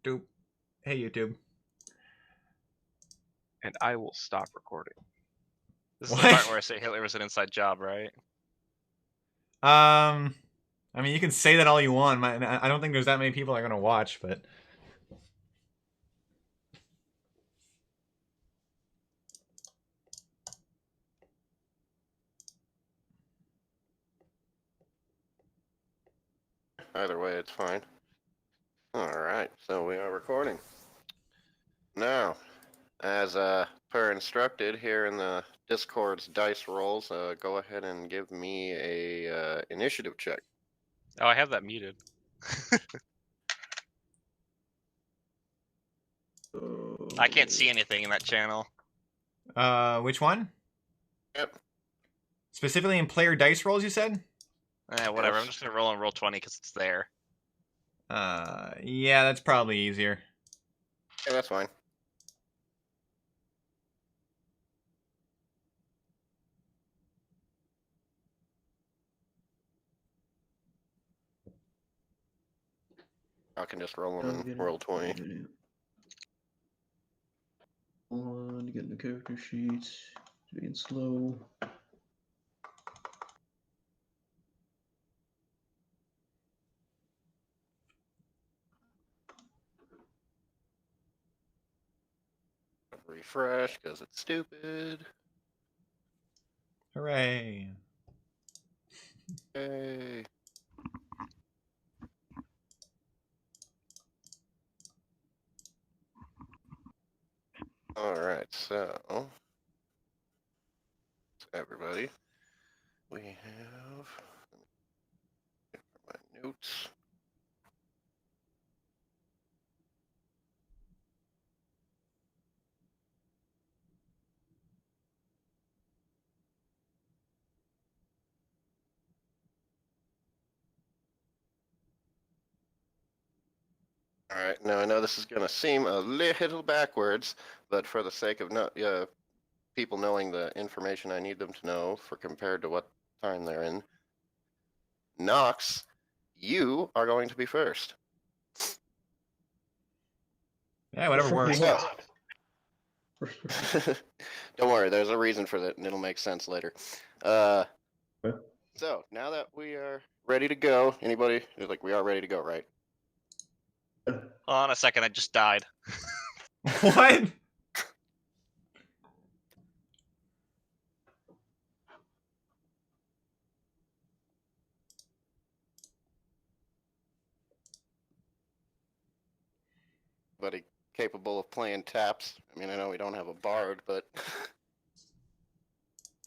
Doop. Hey, YouTube. And I will stop recording. This is What? the part where I say Hitler was an inside job, right? I mean, you can say that all you want. I don't think there's that many people that are gonna watch, but either way, it's fine. Alright, so we are recording. Now, as per instructed here in the Discord's dice rolls, go ahead and give me a initiative check. Oh, I have that muted. I can't see anything in that channel. which one? Yep. Specifically in player dice rolls, you said? Whatever. Yes. I'm just gonna roll on roll 20 because it's there. Yeah, that's probably easier. Yeah, that's fine. I can just roll them in roll 20. Hold on, getting the character sheet. Being slow. Refresh, because it's stupid. Hooray. Yay. Alright, so everybody, we have my notes. Alright, now I know this is going to seem a little backwards, but for the sake of people knowing the information I need them to know for compared to what time they're in, Nox, you are going to be first. Yeah, whatever works. So, don't worry, there's a reason for that, and it'll make sense later. So, now that we are ready to go, anybody, like, we are ready to go, right? Hold on a second, I just died. What? Anybody capable of playing taps? I mean, I know we don't have a bard, but...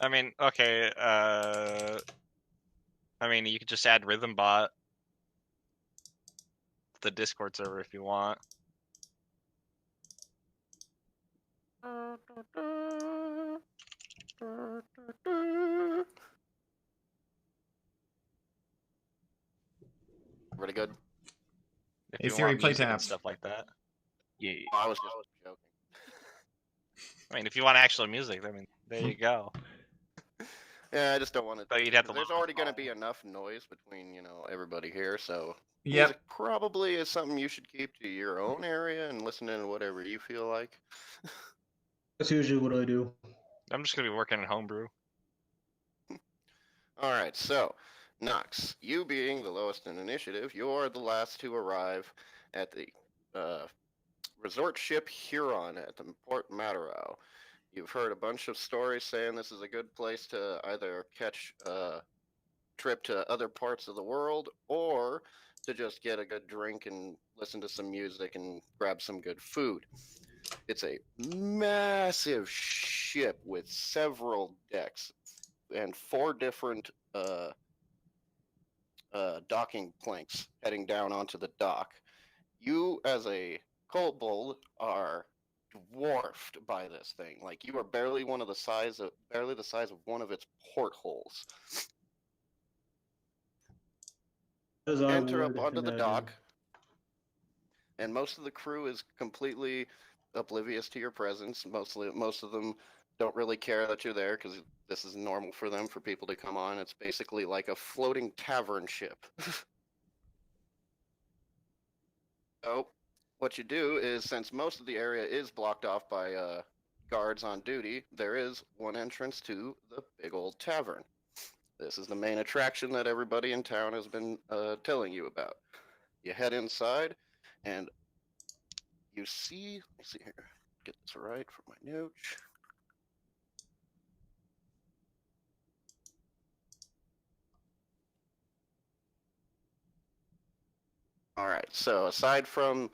I mean, okay, I mean, you could just add Rhythm Bot to the Discord server if you want. Pretty good. If Hey, you Siri, want play music and taps. stuff like that. Yeah. I was just joking. I mean, if you want actual music, I mean, there you go. Yeah, I just don't want to. But you'd have to. There's already going to be enough noise between, everybody here, so Yep. music probably is something you should keep to your own area and listen to whatever you feel like. That's usually what I do. I'm just gonna be working in homebrew. All right, so Nox, you being the lowest in initiative, you're the last to arrive at the resort ship Huron at the Port Matarao. You've heard a bunch of stories saying this is a good place to either catch a trip to other parts of the world or to just get a good drink and listen to some music and grab some good food. It's a massive ship with several decks and 4 different docking planks heading down onto the dock. You, as a kobold, are dwarfed by this thing. Like, you are barely the size of one of its portholes. Enter up onto the dock, and most of the crew is completely oblivious to your presence. Most of them don't really care that you're there because this is normal for them, for people to come on. It's basically like a floating tavern ship. So what you do is, since most of the area is blocked off by guards on duty, there is one entrance to the big old tavern. This is the main attraction that everybody in town has been telling you about. You head inside, and you see. Let's see here. Get this right for my notes. All right. So aside from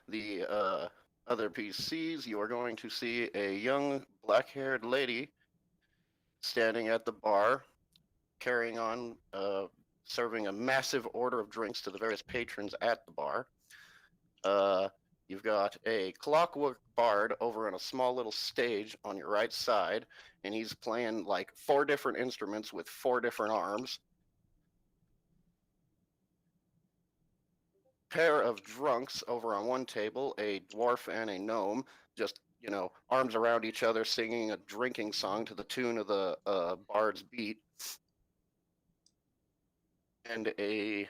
the other PCs, you are going to see a young black-haired lady standing at the bar, carrying on, serving a massive order of drinks to the various patrons at the bar. You've got a clockwork bard over on a small little stage on your right side, and he's playing like 4 different instruments with 4 different arms. Pair of drunks over on one table, a dwarf and a gnome, just, arms around each other singing a drinking song to the tune of the bard's beat. And a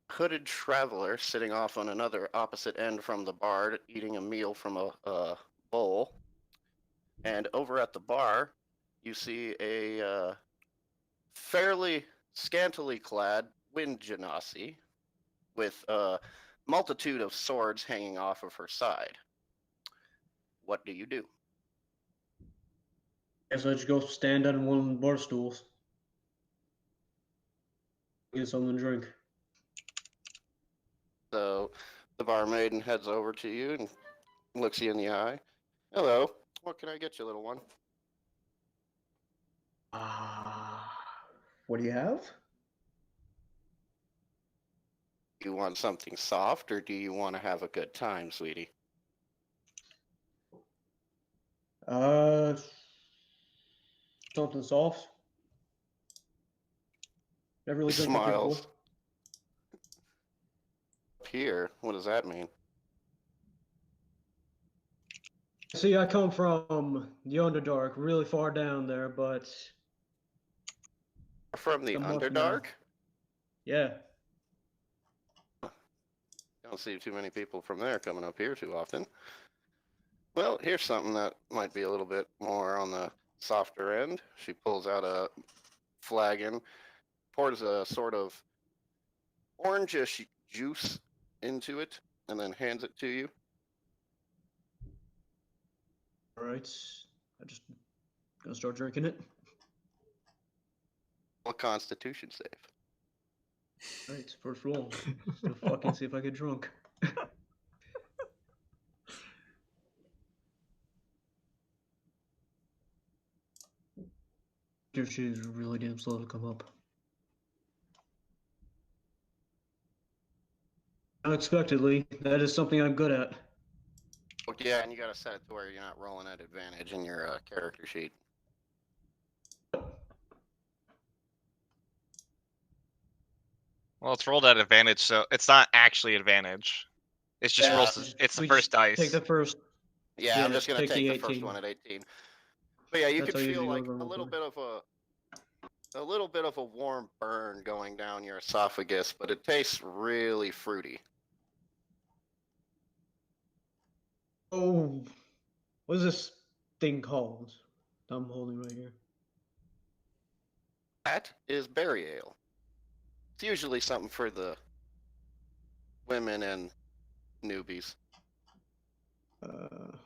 hooded traveler sitting off on another opposite end from the bard, eating a meal from a bowl. And over at the bar, you see a fairly scantily clad wind genasi with a multitude of swords hanging off of her side. What do you do? Guess I just go stand on one of the bar stools. Get something to drink. So the barmaiden heads over to you and looks you in the eye. Hello, what can I get you, little one? What do you have? Do you want something soft, or do you want to have a good time, sweetie? Something soft. Never really drank liquor before. Smiles. Up here, what does that mean? See, I come from the Underdark, really far down there, but From the a month Underdark? now. Yeah. Don't see too many people from there coming up here too often. Well, here's something that might be a little bit more on the softer end. She pulls out a flagon, pours a sort of orangish juice into it, and then hands it to you. All right. I just gonna start drinking it. A Constitution save. All right, first roll. Still fucking see if I get drunk. She's really damn slow to come up. Unexpectedly, that is something I'm good at. Oh, yeah, and you gotta set it to where you're not rolling at advantage in your character sheet. Well, it's rolled at advantage, so it's not actually advantage. It's just Yeah. rolls. It's the We first just dice. Take the first. Yeah, I'm Yeah, just gonna take take the the first 18. one at 18. But yeah, you That's could how feel usually like goes on a the little board. bit of a warm burn going down your esophagus, but it tastes really fruity. Oh, what is this thing called? I'm holding right here. That is berry ale. It's usually something for the women and newbies. Let's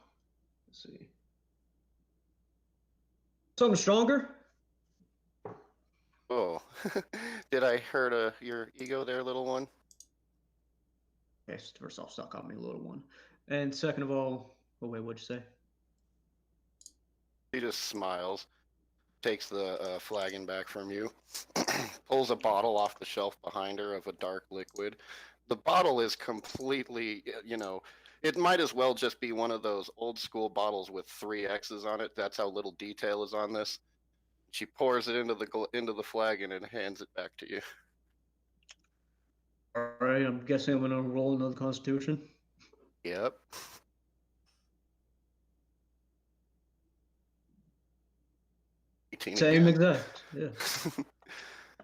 see. Something stronger? Oh, did I hurt your ego there, little one? Okay, first off, suck on me, little one. And second of all, oh wait, what'd you say? He just smiles, takes the flagon back from you, pulls a bottle off the shelf behind her of a dark liquid. The bottle is completely, it might as well just be one of those old school bottles with 3 X's on it. That's how little detail is on this. She pours it into the flagon and hands it back to you. All right, I'm guessing I'm gonna roll another Constitution. Yep. Same again. exact, yeah.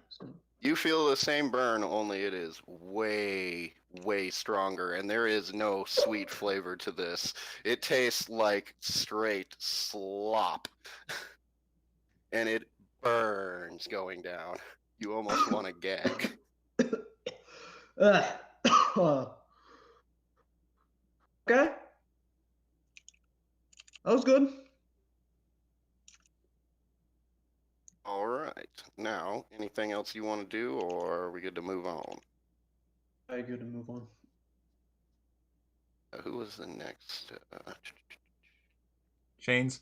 So, You feel the same burn, only it is way, way stronger, and there is no sweet flavor to this. It tastes like straight slop, and it burns going down. You almost want to gag. Okay. That was good. All right. Now, anything else you want to do, or are we good to move on? Very good to move on. Who was the next? Chains.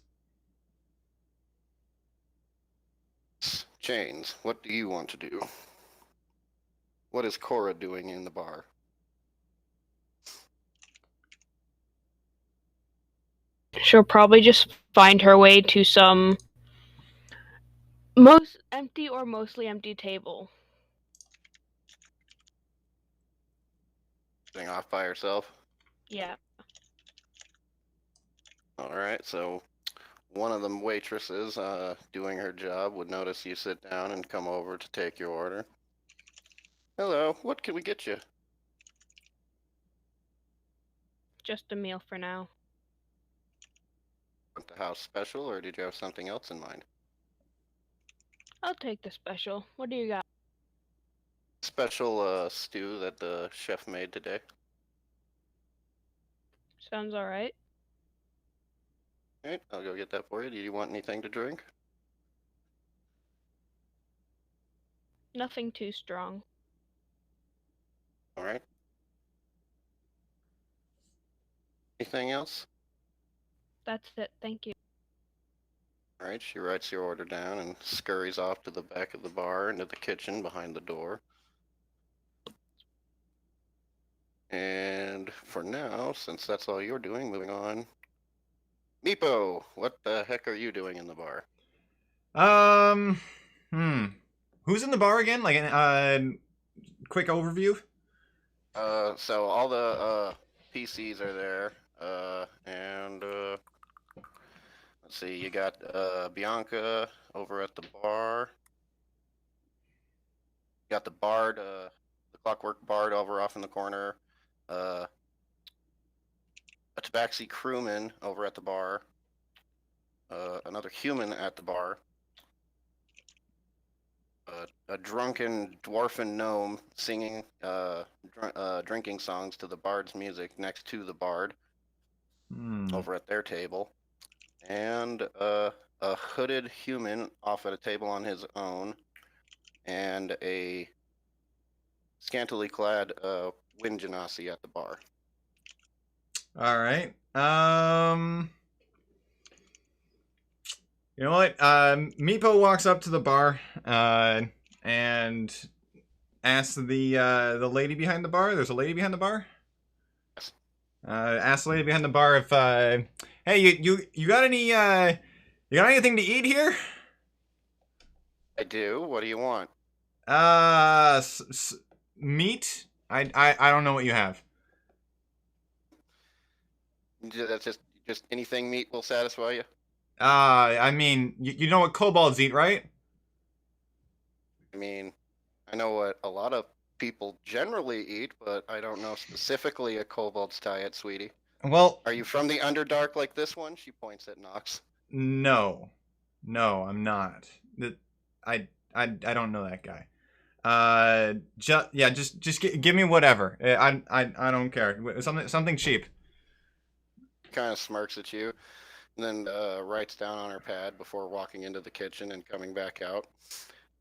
Chains, what do you want to do? What is Cora doing in the bar? She'll probably just find her way to some most empty or mostly empty table. Sitting off by herself? Yeah. All right, so one of the waitresses doing her job would notice you sit down and come over to take your order. Hello, what can we get you? Just a meal for now. Want the house special, or did you have something else in mind? I'll take the special. What do you got? Special stew that the chef made today. Sounds alright. All right, I'll go get that for you. Do you want anything to drink? Nothing too strong. All right. Anything else? That's it. Thank you. All right, she writes your order down and scurries off to the back of the bar into the kitchen behind the door. And for now, since that's all you're doing, moving on. Meepo, what the heck are you doing in the bar? Who's in the bar again? Like, quick overview. So all the PCs are there, and let's see, you got Bianca over at the bar. You got the bard, the clockwork bard over off in the corner. A tabaxi crewman over at the bar. Another human at the bar. A drunken dwarfen gnome singing, drinking songs to the bard's music next to the bard over at their table. And a hooded human off at a table on his own. And a scantily clad wind genasi at the bar. All right. You know what? Meepo walks up to the bar and asks the lady behind the bar. There's a lady behind the bar. Yes. Asks the lady behind the bar if hey, you got any you got anything to eat here? I do. What do you want? Meat? I don't know what you have. That's just anything meat will satisfy you. I mean, you know what kobolds eat, right? I mean, I know what a lot of people generally eat, but I don't know specifically a kobold's diet, sweetie. Well, Are you from the Underdark like this one? She points at Nox. no, I'm not. I don't know that guy. Just give me whatever. I don't care. Something cheap. Kind of smirks at you, and then writes down on her pad before walking into the kitchen and coming back out.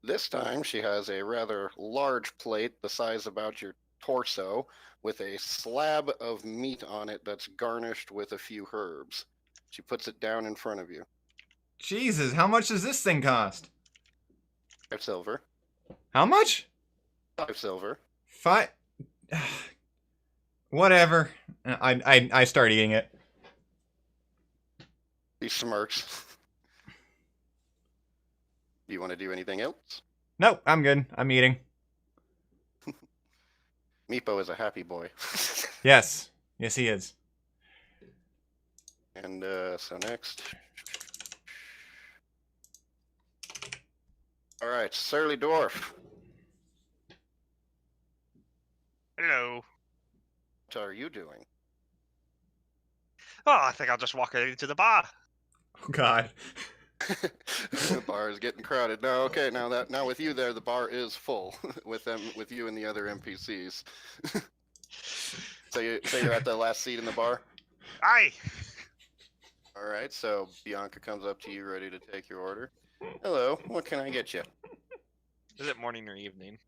This time she has a rather large plate the size about your torso with a slab of meat on it that's garnished with a few herbs. She puts it down in front of you. Jesus, how much does this thing cost? 5 silver. How much? 5 silver. 5. Whatever. I start eating it. He smirks. Do you want to do anything else? Nope, I'm good. I'm eating. Meepo is a happy boy. Yes, he is. And so next. All right, Surly Dwarf. Hello. What are you doing? Oh, I think I'll just walk into the bar. Oh God. The bar is getting crowded. No, okay, now with you there, the bar is full with you and the other NPCs. So you're at the last seat in the bar. Aye. All right, so Bianca comes up to you, ready to take your order. Hello, what can I get you? Is it morning or evening?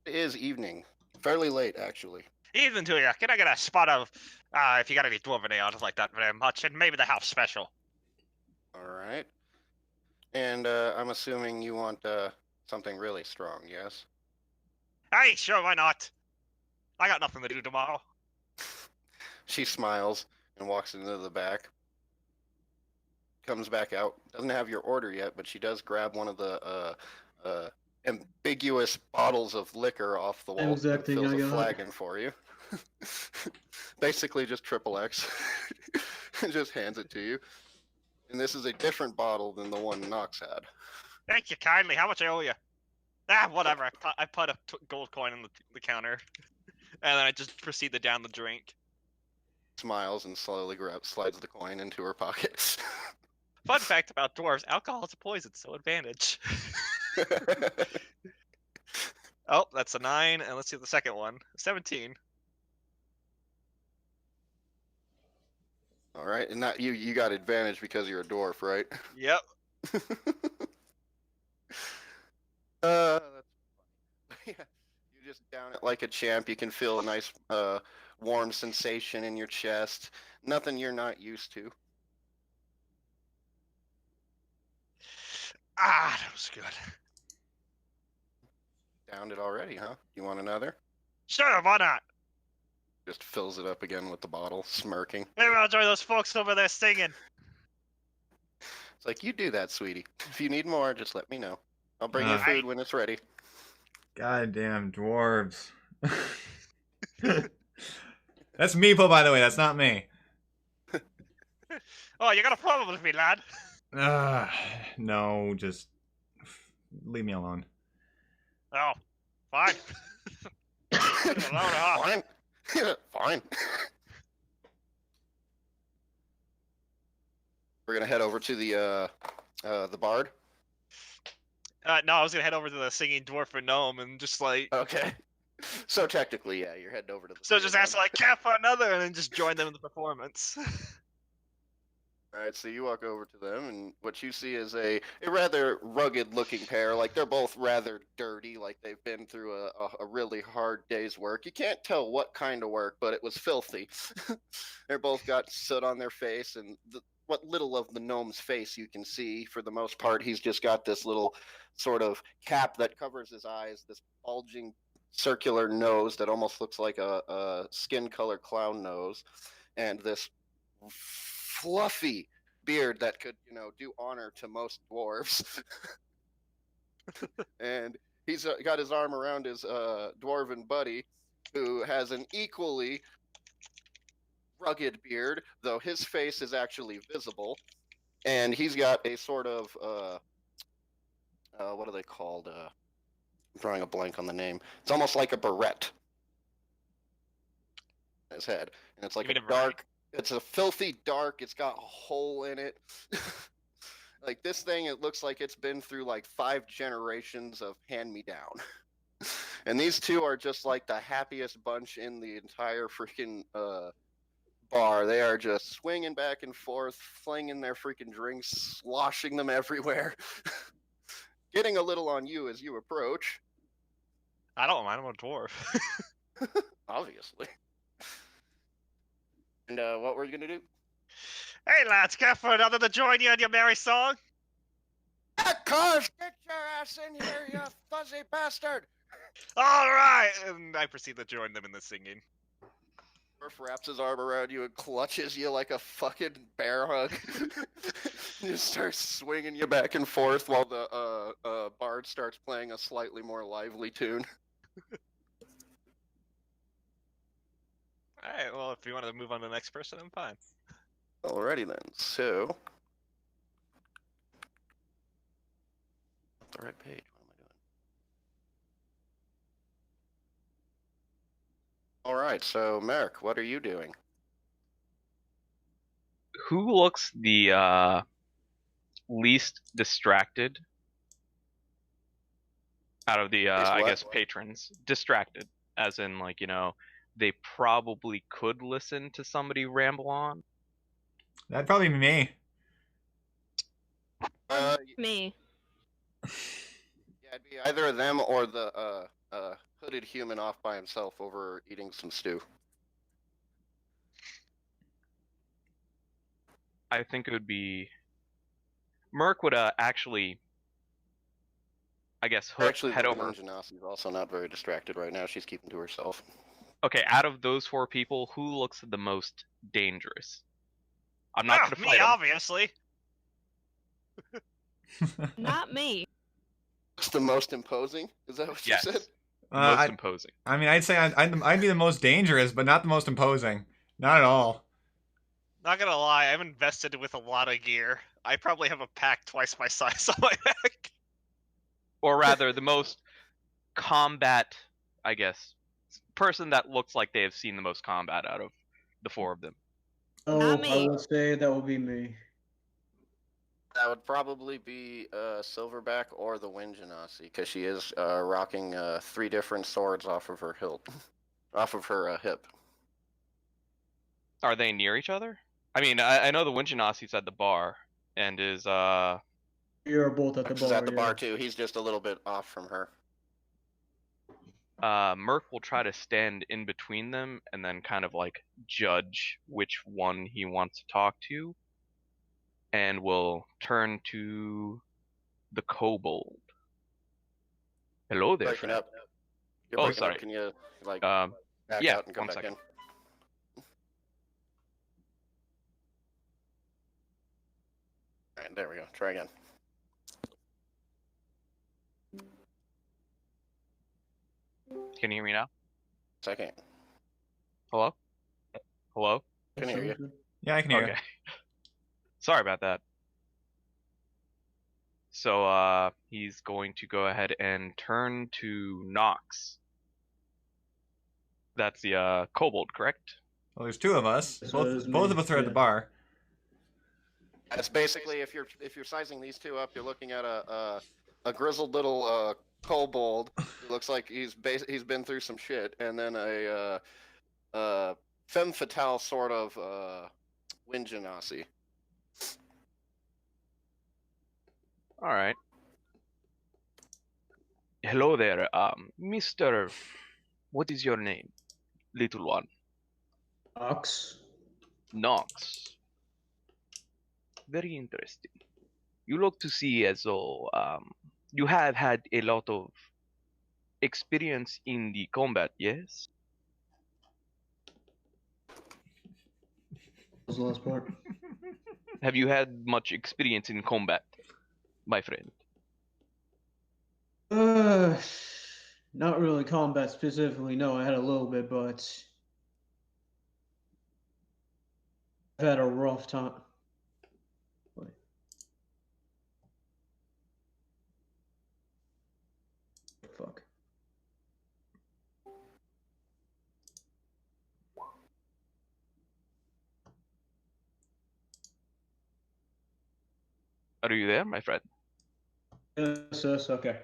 It is evening, fairly late actually. Evening to you. Can I get a spot of, if you got any dwarven ale, I'd like that very much, and maybe the house special. All right, and I'm assuming you want something really strong, yes? Aye, sure, why not? I got nothing to do tomorrow. She smiles and walks into the back. Comes back out. Doesn't have your order yet, but she does grab one of the ambiguous bottles of liquor off the wall Exact and thing fills I a got. flagon for you. Basically just triple X. And just hands it to you. And this is a different bottle than the one Knox had. Thank you kindly. How much I owe you? Ah, whatever. I put a gold coin on the counter, and then I just proceed to down the drink. Smiles and slowly slides the coin into her pocket. Fun fact about dwarves: alcohol is a poison, so advantage. Oh, that's a 9, and let's see the second one. 17. All right, and that you got advantage because you're a dwarf, right? Yep. That's yeah. You just down it like a champ. You can feel a nice warm sensation in your chest. Nothing you're not used to. Ah, that was good. Downed it already, huh? You want another? Sure, why not? Just fills it up again with the bottle, smirking. Maybe I'll join those folks over there singing. It's like, you do that, sweetie. If you need more, just let me know. I'll bring you Ah. food when it's ready. Goddamn dwarves. That's Meepo, by the way. That's not me. Oh, you got a problem with me, lad? No, just leave me alone. Oh, fine. Fine. Fine. We're gonna head over to the bard. No, I was gonna head over to the singing dwarf and gnome and just like, Okay. So technically, yeah, you're heading over to the. so just ask like, "Cap for another," and then just join them in the performance. All right, so you walk over to them, and what you see is a rather rugged-looking pair. Like, they're both rather dirty, like they've been through a really hard day's work. You can't tell what kind of work, but it was filthy. They're both got soot on their face, and what little of the gnome's face you can see, for the most part, he's just got this little sort of cap that covers his eyes, this bulging circular nose that almost looks like a skin color clown nose, and this fluffy beard that could, do honor to most dwarves. And he's got his arm around his dwarven buddy, who has an equally rugged beard, though his face is actually visible. And he's got a sort of, what are they called? I'm drawing a blank on the name. It's almost like a barrette on his head. And it's like You a mean a beret? dark, it's a filthy dark, it's got a hole in it. Like, this thing, it looks like it's been through like 5 generations of hand-me-down. And these two are just like the happiest bunch in the entire freaking bar. They are just swinging back and forth, flinging their freaking drinks, sloshing them everywhere. Getting a little on you as you approach, I don't mind. I'm a dwarf. obviously. And what we're gonna do? Hey, lads, care for another to join you in your merry song? Cars, get your ass in here, you fuzzy bastard! All right, and I proceed to join them in the singing. Murph wraps his arm around you and clutches you like a fucking bear hug. Just starts swinging you back and forth while the bard starts playing a slightly more lively tune. All right, well, if you want to move on to the next person, I'm fine. Alrighty then, so... the right page, what am I doing? All right, so Merrick, what are you doing? Who looks the least distracted out of the Least I what? guess patrons? Distracted, as in like they probably could listen to somebody ramble on. That'd probably be me. Me. Yeah, it'd be either of them or the hooded human off by himself over eating some stew. I think it would be Merc would actually, I guess, Actually, head the over. Genasi's also not very distracted right now. She's keeping to herself. Okay, out of those 4 people, who looks the most dangerous? I'm not gonna me, fight him. obviously. Not me. It's the most imposing? Is that what Yes, you said? the most I, imposing. I mean, I'd say I'd be the most dangerous, but not the most imposing. Not at all. Not gonna lie, I'm invested with a lot of gear. I probably have a pack twice my size on my back. Or rather, the most combat, I guess, person that looks like they have seen the most combat out of the 4 of them. Oh, Not I me. would say that would be me. That would probably be Silverback or the Wind Genasi, because she is rocking 3 different swords off of her hilt, off of her hip. Are they near each other? I mean, I know the Winchinasi's at the bar and is You're both at the She's bar. at the yeah. bar too. He's just a little bit off from her. Merc will try to stand in between them and then kind of like judge which one he wants to talk to, and will turn to the kobold. Hello there, Breaking friend. up. You're Oh, breaking sorry. up. Can you like Um, back yeah, out and come one back second. in? All right, there we go. Try again. Can you hear me now? Second. Hello? Hello? Can hear you. Yeah, I can hear Okay. Sorry about that. So he's going to go ahead and turn to Nox. That's the kobold, correct? Well, there's 2 of us. So Both it's both me, of us are at the yeah. bar. That's basically if you're sizing these 2 up, you're looking at a grizzled little kobold who looks like he's been through some shit, and then a femme fatale sort of Wind Genasi. All right. Hello there, Mr. What is your name, little one? Ox. Nox. Very interesting. You look to see as though you have had a lot of experience in the combat, yes? What was the last part? Have you had much experience in combat, my friend? Not really combat specifically. No, I had a little bit, but I've had a rough time. Wait. Fuck. Are you there, my friend? Yes, okay.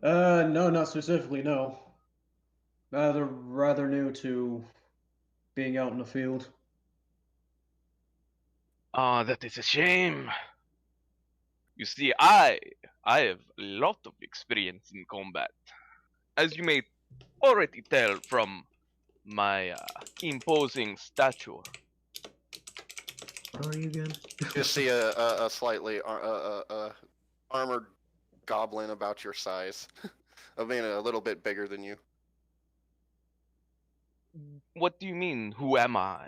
No, not specifically, no. Rather new to being out in the field. Ah, that is a shame. You see, I have a lot of experience in combat, as you may already tell from my imposing stature. What are you again? You just see a slightly armored goblin about your size. I mean, a little bit bigger than you. What do you mean? Who am I?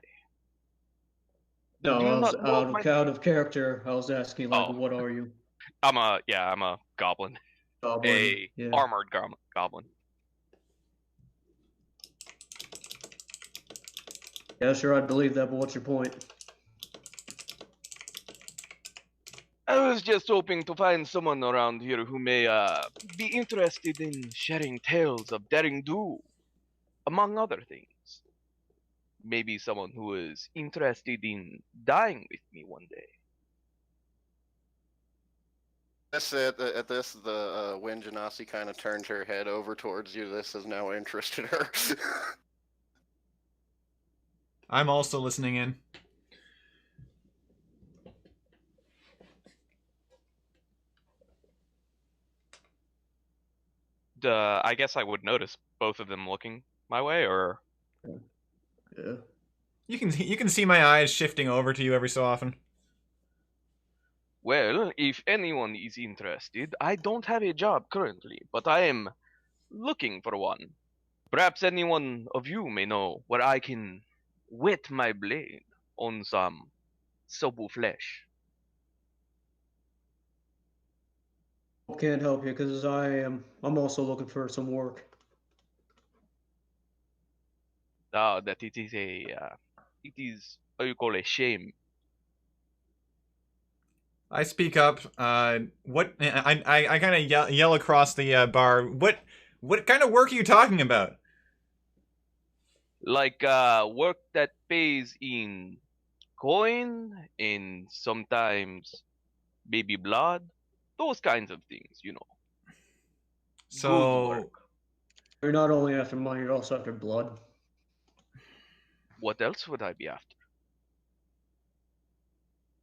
No, Do you I was not know my- out of character. I was asking, like, Oh. what are you? I'm a goblin, Goblin. Yeah. armored goblin. Yeah, sure, I'd believe that, but what's your point? I was just hoping to find someone around here who may be interested in sharing tales of daring do, among other things. maybe someone who is interested in dying with me one day. At this, the Wind Genasi kind of turns her head over towards you. This has now interested her. I'm also listening in. I guess I would notice both of them looking my way, or Yeah. You can see my eyes shifting over to you every so often. well, if anyone is interested, I don't have a job currently, but I am looking for one. Perhaps any one of you may know where I can wet my blade on some Sobu flesh. Can't help you because I'm also looking for some work. That it is it is what you call a shame. I speak up. What? I kind of yell across the bar. What kind of work are you talking about? Like work that pays in coin and sometimes baby blood, those kinds of things, you know. Good So, work. You're not only after money, you're also after blood. What else would I be after?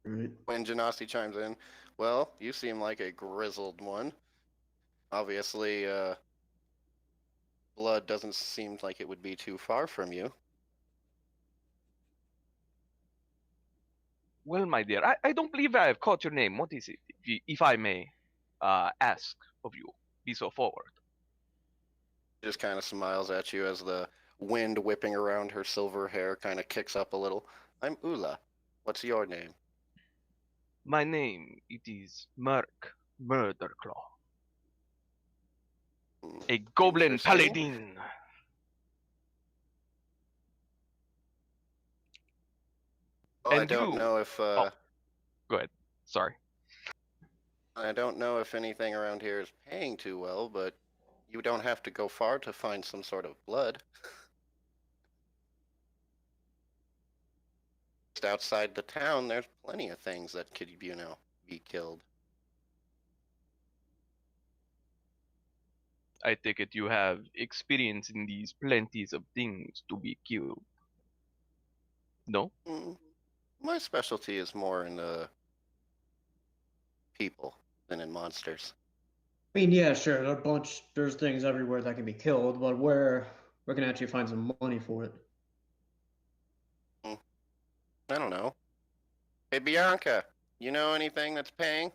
Right. When Genasi chimes in, well, you seem like a grizzled one. Obviously, blood doesn't seem like it would be too far from you. Well, my dear, I don't believe I have caught your name. What is it, if I may ask of you? Be so forward. She just kind of smiles at you as the wind whipping around her silver hair kind of kicks up a little. I'm Ula. What's your name? My name, it is Merc Murderclaw, a goblin Interesting. paladin. Well, I And don't you- know if Go ahead. Sorry. I don't know if anything around here is paying too well, but you don't have to go far to find some sort of blood. Just outside the town, there's plenty of things that could, be killed. I take it you have experience in these plenties of things to be killed. No? My specialty is more in people than in monsters. I mean, yeah, sure. There's things everywhere that can be killed, but where we can actually find some money for it. I don't know. Hey, Bianca, you know anything that's paying?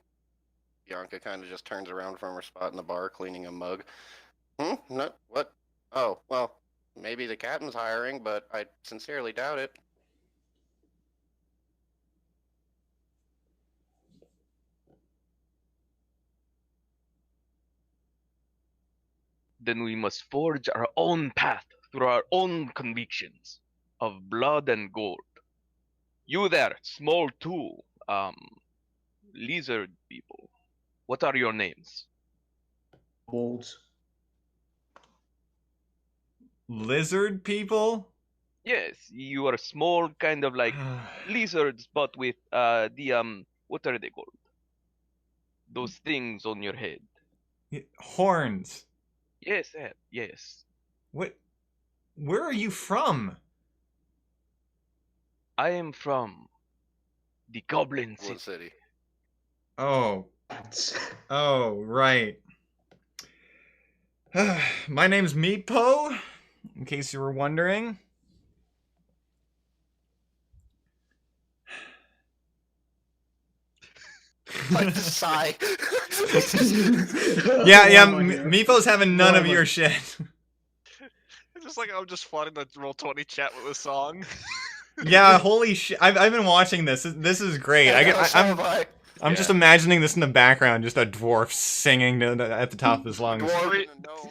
Bianca kind of just turns around from her spot in the bar, cleaning a mug. No, what? Oh, well, maybe the captain's hiring, but I sincerely doubt it. Then we must forge our own path through our own convictions of blood and gold. You there, small tool, lizard people. What are your names? Bolts. lizard people? Yes, you are small, kind of like lizards, but with what are they called? Those things on your head. Horns. Yes, Ed, yes. What? Where are you from? I am from the Goblin Wood City. City. Oh. Oh, right. My name's Meepo, in case you were wondering. Like the sigh. Yeah, Oh my God. Meepo's having none Why of am I- your shit. It's just like I'm just flooding the Roll20 chat with a song. Yeah, holy shit! I've been watching this. This is great. I'm just imagining this in the background, just a dwarf singing at the top of his lungs. Dwarf Wait. and a gnome.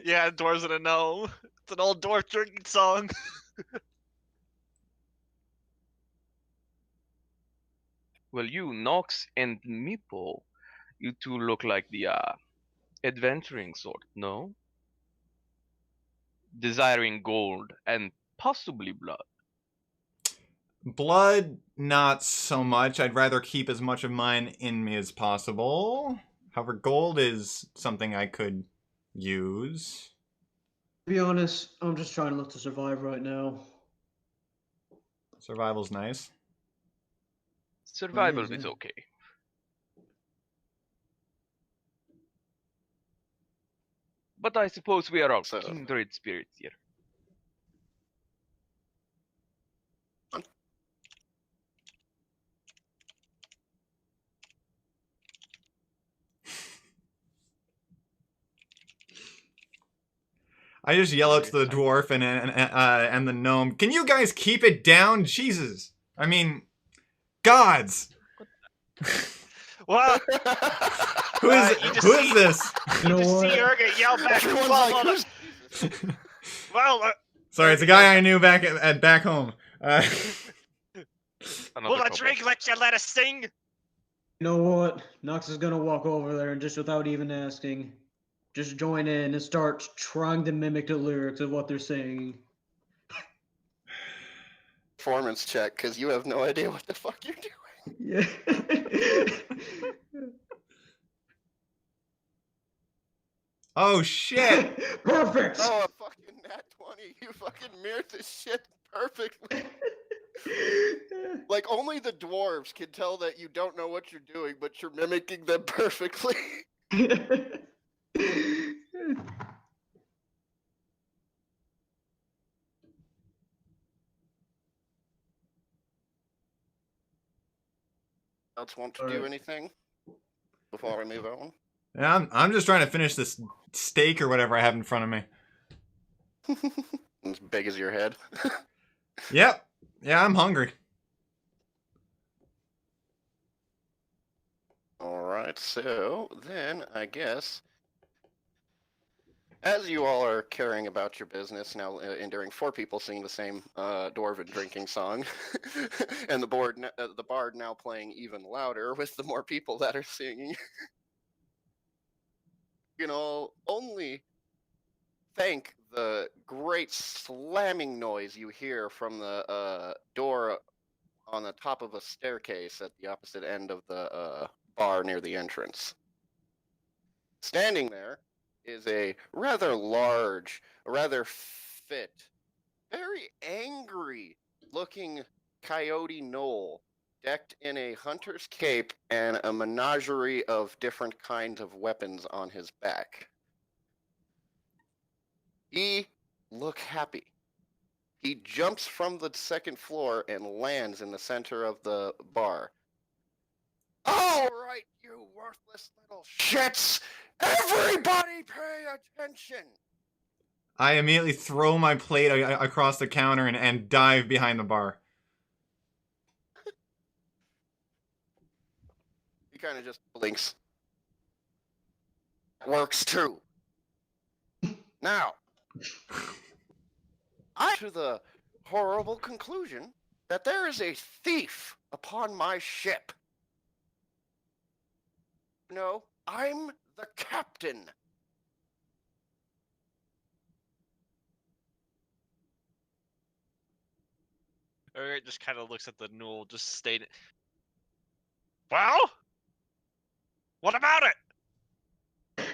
Yeah, dwarves and a gnome. It's an old dwarf drinking song. Well, you, Nox and Meepo, you two look like the adventuring sort, no? Desiring gold and possibly blood. Blood, not so much. I'd rather keep as much of mine in me as possible. However, gold is something I could use. To be honest, I'm just trying to look to survive right now. Survival's nice. Survival is, is yeah. okay. But I suppose we are all So- kindred spirits here. I just yell out to the dwarf and the gnome, "Can you guys keep it down? Jesus! I mean, gods! Well, Who is you just who see- is this?" You know just what? see Urga yell back. Everyone's Well, like, hold on. who's Jesus? Well, Sorry, it's a guy I knew back at back home. Another will a couple. drink let you let us sing? You know what? Nox is gonna walk over there and just without even asking, just join in and start trying to mimic the lyrics of what they're saying. Performance check, because you have no idea what the fuck you're doing. Yeah. Oh shit! Perfect. Oh, a fucking nat 20. You fucking mirrored this shit perfectly. Like, only the dwarves can tell that you don't know what you're doing, but you're mimicking them perfectly. Else want to do Alright. anything before we move on? Yeah, I'm just trying to finish this steak or whatever I have in front of me. As big as your head. Yep. Yeah, I'm hungry. Alright, so then I guess as you all are caring about your business now, enduring 4 people singing the same dwarven drinking song, and the bard now playing even louder with the more people that are singing, you know, only thank the great slamming noise you hear from the door on the top of a staircase at the opposite end of the bar near the entrance. Standing there is a rather large, rather fit, very angry looking coyote gnoll, decked in a hunter's cape and a menagerie of different kinds of weapons on his back. He looks happy. He jumps from the second floor and lands in the center of the bar. All right, you worthless little shits! Everybody pay attention! I immediately throw my plate across the counter and dive behind the bar. He kind of just blinks. Works too. Now, I to the horrible conclusion that there is a thief upon my ship. No, I'm the captain. Urga just kind of looks at the gnoll, just stating, well, what about it?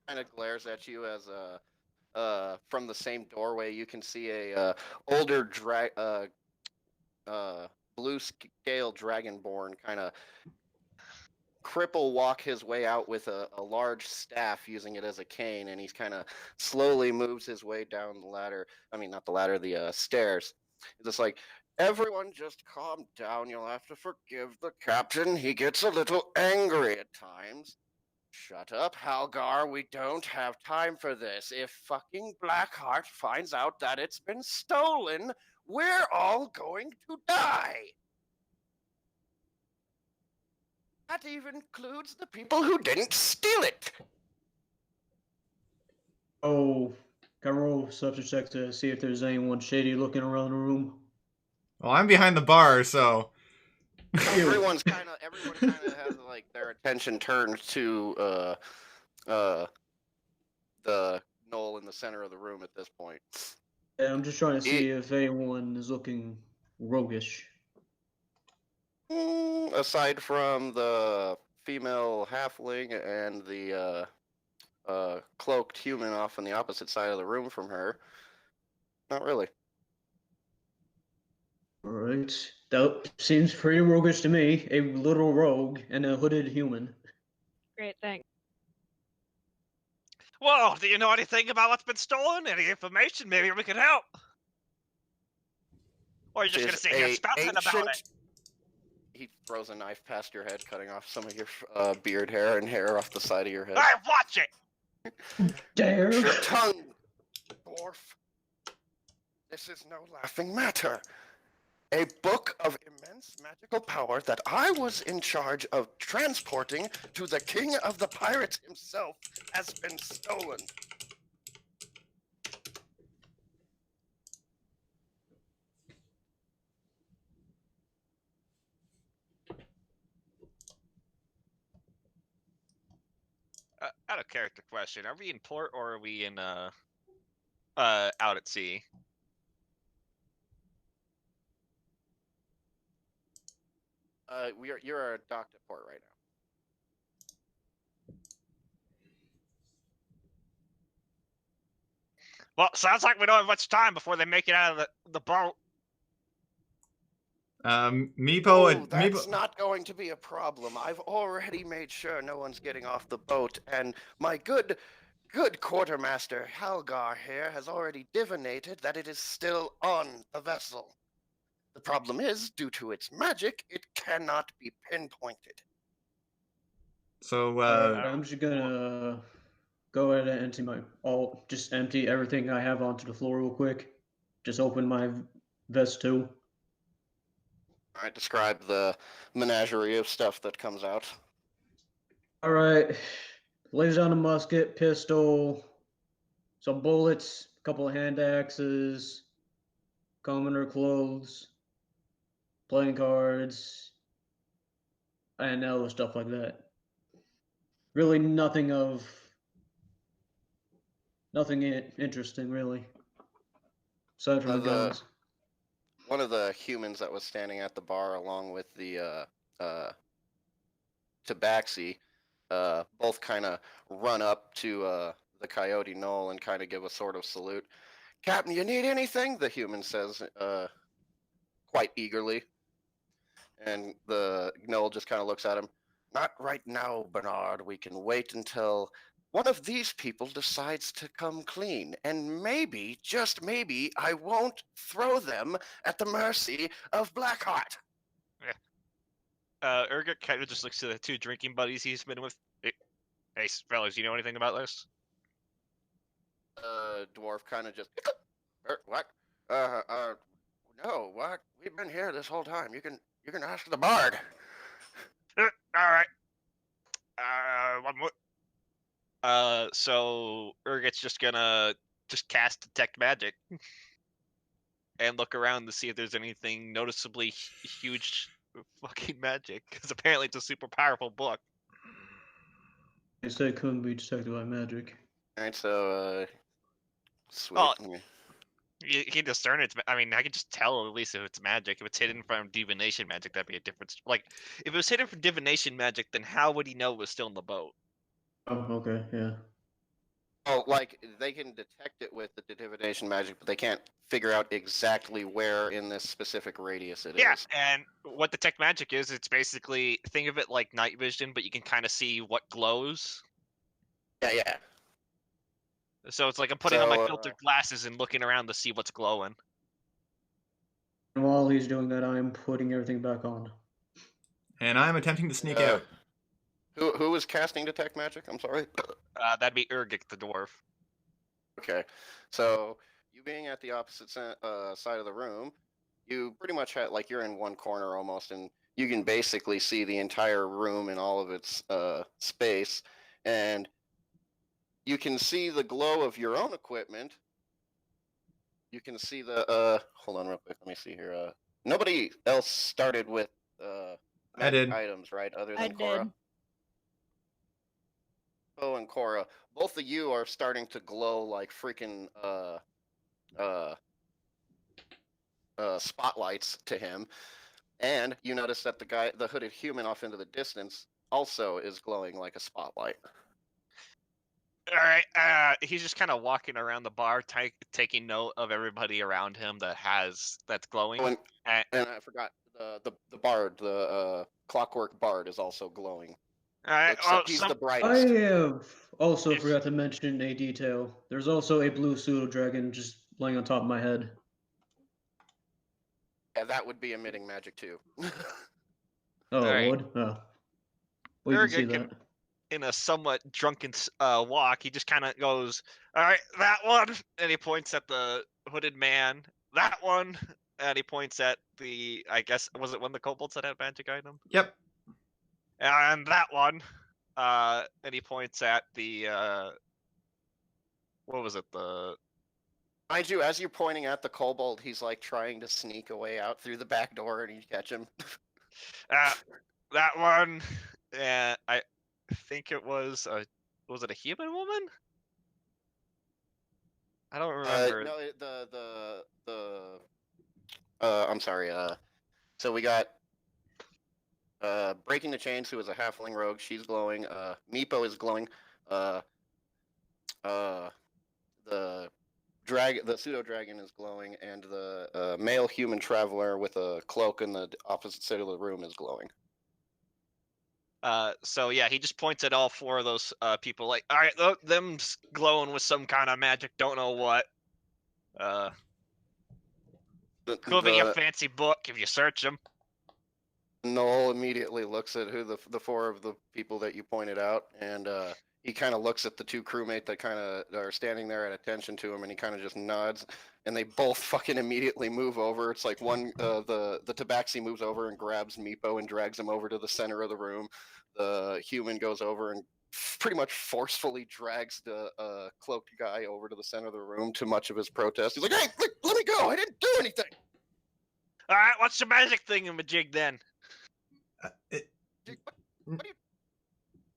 Kind of glares at you as from the same doorway you can see a older blue scale dragonborn kind of cripple walk his way out with a large staff, using it as a cane, and he's kind of slowly moves his way down the ladder. I mean, not the ladder, the stairs. It's just like, everyone just calm down. You'll have to forgive the captain. He gets a little angry at times. Shut up, Halgar. We don't have time for this. If fucking Blackheart finds out that it's been stolen, we're all going to die. That even includes the people who didn't steal it. Oh, can I roll substance check to see if there's anyone shady looking around the room? Well, I'm behind the bar, so Everyone kind of has like their attention turned to the knoll in the center of the room at this point. Yeah, I'm just trying to see if anyone is looking roguish. Aside from the female halfling and the cloaked human off on the opposite side of the room from her, not really. Alright. That seems pretty roguish to me. A little rogue and a hooded human. Great, thanks. Whoa, do you know anything about what's been stolen? Any information? Maybe we could help. Or you're just gonna Is sit here a spouting about it. ancient. He throws a knife past your head, cutting off some of your beard hair and hair off the side of your head. Hey, watch it! Dare! Watch your tongue, dwarf. This is no laughing matter. A book of immense magical power that I was in charge of transporting to the king of the pirates himself has been stolen. Out of character question, are we in port or are we in out at sea? You're docked at port right now. Well, sounds like we don't have much time before they make it out of the boat. Meepo, Oh, that's Meepo. not going to be a problem. I've already made sure no one's getting off the boat, and my good quartermaster Halgar here has already divinated that it is still on the vessel. The problem is, due to its magic, it cannot be pinpointed. So, I'm just gonna go ahead and just empty everything I have onto the floor real quick. Just open my vest too. All right, describe the menagerie of stuff that comes out. Alright. Lays down a musket, pistol, some bullets, a couple of hand axes, commoner clothes, playing cards, and other stuff like that. Really nothing interesting, really. Aside from the guns. One of the humans that was standing at the bar, along with the Tabaxi, both kind of run up to the Coyote Knoll and kind of give a sort of salute. Captain, you need anything? The human says quite eagerly. And the Knoll just kind of looks at him. Not right now, Bernard. We can wait until one of these people decides to come clean. And maybe, just maybe, I won't throw them at the mercy of Blackheart. Urgot kind of just looks to the two drinking buddies he's been with. Hey, fellas, you know anything about this? Dwarf kind of just what? No, what? We've been here this whole time. You can ask the bard. All right. One more. So Urgot's just gonna cast detect magic and look around to see if there's anything noticeably huge fucking magic, because apparently it's a super powerful book. They said it couldn't be detected by magic. All right, so sweet. Oh. You can discern it. I mean, I can just tell at least if it's magic. If it's hidden from divination magic, that'd be a difference. Like, if it was hidden from divination magic, then how would he know it was still in the boat? Oh, okay, yeah. Oh, like they can detect it with the divination magic, but they can't figure out exactly where in this specific radius it is. Yeah, and what detect magic is, it's basically, think of it like night vision, but you can kind of see what glows. Yeah. So it's like I'm putting on my filtered glasses and looking around to see what's glowing. And while he's doing that, I'm putting everything back on. And I'm attempting to sneak out. Who is casting detect magic? I'm sorry. That'd be Urgik the dwarf. Okay, so you being at the opposite side of the room, you pretty much have, like, you're in one corner almost, and you can basically see the entire room in all of its space, and you can see the glow of your own equipment. You can see the hold on real quick. Let me see here. Nobody else started with I did. items, right? Other than I Cora. did. Oh, and Cora, both of you are starting to glow like freaking spotlights to him. And you notice that the hooded human off into the distance, also is glowing like a spotlight. All right. He's just kind of walking around the bar, taking note of everybody around him that's glowing. Oh, and, Uh, and I forgot the bard, the clockwork bard, is also glowing. all right. Except he's the I brightest. have also If- forgot to mention a detail. There's also a blue pseudo dragon just laying on top of my head. Yeah, that would be emitting magic too. Oh, Alright. it would? Oh. We can see Urga that. in a somewhat drunken walk, he just kind of goes, "All right, that one," and he points at the hooded man. That one, and he points at the. I guess was it one of the kobolds that had magic item? Yep. And that one, and he points at the. What was it? The. Mind you, as you're pointing at the kobold, he's like trying to sneak away out through the back door, and you catch him. That one, and I think it was a. Was it a human woman? I don't remember. No, I'm sorry. So we got Breaking the Chains, who is a halfling rogue. She's glowing. Meepo is glowing. The pseudo dragon is glowing, and the male human traveler with a cloak in the opposite side of the room is glowing. So yeah, he just points at all four of those people, like, all right, look, them's glowing with some kind of magic, don't know what. Could be a fancy book if you search them. Noel immediately looks at who the four of the people that you pointed out, and he kind of looks at the two crewmates that kind of are standing there at attention to him, and he kind of just nods, and they both fucking immediately move over. It's like one, the tabaxi moves over and grabs Meepo and drags him over to the center of the room. The human goes over and pretty much forcefully drags the cloaked guy over to the center of the room, to much of his protest. He's like, hey, let me go, I didn't do anything! All right, what's the magic thingamajig then? What do you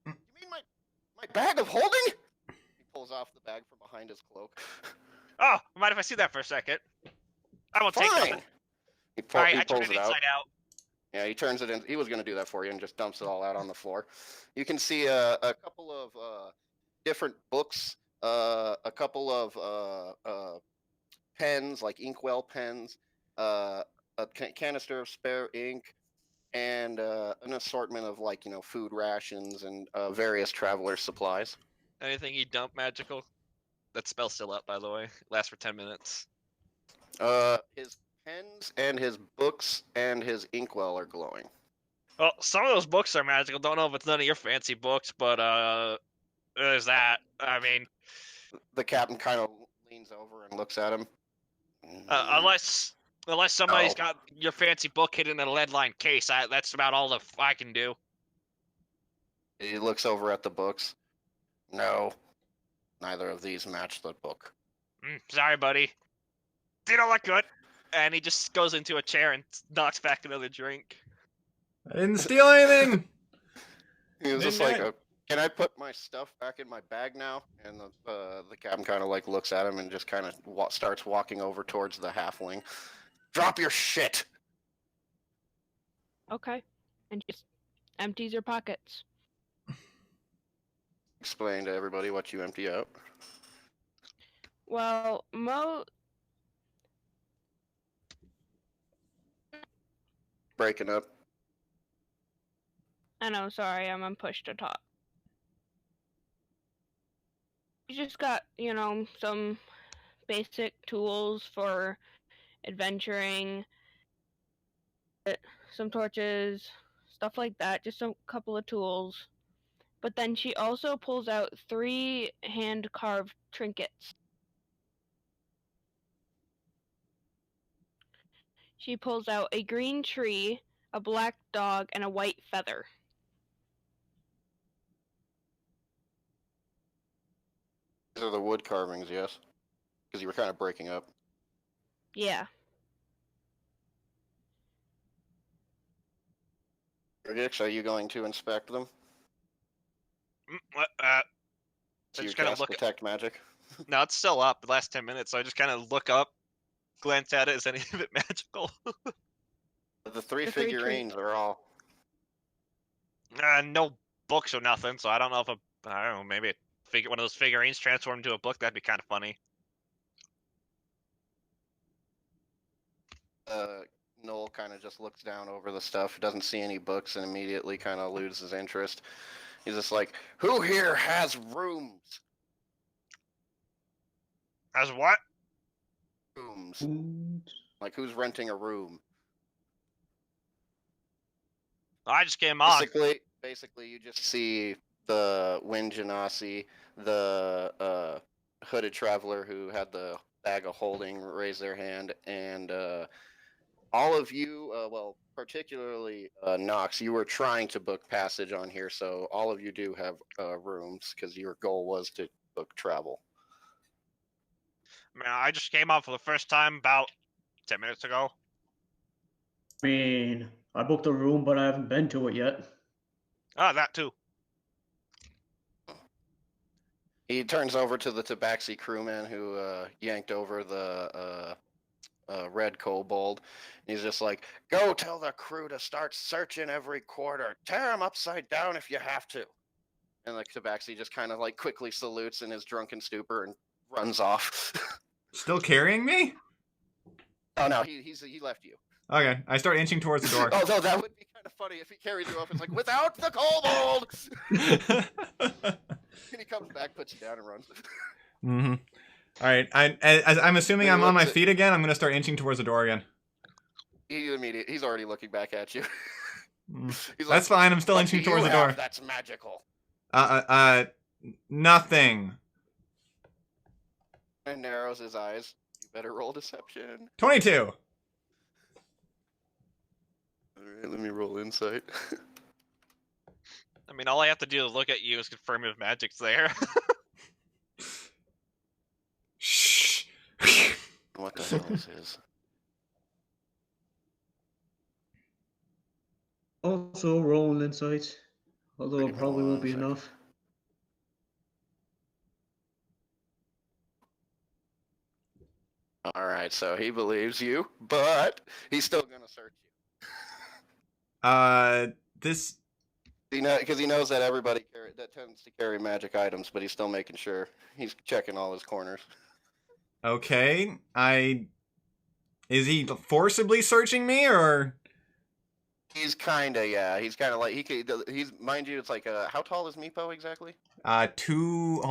mean my bag of holding? He pulls off the bag from behind his cloak. Oh, mind if I see that for a second? I will take Fine. it. He All right, I pulls turn it it out. inside out. Yeah, he turns it in. He was going to do that for you and just dumps it all out on the floor. You can see a couple of different books, a couple of pens, like inkwell pens, a canister of spare ink, and an assortment of, like, food rations and various traveler supplies. Anything you dump magical? That spell's still up, by the way. Lasts for 10 minutes. His pens and his books and his inkwell are glowing. Well, some of those books are magical. Don't know if it's none of your fancy books, but there's that. I mean, The captain kind of leans over and looks at him. unless somebody's Oh. got your fancy book hidden in a lead-lined case, that's about all I can do. He looks over at the books. No, neither of these match the book. Sorry, buddy. You don't look good. And he just goes into a chair and knocks back another drink. I didn't steal anything. He was just Didn't like, "Can I put my stuff back in my bag now?" And the captain kind of like looks at him and just kind of starts walking over towards the halfling. Drop your shit. Okay. And just empties your pockets. Explain to everybody what you empty out. Well, Breaking up. I know, sorry, I'm on push to talk. You just got, some basic tools for adventuring, some torches, stuff like that, just a couple of tools. But then she also pulls out 3 hand-carved trinkets. She pulls out a green tree, a black dog, and a white feather. These are the wood carvings, yes? Because you were kind of breaking up. Yeah. Gix, are you going to inspect them? So So you just kind of cast look. detect magic? No, it's still up. The last 10 minutes, so I just kind of look up, glance at it. Is any of it magical? The three The three figurines are all. No books or nothing, so I don't know if I don't know, maybe one of those figurines transformed into a book. That'd be kind of funny. Noel kind of just looks down over the stuff, doesn't see any books, and immediately kind of loses interest. He's just like, "Who here has rooms?" As what? Rooms. Like, who's renting a room? I just came on. Basically, you just see the Wind Genasi, the hooded traveler who had the bag of holding raise their hand, and all of you, well, particularly Nox, you were trying to book passage on here, so all of you do have rooms because your goal was to book travel. Man, I just came on for the first time about 10 minutes ago. I mean, I booked a room, but I haven't been to it yet. Ah, that too. He turns over to the Tabaxi crewman who yanked over the red kobold. He's just like, "Go tell the crew to start searching every quarter. Tear them upside down if you have to." And like Tabaxi just kind of like quickly salutes in his drunken stupor and runs off. Still carrying me? Oh no, he left you. Okay, I start inching towards the door. Although that would be kind of funny if he carries you off. It's like, "Without the kobold!" And he comes back, puts you down, and runs. Mm-hmm. All right, I'm assuming I'm on my feet again. I'm gonna start inching towards the door again. He's already looking back at you. He's That's fine. I'm still inching towards the door. That's magical. Nothing. And narrows his eyes. You better roll deception. 22. All right, let me roll insight. I mean, all I have to do to look at you is confirm if magic's there. Shh. What the hell is his? Also, rolling insights. Although it probably won't be enough. All right, so he believes you, but he's still gonna search you. This. Because he knows that everybody that tends to carry magic items, but he's still making sure he's checking all his corners. Okay, Is he forcibly searching me, or? He's kind of, yeah. He's kind of like he's mind you. It's like how tall is Meepo exactly? 2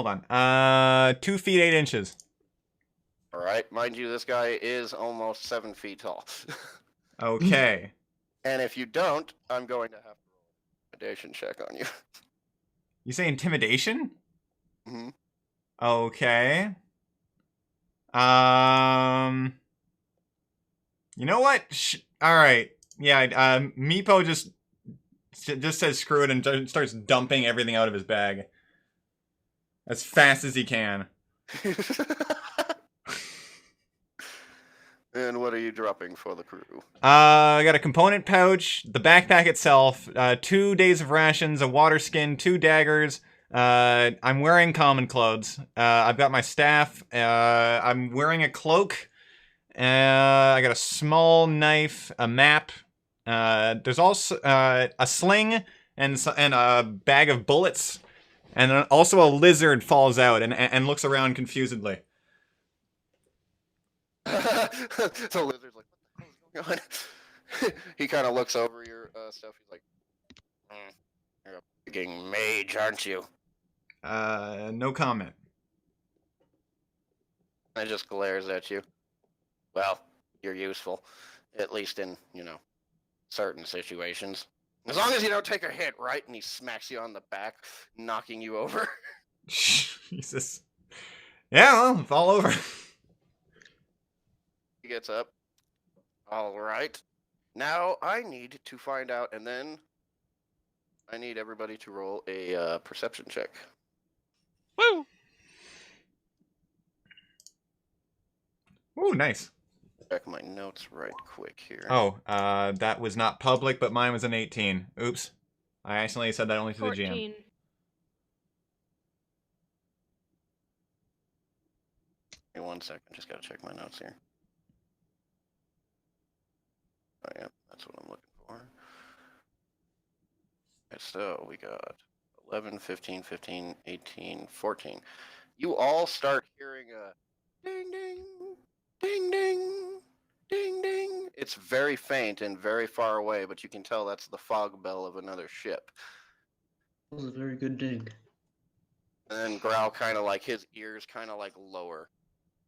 feet 8 inches. All right, mind you, this guy is almost 7 feet tall. Okay. And if you don't, I'm going to have to roll an intimidation check on you. You say intimidation? Mm-hmm. Okay. You know what? All right. Yeah. Meepo just says screw it and starts dumping everything out of his bag as fast as he can. And what are you dropping for the crew? I got a component pouch, the backpack itself, 2 days of rations, a water skin, 2 daggers. I'm wearing common clothes. I've got my staff. I'm wearing a cloak. I got a small knife, a map. There's also a sling and a bag of bullets. And then also a lizard falls out and looks around confusedly. So Lizard's like, "What the hell is going on?" He kind of looks over your stuff. He's like, "You're a freaking mage, aren't you?" No comment. And just glares at you. Well, you're useful, at least in certain situations. As long as you don't take a hit, right? And he smacks you on the back, knocking you over. Jesus. Yeah, well, fall over. He gets up. All right. Now I need to find out, and then I need everybody to roll a perception check. Woo! Ooh, nice. Check my notes right quick here. Oh, that was not public, but mine was an 18. Oops. I accidentally said that only to 14. the GM. Give me 1 second. Just gotta check my notes here. Oh, yeah, that's what I'm looking for. Okay, so we got 11, 15, 15, 18, 14. You all start hearing a ding, ding, ding, ding, ding, ding. It's very faint and very far away, but you can tell that's the fog bell of another ship. That was a very good ding. And then Growl kind of like, his ears kind of like lower,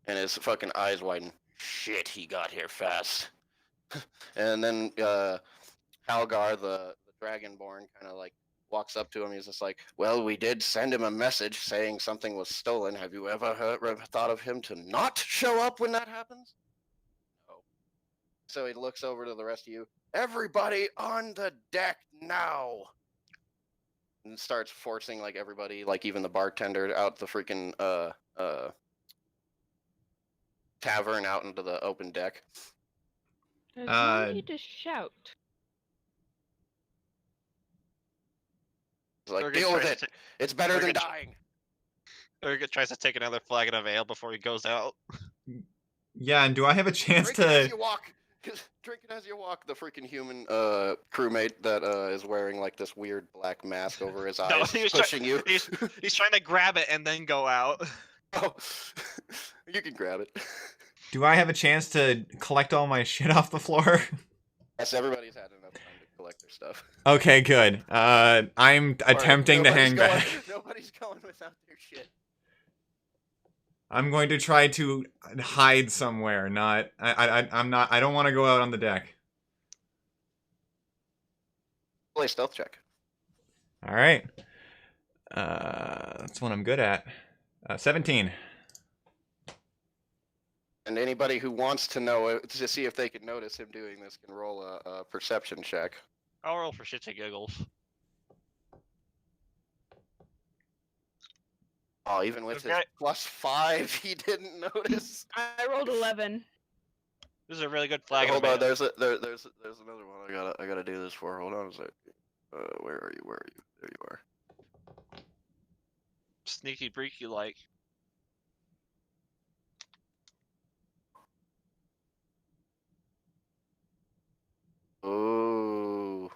and his fucking eyes widen. Shit, he got here fast. And then Halgar, the Dragonborn, kind of like walks up to him. He's just like, well, we did send him a message saying something was stolen. Have you ever thought of him to not show up when that happens? No. So he looks over to the rest of you. Everybody on the deck now! And starts forcing like everybody, like even the bartender, out the freaking tavern out into the open deck. There's no need to shout. He's like, Urgot deal with tries it. to It's better than Urgot- dying. Urgot tries to take another flagon of ale before he goes out. Yeah, and do I have a chance Drinking as to? you walk. Drinking as you walk. The freaking human crewmate that is wearing like this weird black mask over his eyes, No, he was pushing you. He's trying to grab it and then go out. Oh, you can grab it. Do I have a chance to collect all my shit off the floor? Yes, everybody's had enough time to collect their stuff. Okay, good. I'm attempting to hang back. Nobody's going without their shit. I'm going to try to hide somewhere. I'm not. I don't want to go out on the deck. Play stealth check. All right. That's what I'm good at. 17. And anybody who wants to know to see if they can notice him doing this can roll a perception check. I'll roll for shits and giggles. Oh, even with Okay. his +5, he didn't notice. I rolled 11. This is a really good flagon Hold of on, ale. there's another one I gotta do this for. Hold on a sec. Where are you? Where are you? There you are. Sneaky breaky like. Ooh.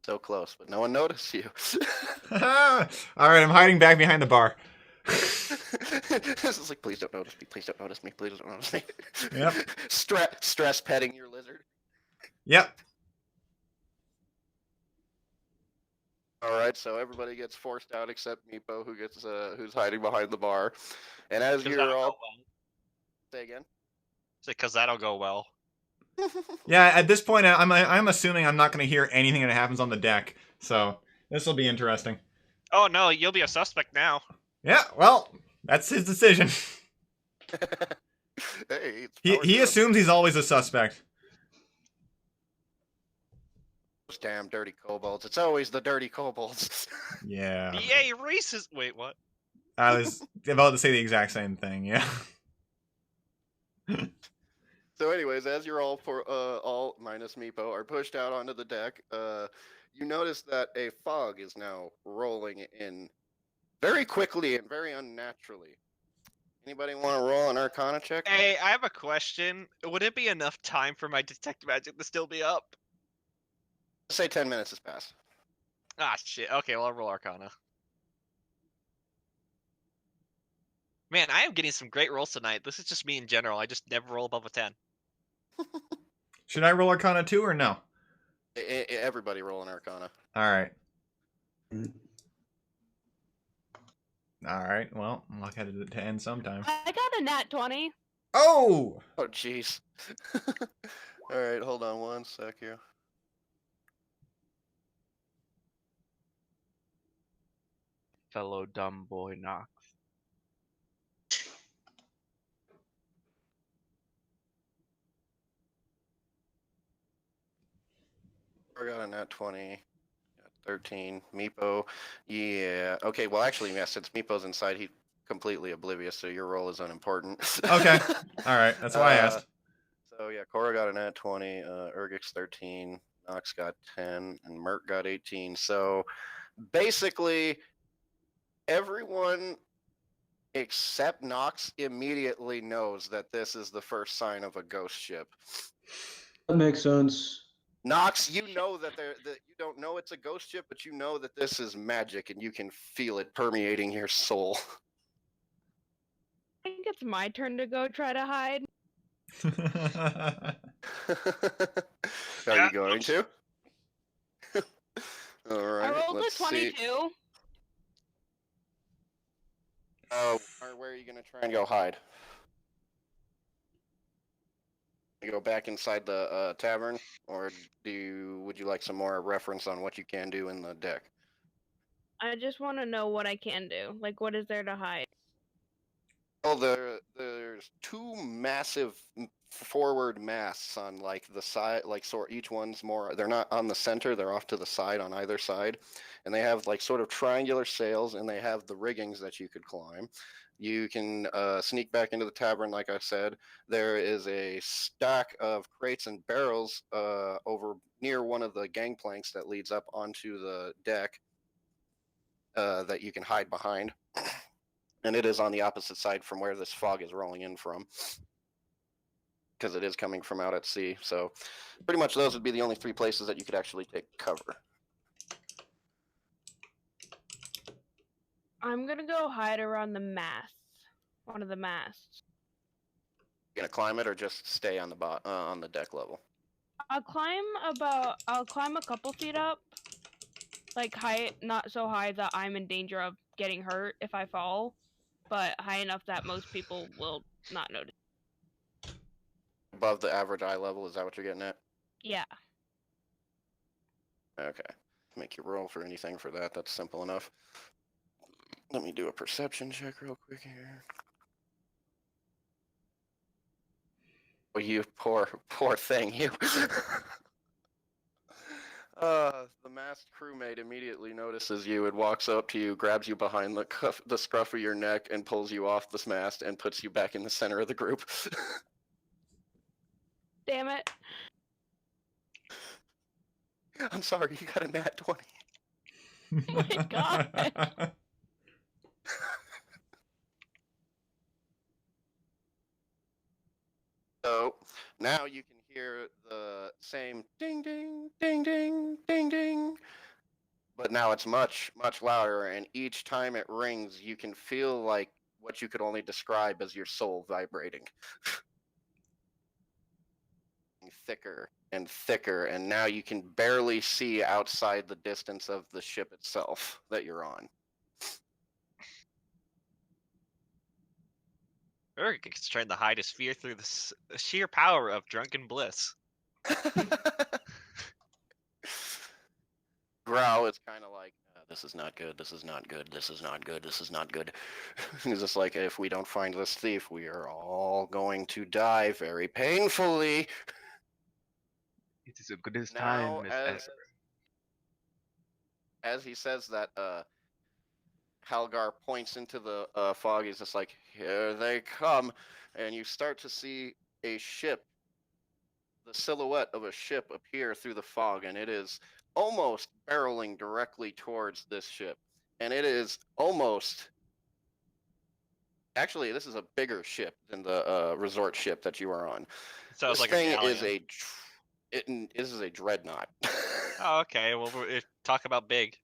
So close, but no one noticed you. All right, I'm hiding back behind the bar. This is like, please don't notice me. Please don't notice me. Please don't notice me. Yep. Stress petting your lizard. Yep. All right, so everybody gets forced out except Meepo, who's hiding behind the bar. And as Because you're that'll all go well. say again. Because that'll go well. Yeah. At this point, I'm assuming I'm not going to hear anything that happens on the deck. So this will be interesting. Oh no, you'll be a suspect now. Yeah. Well, that's his decision. Hey, it's He power to him. assumes he's always a suspect. Those damn dirty kobolds. It's always the dirty kobolds. Yeah. Yay, racist! Wait, what? I was about to say the exact same thing. Yeah. So, anyways, as you're all minus Meepo are pushed out onto the deck, you notice that a fog is now rolling in very quickly and very unnaturally. Anybody want to roll an Arcana check? Hey, I have a question. Would it be enough time for my detect magic to still be up? Say 10 minutes has passed. Ah, shit. Okay, well, I'll roll Arcana. Man, I am getting some great rolls tonight. This is just me in general. I just never roll above a 10. Should I roll Arcana 2 or no? Everybody roll an Arcana. All right. All right. Well, I'll have it to end sometime. I got a nat 20. Oh! Oh, jeez. All right, hold on one sec here. Fellow dumb boy Knox. I got a nat 20. 13. Meepo. Yeah. Okay, well, actually, yeah, since Meepo's inside, he's completely oblivious, so your roll is unimportant. Okay. All right. That's why I asked. So, yeah, Cora got a nat 20, Urgix 13, Nox got 10, and Mert got 18. So, basically, everyone except Nox immediately knows that this is the first sign of a ghost ship. That makes sense. Nox, you know that you don't know it's a ghost ship, but you know that this is magic, and you can feel it permeating your soul. I think it's my turn to go try to hide. Are Yeah, you going oops. to? All right. I rolled a Let's see. 22. Where are you gonna try and go hide? You go back inside the tavern, or would you like some more reference on what you can do in the deck? I just want to know what I can do. Like, what is there to hide? Oh, there's two massive forward masts on like the side, like sort each one's more. They're not on the center; they're off to the side on either side, and they have like sort of triangular sails, and they have the riggings that you could climb. You can sneak back into the tavern, like I said. There is a stack of crates and barrels over near one of the gangplanks that leads up onto the deck that you can hide behind. And it is on the opposite side from where this fog is rolling in from, because it is coming from out at sea. So pretty much those would be the only three places that you could actually take cover. I'm gonna go hide around the masts. One of the masts. You gonna climb it or just stay on the deck level? I'll climb a couple feet up. Like high, not so high that I'm in danger of getting hurt if I fall, but high enough that most people will not notice. Above the average eye level, is that what you're getting at? Yeah. Okay. Make you roll for anything for that. That's simple enough. Let me do a perception check real quick here. Oh, you poor thing, you. The masked crewmate immediately notices you and walks up to you, grabs you behind the scruff of your neck, and pulls you off this mast and puts you back in the center of the group. Damn it. I'm sorry, you got a nat 20. Oh my god. So now you can hear the same ding ding ding ding ding ding, but now it's much louder, and each time it rings you can feel like what you could only describe as your soul vibrating. Thicker and thicker, and now you can barely see outside the distance of the ship itself that you're on. Urgic's trying to hide his fear through the sheer power of drunken bliss. Growl is kind of like, this is not good, this is not good, this is not good, this is not good. He's just like, if we don't find this thief, we are all going to die very painfully. It is a good as Now, time as ever. as he says that, Halgar points into the fog. He's just like, here they come. And you start to see a ship, the silhouette of a ship appear through the fog, and it is almost barreling directly towards this ship. And it is almost... Actually, this is a bigger ship than the resort ship that you are on. Sounds This like thing a is galleon. this is a dreadnought. Oh, okay. Well, talk about big.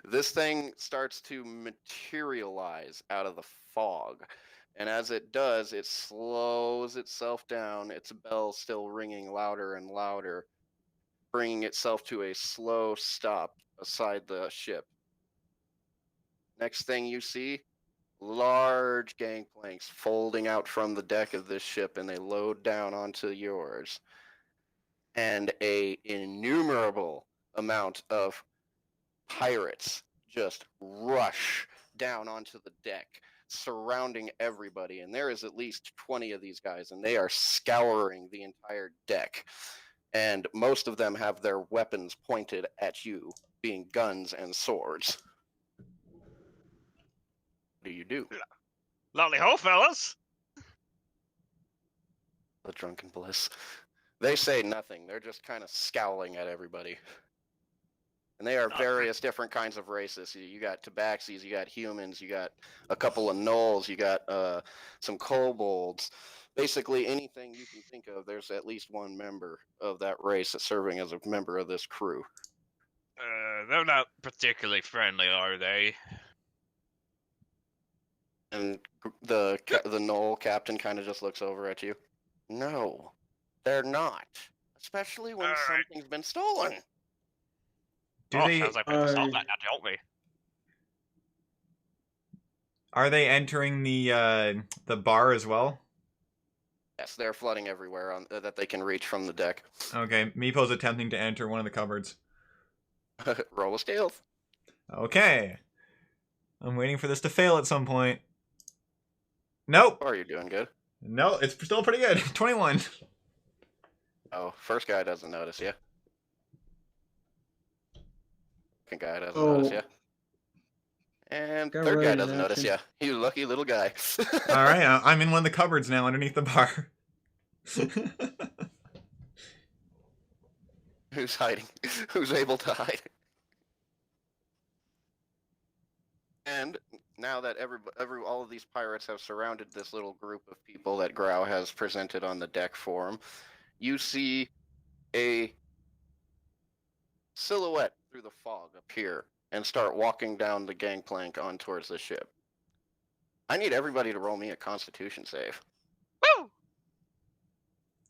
This thing starts to materialize out of the fog. And as it does, it slows itself down, its bell still ringing louder and louder, bringing itself to a slow stop beside the ship. Next thing you see, large gangplanks folding out from the deck of this ship, and they load down onto yours. And a innumerable amount of pirates just rush down onto the deck, surrounding everybody, and there is at least 20 of these guys, and they are scouring the entire deck, and most of them have their weapons pointed at you, being guns and swords. What do you do? Lovely ho, fellas! The drunken bliss. They say nothing. They're just kind of scowling at everybody. And they are various different kinds of races. You got tabaxis, you got humans, you got a couple of gnolls, you got some kobolds. Basically, anything you can think of, there's at least one member of that race that's serving as a member of this crew. They're not particularly friendly, are they? And the gnoll captain kind of just looks over at you. No, they're not. Especially when All right. something's been stolen. Do Oh, they sounds like we have to solve I- that now, don't we? are they entering the bar as well? Yes, they're flooding everywhere on that they can reach from the deck. Okay, Meepo's attempting to enter one of the cupboards. Roll a stealth. Okay. I'm waiting for this to fail at some point. Nope. Or you're doing good. No, it's still pretty good. 21. Oh, first guy doesn't notice you. Second guy doesn't Oh. notice you. And Got third guy right in doesn't notice you. action. You lucky little guy. All right, I'm in one of the cupboards now underneath the bar. Who's hiding? Who's able to hide? And now that all of these pirates have surrounded this little group of people that Grau has presented on the deck for him, you see a silhouette through the fog appear and start walking down the gangplank on towards the ship. I need everybody to roll me a Constitution save. Woo!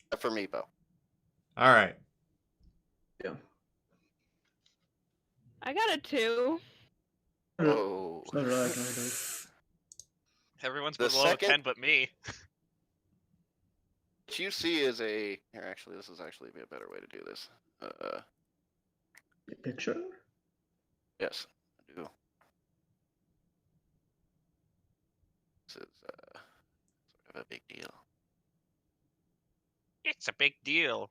Except for Meepo. All right. Yeah. I got a 2. Oh. So did I, kinda. Everyone's The below second- 10 but me. What you see is a... Here, actually, this is actually be a better way to do this. Picture? Yes, I do. This is sort of a big deal. It's a big deal.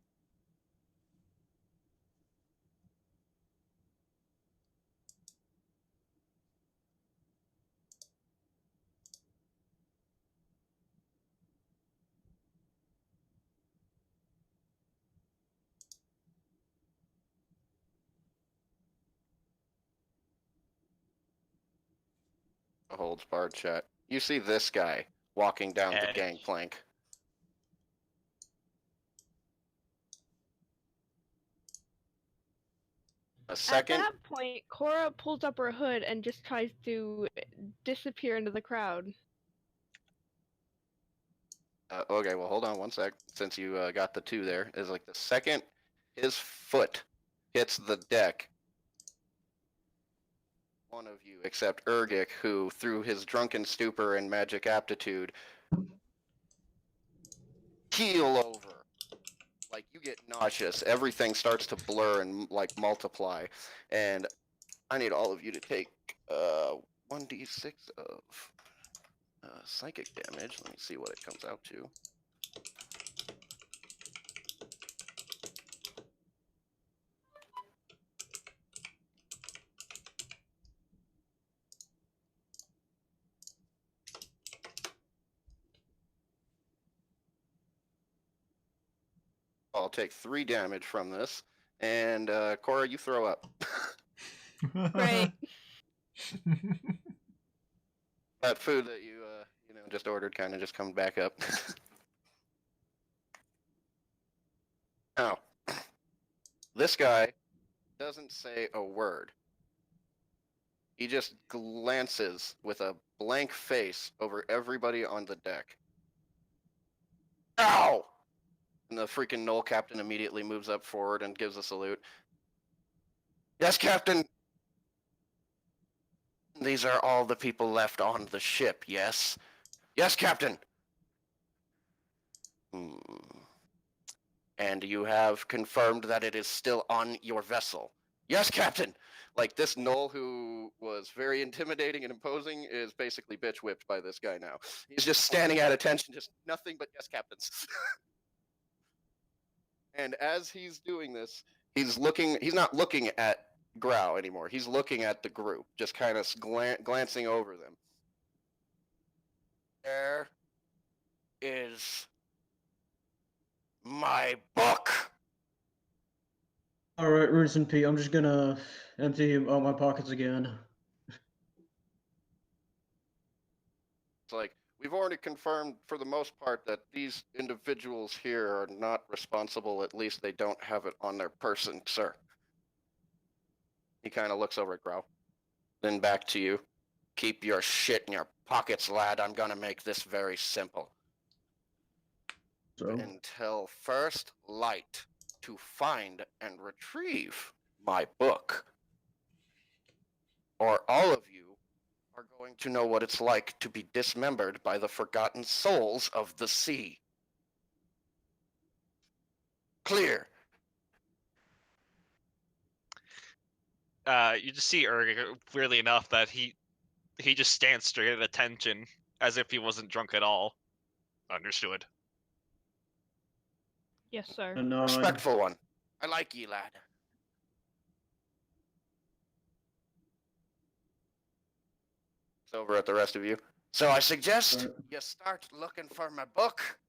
Holds barred chat. You see this guy walking down the Hey. gangplank. A second, At that point, Cora pulls up her hood and just tries to disappear into the crowd. okay, well, hold on one sec. Since you got the 2 there, is like the second his foot hits the deck, one of you, except Urgic, who, through his drunken stupor and magic aptitude, keel over. Like, you get nauseous. Everything starts to blur and, like, multiply. And I need all of you to take 1d6 of psychic damage. Let me see what it comes out to. I'll take 3 damage from this. And Cora, you throw up. Great. That food that you just ordered kind of just comes back up. Now, this guy doesn't say a word. He just glances with a blank face over everybody on the deck. Ow! And the freaking Knoll captain immediately moves up forward and gives a salute. Yes, Captain! These are all the people left on the ship, yes? Yes, Captain! And you have confirmed that it is still on your vessel? Yes, Captain! Like, this Knoll, who was very intimidating and imposing, is basically bitch whipped by this guy now. He's just standing at attention, just nothing but yes, Captains. And as he's doing this, he's not looking at Grau anymore. He's looking at the group, just kind of glancing over them. There is my book. Alright, rinse and pee. I'm just gonna empty out my pockets again. It's like, we've already confirmed for the most part that these individuals here are not responsible. At least they don't have it on their person, sir. He kind of looks over at Grau. Then back to you. Keep your shit in your pockets, lad. I'm gonna make this very simple. So Until first light to find and retrieve my book, or all of you are going to know what it's like to be dismembered by the forgotten souls of the sea. Clear. You just see Urg, weirdly enough, that he just stands straight at attention, as if he wasn't drunk at all. Understood. Yes, sir. a nod. Respectful one. I like ye, lad. It's over at the rest of you. So I suggest you start looking for my book.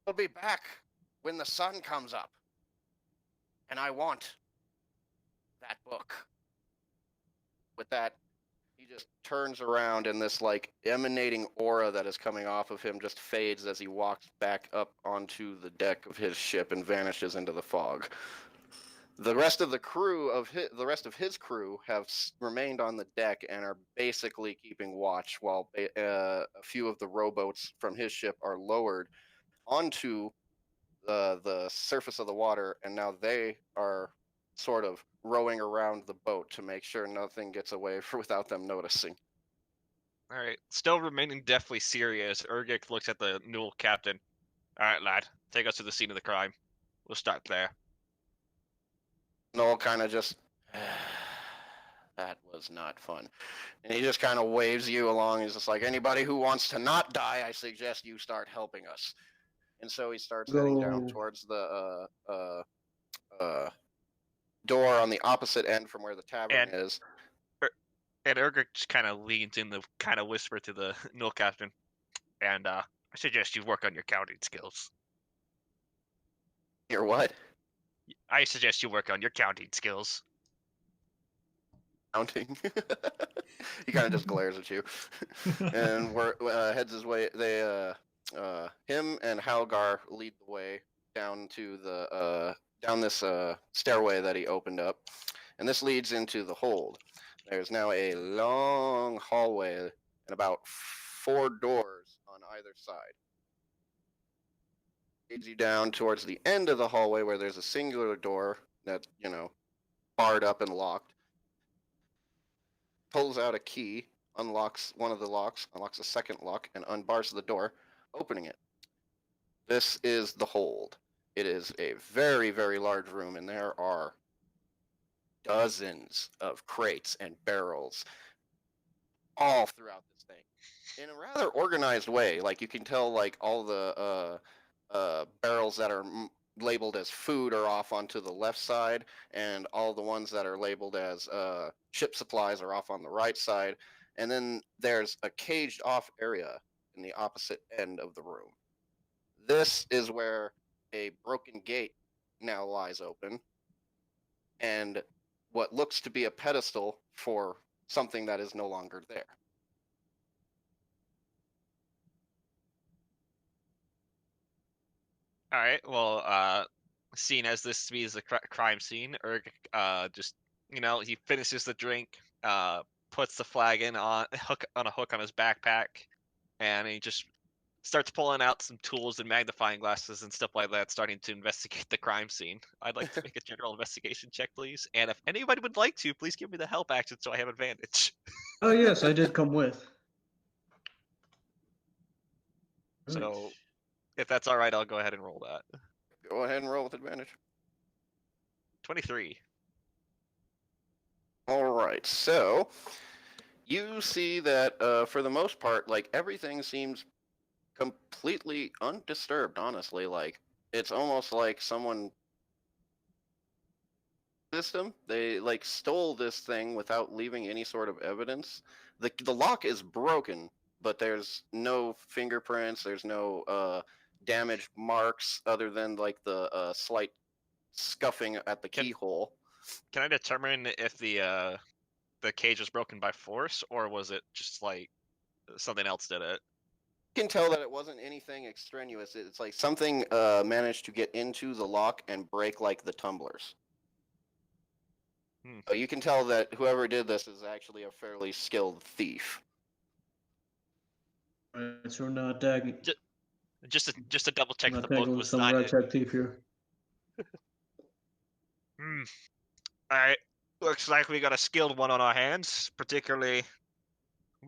We'll be back when the sun comes up. And I want that book. With that, he just turns around and this like emanating aura that is coming off of him just fades as he walks back up onto the deck of his ship and vanishes into the fog. The rest of the crew of his crew have remained on the deck and are basically keeping watch while a few of the rowboats from his ship are lowered onto the surface of the water, and now they are sort of rowing around the boat to make sure nothing gets away without them noticing. All right. Still remaining deathly serious, Urgik looks at the Newell captain. All right, lad. Take us to the scene of the crime. We'll start there. Noel kind of just, that was not fun. And he just kind of waves you along. He's just like, anybody who wants to not die, I suggest you start helping us. And so he starts heading down Go. towards the door on the opposite end from where the tavern is. And Urgik just kind of leans in the kind of whisper to the Newell captain. And I suggest you work on your counting skills. Your what? I suggest you work on your counting skills. Counting. He kind of just glares at you, and heads his way. Him and Halgar lead the way down to the down this stairway that he opened up, and this leads into the hold. There's now a long hallway and about 4 doors on either side. Leads you down towards the end of the hallway where there's a singular door that's, barred up and locked. Pulls out a key, unlocks one of the locks, unlocks a second lock, and unbars the door, opening it. This is the hold. It is a very, very large room, and there are dozens of crates and barrels all throughout this thing in a rather organized way. Like, you can tell, like, all the barrels that are labeled as food are off onto the left side, and all the ones that are labeled as ship supplies are off on the right side. And then there's a caged off area in the opposite end of the room. This is where a broken gate now lies open, and what looks to be a pedestal for something that is no longer there. All right. Well, seeing as this is a crime scene, Urg just he finishes the drink, puts the flag in on a hook on his backpack, and he just starts pulling out some tools and magnifying glasses and stuff like that, starting to investigate the crime scene. I'd like to make a general investigation check, please. And if anybody would like to, please give me the help action so I have advantage. Oh yes, I did come with. So, if that's all right, I'll go ahead and roll that. Go ahead and roll with advantage. 23. All right, so you see that for the most part, like, everything seems completely undisturbed, honestly. Like, it's almost like someone system. They like stole this thing without leaving any sort of evidence. The lock is broken, but there's no fingerprints, there's no damaged marks other than like the slight scuffing at the Can- keyhole. Can I determine if the cage was broken by force, or was it just like something else did it? You can tell that it wasn't anything extraneous. It's like something managed to get into the lock and break like the tumblers. Hmm. So you can tell that whoever did this is actually a fairly skilled thief. Alright, so we're not tagging. Just to double check Not the book tagging was some not. ragtag thief here. Hmm. All right. Looks like we got a skilled one on our hands, particularly.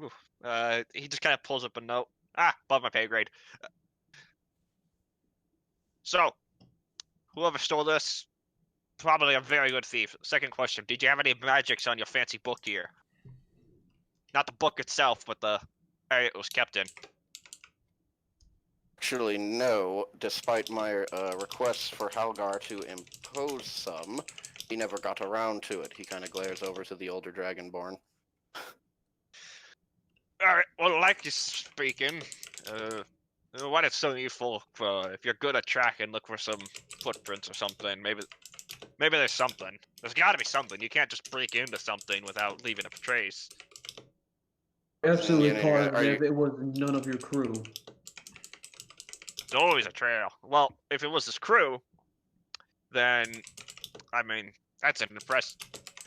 Oof. He just kind of pulls up a note. Above my pay grade. So, whoever stole this, probably a very good thief. Second question: did you have any magics on your fancy book here? Not the book itself, but the area it was kept in. Actually, no. Despite my requests for Halgar to impose some, he never got around to it. He kind of glares over to the older Dragonborn. All right. Well, like you speaking, what is so useful for if you're good at tracking? Look for some footprints or something. Maybe there's something. There's got to be something. You can't just break into something without leaving a trace. Absolutely Yeah, are positive you- it was none of your crew. There's always a trail. Well, if it was his crew, then I mean that's an impress.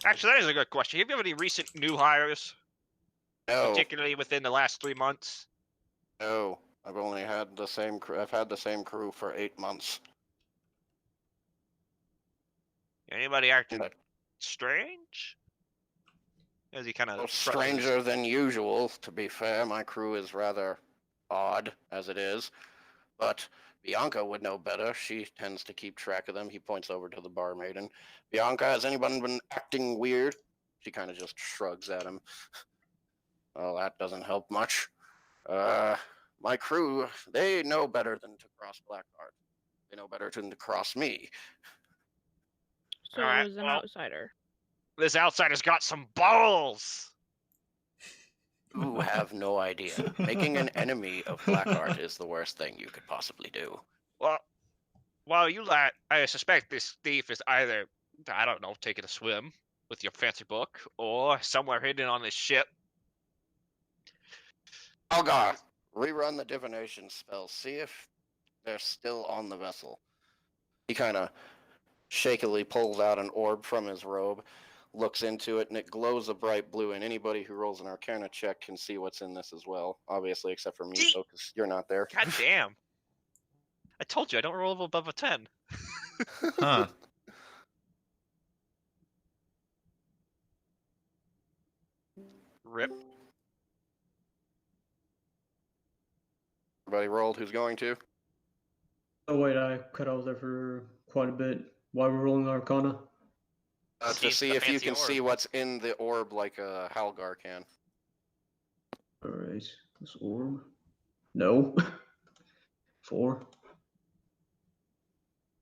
Actually, that is a good question. Have you have any recent new hires, No, particularly within the last 3 months? no. I've only had the same. I've had the same crew for 8 months. Anybody acting But strange? As he kind of stranger than usual. To be fair, my crew is rather odd as it is, but Bianca would know better. She tends to keep track of them. He points over to the barmaiden. Bianca, has anyone been acting weird? She kind of just shrugs at him. Well, that doesn't help much. My crew, they know better than to cross Blackguard. They know better than to cross me. So All right, it was an well- outsider. This outsider's got some balls. You have no idea. Making an enemy of Blackguard is the worst thing you could possibly do. Well, while you lie, I suspect this thief is either, I don't know, taking a swim with your fancy book, or somewhere hidden on this ship. Algar, rerun the divination spell. See if they're still on the vessel. He kind of shakily pulls out an orb from his robe, looks into it, and it glows a bright blue, and anybody who rolls an Arcana check can see what's in this as well. Obviously, except for me, Gee. because you're not there. God damn. I told you, I don't roll above a 10. Huh. Rip. Everybody rolled who's going to? Oh wait, I cut out there for quite a bit. Why we're rolling Arcana? To Sees see the if you fancy can see orb. what's in the orb like Halgar can. Alright, this orb. No. 4.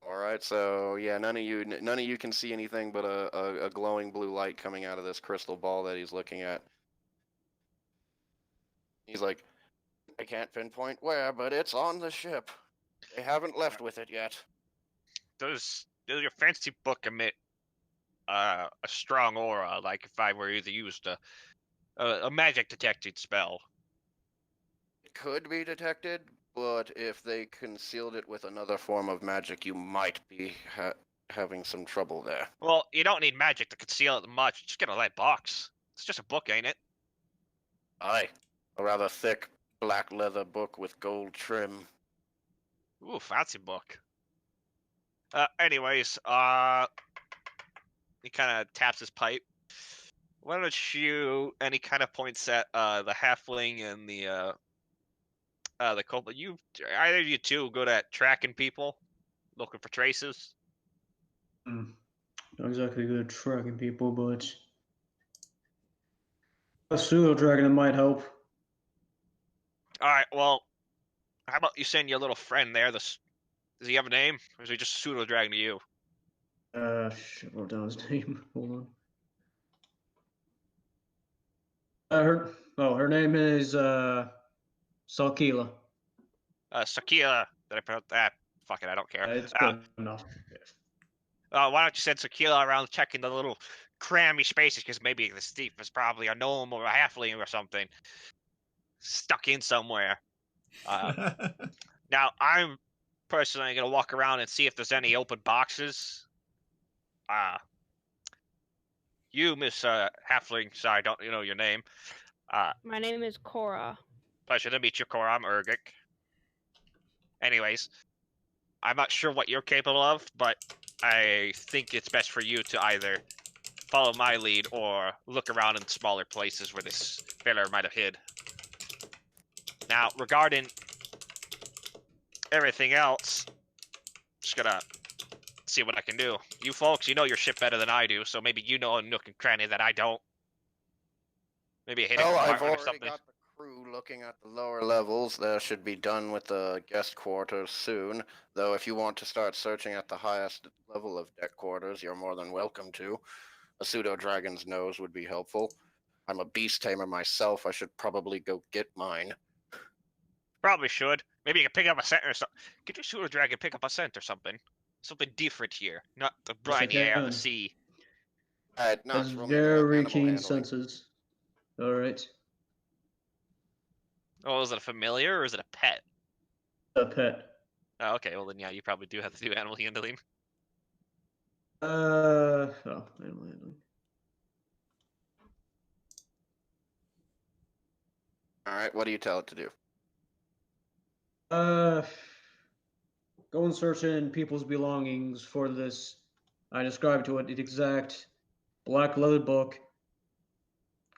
All right, so yeah, none of you can see anything but a glowing blue light coming out of this crystal ball that he's looking at. He's like, I can't pinpoint where, but it's on the ship. They haven't left with it yet. Does your fancy book emit a strong aura, like if I were either used a magic detecting spell? It could be detected, but if they concealed it with another form of magic, you might be having some trouble there. Well, you don't need magic to conceal it much. Just get a light box. It's just a book, ain't it? Aye, a rather thick black leather book with gold trim. Ooh, fancy book. Anyways, he kind of taps his pipe. Why don't you? And he kind of points at the halfling and the culprit. Either of you two good at tracking people, looking for traces. Not exactly good at tracking people, but a pseudo dragon might help. All right. Well, how about you send your little friend there? Does he have a name, or is he just pseudo dragging to you? Shit, I wrote down his name. Hold on. Her name is Salkila. Sakia. Did I pronounce that? Fuck it, I don't care. It's good enough. Why don't you send Tequila around checking the little crammy spaces? Because maybe this thief is probably a gnome or a halfling or something stuck in somewhere. Now, I'm personally going to walk around and see if there's any open boxes. You, Miss Halfling, sorry, I don't know your name. My name is Cora. Pleasure to meet you, Cora. I'm Urgic. Anyways, I'm not sure what you're capable of, but I think it's best for you to either follow my lead or look around in smaller places where this fella might have hid. Now, regarding everything else, just gonna see what I can do. You folks, you know your ship better than I do, so maybe you know a nook and cranny that I don't. Maybe a hidden Well, I've compartment or already something. got the crew looking at the lower levels. They should be done with the guest quarters soon. Though, if you want to start searching at the highest level of deck quarters, you're more than welcome to. A pseudo dragon's nose would be helpful. I'm a beast tamer myself. I should probably go get mine. Probably should. Maybe you can pick up a scent or something. Get your pseudo dragon pick up a scent or something. Something different here, not the Yes, I briny air of the can. sea. Alright, Has Nox, roll me an very animal keen handling. senses. All right. Oh, is it a familiar or is it a pet? A pet. Oh, okay, well then yeah, you probably do have to do animal handling. Oh, animal handling. Alright, what do you tell it to do? Go and search in people's belongings for this. I described to it the exact black leather book,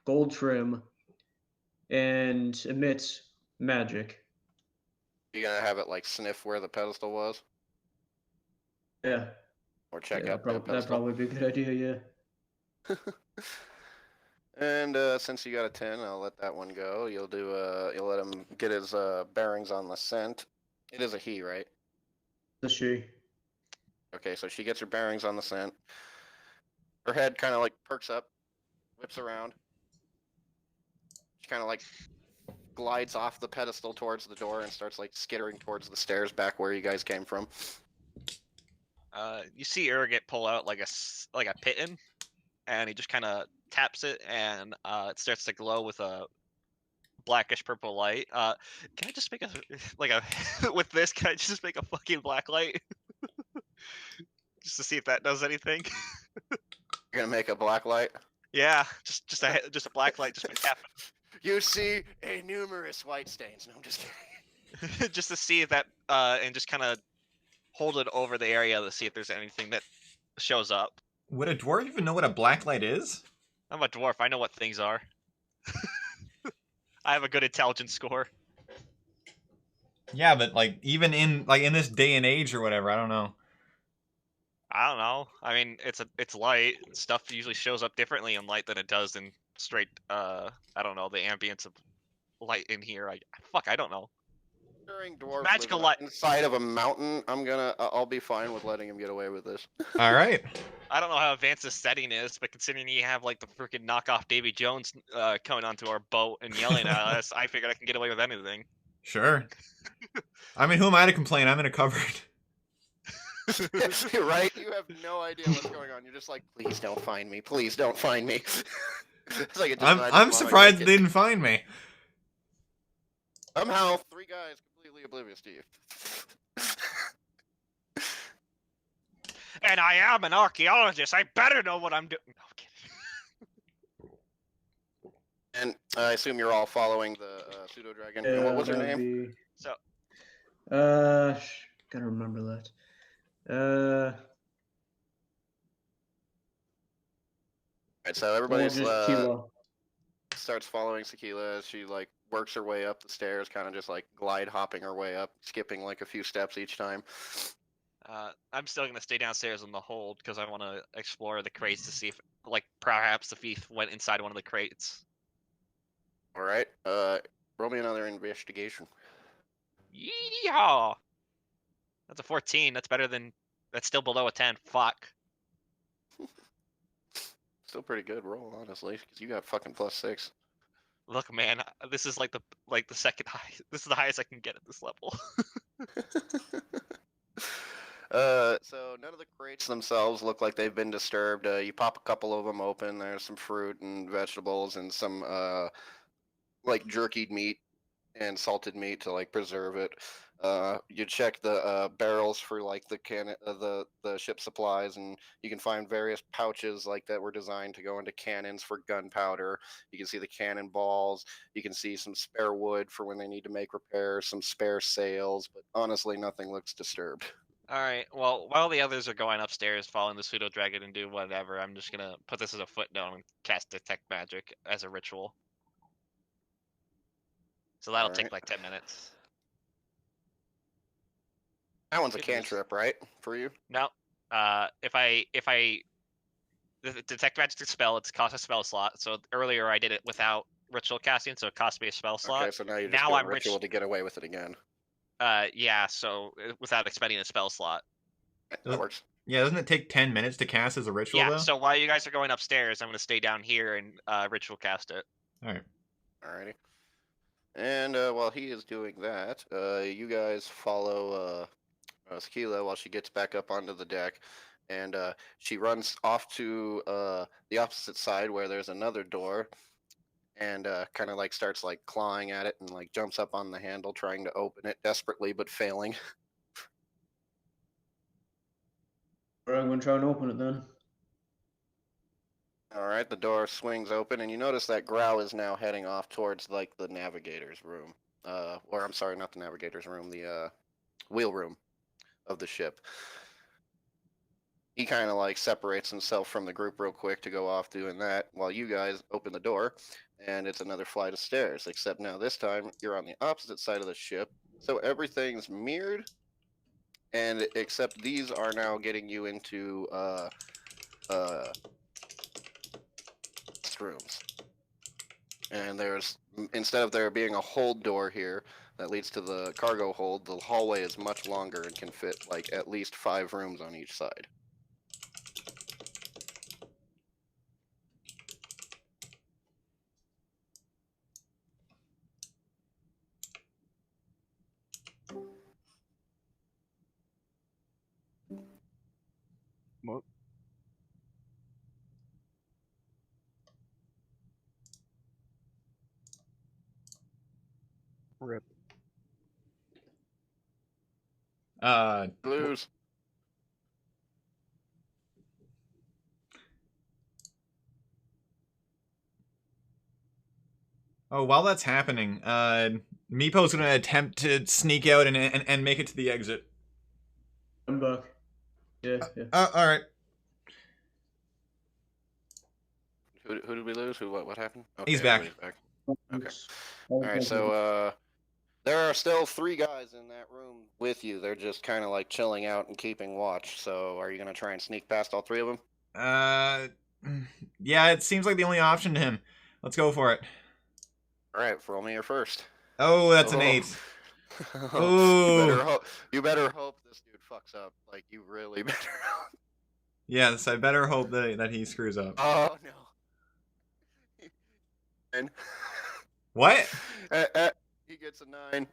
gold trim, and emits magic. You gonna have it like sniff where the pedestal was? Yeah. Or check Yeah, out the that'd pedestal? probably be a good idea, yeah. And since you got a 10, I'll let that one go. You'll let him get his bearings on the scent. It is a he, right? The she. Okay, so she gets her bearings on the scent. Her head kind of like perks up, whips around. She kind of like glides off the pedestal towards the door and starts like skittering towards the stairs back where you guys came from. You see Urgit pull out like a piton, and he just kind of taps it, and it starts to glow with a blackish purple light. Can I just make a with this? Can I just make a fucking black light? Just to see if that does anything. You're gonna make a black light. Yeah, just a black light, just by tapping. You see a numerous white stains. No, I'm just kidding. Just to see if that and just kind of hold it over the area to see if there's anything that shows up. Would a dwarf even know what a blacklight is? I'm a dwarf. I know what things are. I have a good intelligence score. Yeah, but like even in this day and age or whatever, I don't know. I don't know. I mean, it's light. Stuff usually shows up differently in light than it does in straight. I don't know, the ambience of light in here. I don't know. During dwarf Magical live light. inside of a mountain. I'll be fine with letting him get away with this. All right. I don't know how advanced this setting is, but considering you have like the freaking knockoff Davy Jones coming onto our boat and yelling at us, I figured I can get away with anything. Sure. I mean, who am I to complain? I'm in a cupboard. You're right. You have no idea what's going on. You're just like, please don't find me. Please don't find me. It's like it just I'm surprised they didn't find me. Somehow, 3 guys completely oblivious to you. And I am an archaeologist. I better know what I'm doing. No, I'm kidding. And I assume you're all following the pseudo dragon. And what was her that'd name? be- So gotta remember that. Alright, so everybody's just Kila. starts following Sakila as she like works her way up the stairs, kind of just like glide hopping her way up, skipping like a few steps each time. I'm still gonna stay downstairs in the hold because I want to explore the crates to see if, like, perhaps the thief went inside one of the crates. All right, roll me another investigation. Yeehaw! That's a 14. That's better than. That's still below a 10. Fuck. Still pretty good roll, honestly, because you got fucking +6. Look, man, this is like the second high. This is the highest I can get at this level. So none of the crates themselves look like they've been disturbed. You pop a couple of them open. There's some fruit and vegetables and some like jerkied meat and salted meat to like preserve it. You check the barrels for like the ship supplies, and you can find various pouches like that were designed to go into cannons for gunpowder. You can see the cannonballs. You can see some spare wood for when they need to make repairs, some spare sails, but honestly, nothing looks disturbed. All right. Well, while the others are going upstairs, following the pseudo dragon and do whatever, I'm just gonna put this as a footnote and cast detect magic as a ritual. So that'll take Alright. like 10 minutes. That one's a Good news. cantrip, right? For you? No. If I the detect magic spell, it's cost a spell slot. So earlier I did it without ritual casting, so it cost me a spell slot. Okay, so now you're just Now doing I'm ritual to get away with it again. Yeah. So without expending a spell slot. That works. Yeah, doesn't it take 10 minutes to cast as a ritual, Yeah. though? So while you guys are going upstairs, I'm gonna stay down here and ritual cast it. Alright. Alrighty. And while he is doing that, you guys follow Skila while she gets back up onto the deck, and she runs off to the opposite side where there's another door, and kind of like starts like clawing at it and like jumps up on the handle trying to open it desperately but failing. Alright, I'm gonna try and open it then. All right, the door swings open, and you notice that Grau is now heading off towards like the navigator's room, or I'm sorry, not the navigator's room, the wheel room of the ship. He kind of like separates himself from the group real quick to go off doing that, while you guys open the door, and it's another flight of stairs. Except now this time you're on the opposite side of the ship, so everything's mirrored, and except these are now getting you into rooms. And there's, instead of there being a hold door here that leads to the cargo hold, the hallway is much longer and can fit like at least 5 rooms on each side. What? Rip. Blues. Oh, while that's happening, Meepo's gonna attempt to sneak out and make it to the exit. I'm back. Yeah, yeah. Alright. Who did we lose? What happened? Okay, He's back. everybody's back. Okay. Alright, so there are still 3 guys in that room with you. They're just kind of like chilling out and keeping watch. So are you going to try and sneak past all 3 of them? Yeah, it seems like the only option to him. Let's go for it. Alright, roll me your first. Oh, that's an 8. Ooh. You better hope this dude fucks up. Like, you really better hope. Yes, I better hope that he screws up. Oh, no. And What? he gets a 9.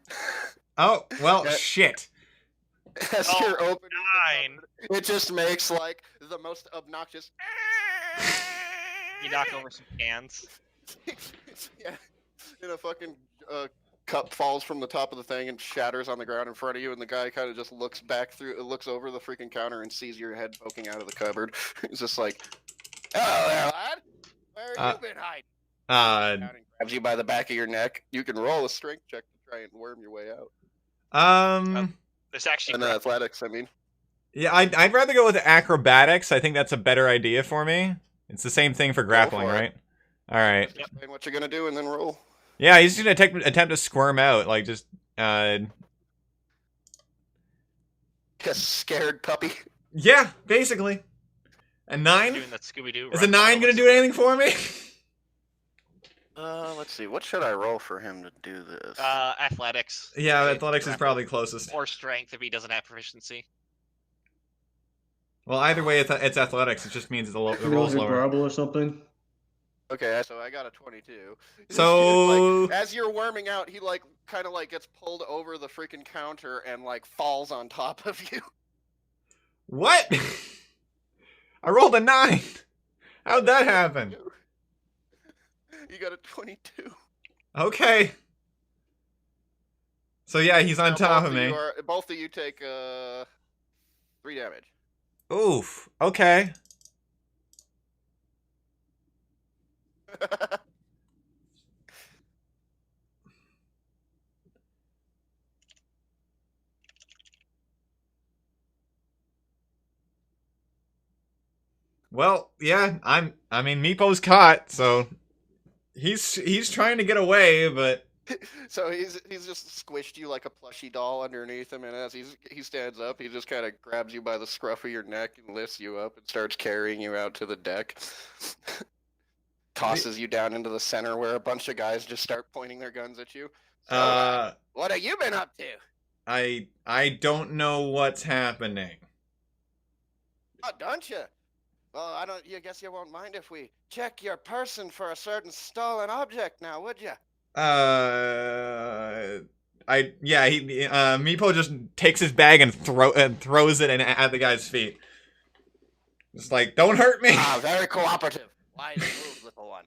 Oh, well, Yeah. shit. As Oh, you're opening the 9. cupboard, it just makes like the most obnoxious. You knock over some cans. Yeah, and a fucking cup falls from the top of the thing and shatters on the ground in front of you, and the guy kind of just looks over the freaking counter and sees your head poking out of the cupboard. He's just like, "Hello there, lad. Where have you been hiding?" And grabs you by the back of your neck. You can roll a strength check to try and worm your way out. There's actually And athletics, I mean. Yeah, I'd rather go with acrobatics. I think that's a better idea for me. It's the same thing for grappling, for it. right? All right. Just explain what you're gonna do and then roll. Yeah, he's just gonna attempt to squirm out, like just Like a scared puppy. Yeah, basically. A 9? doing that Scooby-Doo. Is a 9 gonna do anything for me? Let's see. What should I roll for him to do this? Athletics. Yeah, Right? athletics is probably closest. Or strength if he doesn't have proficiency. Well, either way, it's athletics. It just means the roll's lower. Marble or something. Okay, so I got a 22. So like, as you're worming out, he like kind of like gets pulled over the freaking counter and like falls on top of you. What? I rolled a 9. How'd that happen? You got a 22. Okay. So yeah, he's on Now top of me. both of you take 3 damage. Oof. Okay. Well, yeah, I mean Meepo's caught, so he's trying to get away, but So he's just squished you like a plushy doll underneath him, and as he stands up, he just kind of grabs you by the scruff of your neck and lifts you up and starts carrying you out to the deck. Tosses you down into the center where a bunch of guys just start pointing their guns at you. So, what have you been up to? I don't know what's happening. Oh, don't you? Well, I guess you won't mind if we check your person for a certain stolen object now, would you? Meepo just takes his bag and throws it at the guy's feet. Just like, don't hurt me. Ah, very cooperative. Wise move, little one.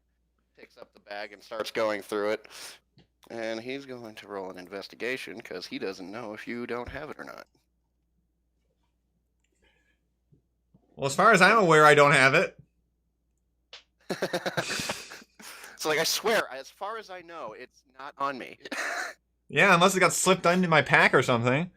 Picks up the bag and starts going through it. And he's going to roll an investigation because he doesn't know if you don't have it or not. Well, as far as I'm aware, I don't have it. So, like, I swear, as far as I know, it's not on me. Yeah, unless it got slipped into my pack or something.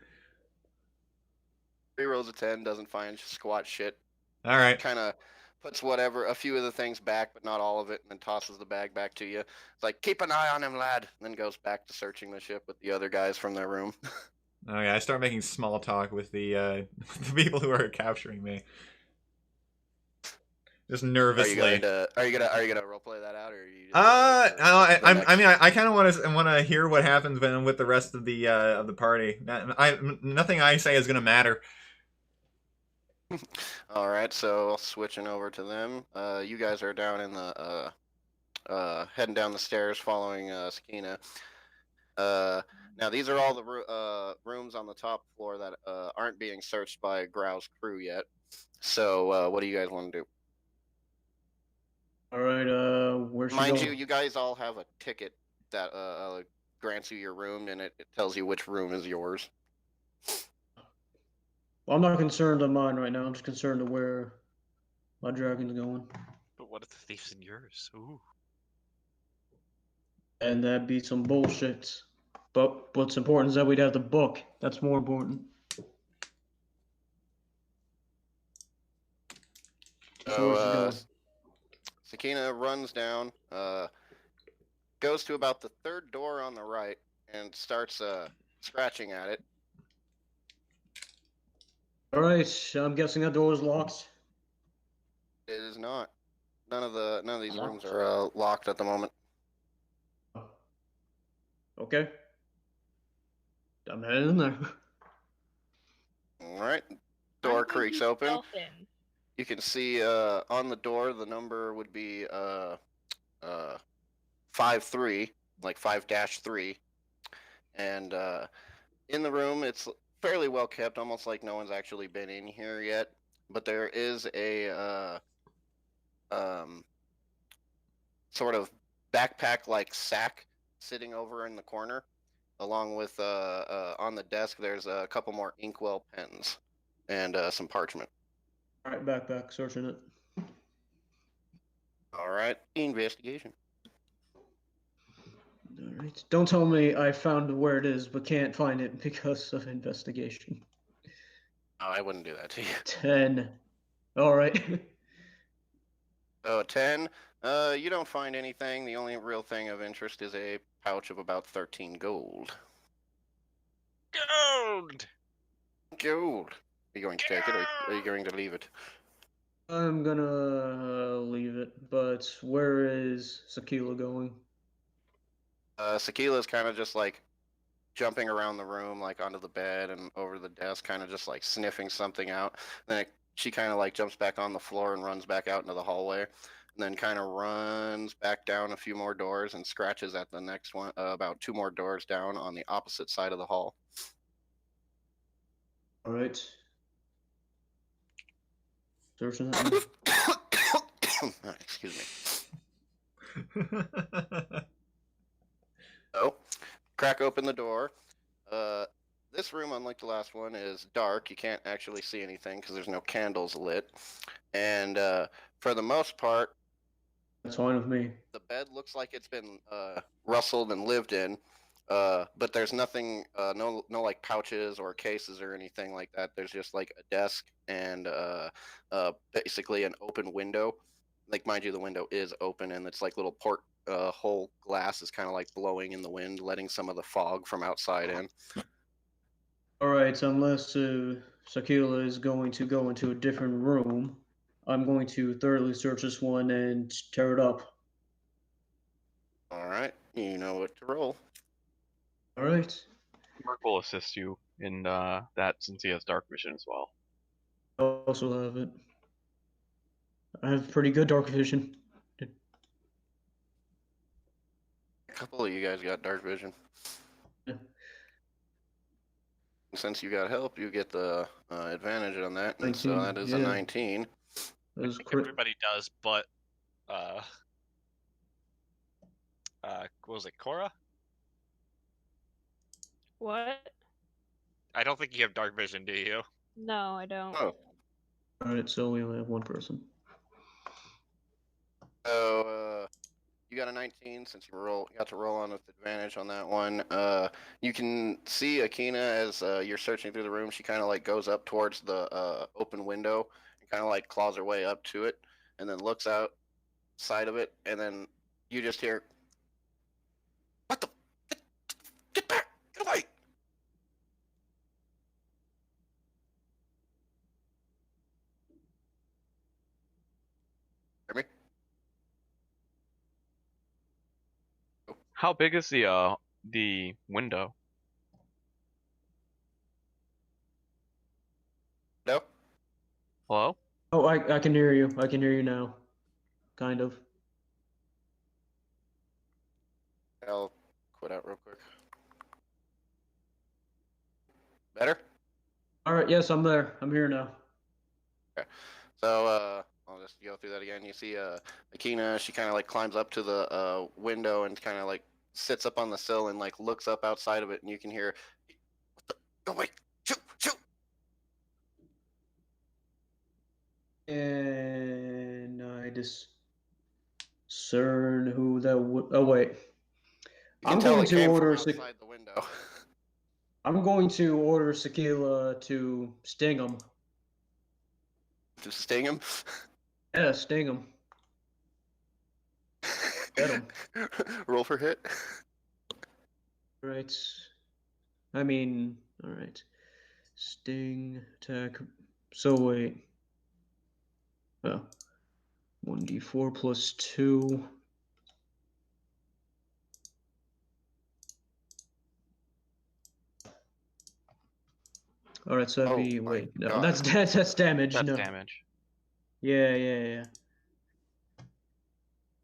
He rolls a 10, doesn't find squat shit. All right. Kind of puts a few of the things back, but not all of it, and then tosses the bag back to you. It's like, keep an eye on him, lad. And then goes back to searching the ship with the other guys from their room. Oh yeah, I start making small talk with the people who are capturing me. Just nervously. Are you gonna roleplay that out, or are you? I kind of want to hear what happens with the rest of the party. Nothing I say is gonna matter. All right, so switching over to them. You guys are down in the heading down the stairs, following Sakina. Now these are all the rooms on the top floor that aren't being searched by Grau's crew yet. So what do you guys want to do? All right, where's she Mind going? you, you guys all have a ticket that grants you your room, and it tells you which room is yours. Well, I'm not concerned on mine right now. I'm just concerned to where my dragon's going. But what if the thief's in yours? Ooh. And that'd be some bullshit. But what's important is that we'd have the book. That's more important. So where's she going? Sakina runs down, goes to about the third door on the right, and starts scratching at it. All right, I'm guessing that door is locked. It is not. None of these rooms are locked at the moment. Okay. I'm heading in there. All right. Door I'm creaks gonna open. stealth in. You can see on the door the number would be 5-3, like 5-3, and in the room it's fairly well kept, almost like no one's actually been in here yet. But there is a sort of backpack-like sack sitting over in the corner, along with on the desk there's a couple more inkwell pens and some parchment. All right, backpack, searching it. All right, investigation. All right. Don't tell me I found where it is, but can't find it because of investigation. Oh, I wouldn't do that to you. 10. All right. Oh, 10. You don't find anything. The only real thing of interest is a pouch of about 13 gold. Gold! Gold. Are you going to take it, or are you going to leave it? I'm gonna leave it, but where is Sakila going? Sakila's kind of just like jumping around the room, like onto the bed and over the desk, kind of just like sniffing something out. Then she kind of like jumps back on the floor and runs back out into the hallway, and then kind of runs back down a few more doors and scratches at the next one, about 2 more doors down on the opposite side of the hall. All right. Searching that now. Excuse me. So, crack open the door. This room, unlike the last one, is dark. You can't actually see anything because there's no candles lit. And for the most part, That's fine with me. the bed looks like it's been rustled and lived in. But there's nothing, no like pouches or cases or anything like that. There's just like a desk and basically an open window. Like, mind you, the window is open and it's like little hole glass is kind of like blowing in the wind, letting some of the fog from outside in. All right, so unless Sakila is going to go into a different room, I'm going to thoroughly search this one and tear it up. All right, you know what to roll. All right. Merc will assist you in that since he has dark vision as well. I also have it. I have pretty good dark vision. A couple of you guys got dark vision. Yeah. Since you got help, you get the advantage on that, and 19, so that is a yeah. 19. That was think crit. everybody does, but what was it, Cora? What? I don't think you have dark vision, do you? No, I don't. Oh, All right, so we only have one person. so you got a 19 since you got to roll on with advantage on that one. You can see Akina as you're searching through the room. She kind of like goes up towards the open window and kind of like claws her way up to it, and then looks outside of it, and then you just hear, "What the? Get back! Get away!" Hear me? How big is the window? No. Hello? Oh, I can hear you. I can hear you now. Kind of. I'll quit out real quick. Better? All right, yes, I'm there. I'm here now. Okay. So I'll just go through that again. You see Akina, she kind of like climbs up to the window and kind of like sits up on the sill and like looks up outside of it, and you can hear, "What the? Go away! Shoot! Shoot!" And I discern who that would. Oh wait, You can I'm tell going it to came order. from outside the window. I'm going to order Sakila to sting him. To sting him. Yeah, sting him. Get him. Roll for hit. Right. I mean, all right. Sting attack. So wait. Oh. 1d4 plus 2. All right, so that'd Oh be my wait. No, God. that's damage. That's no. damage. Yeah.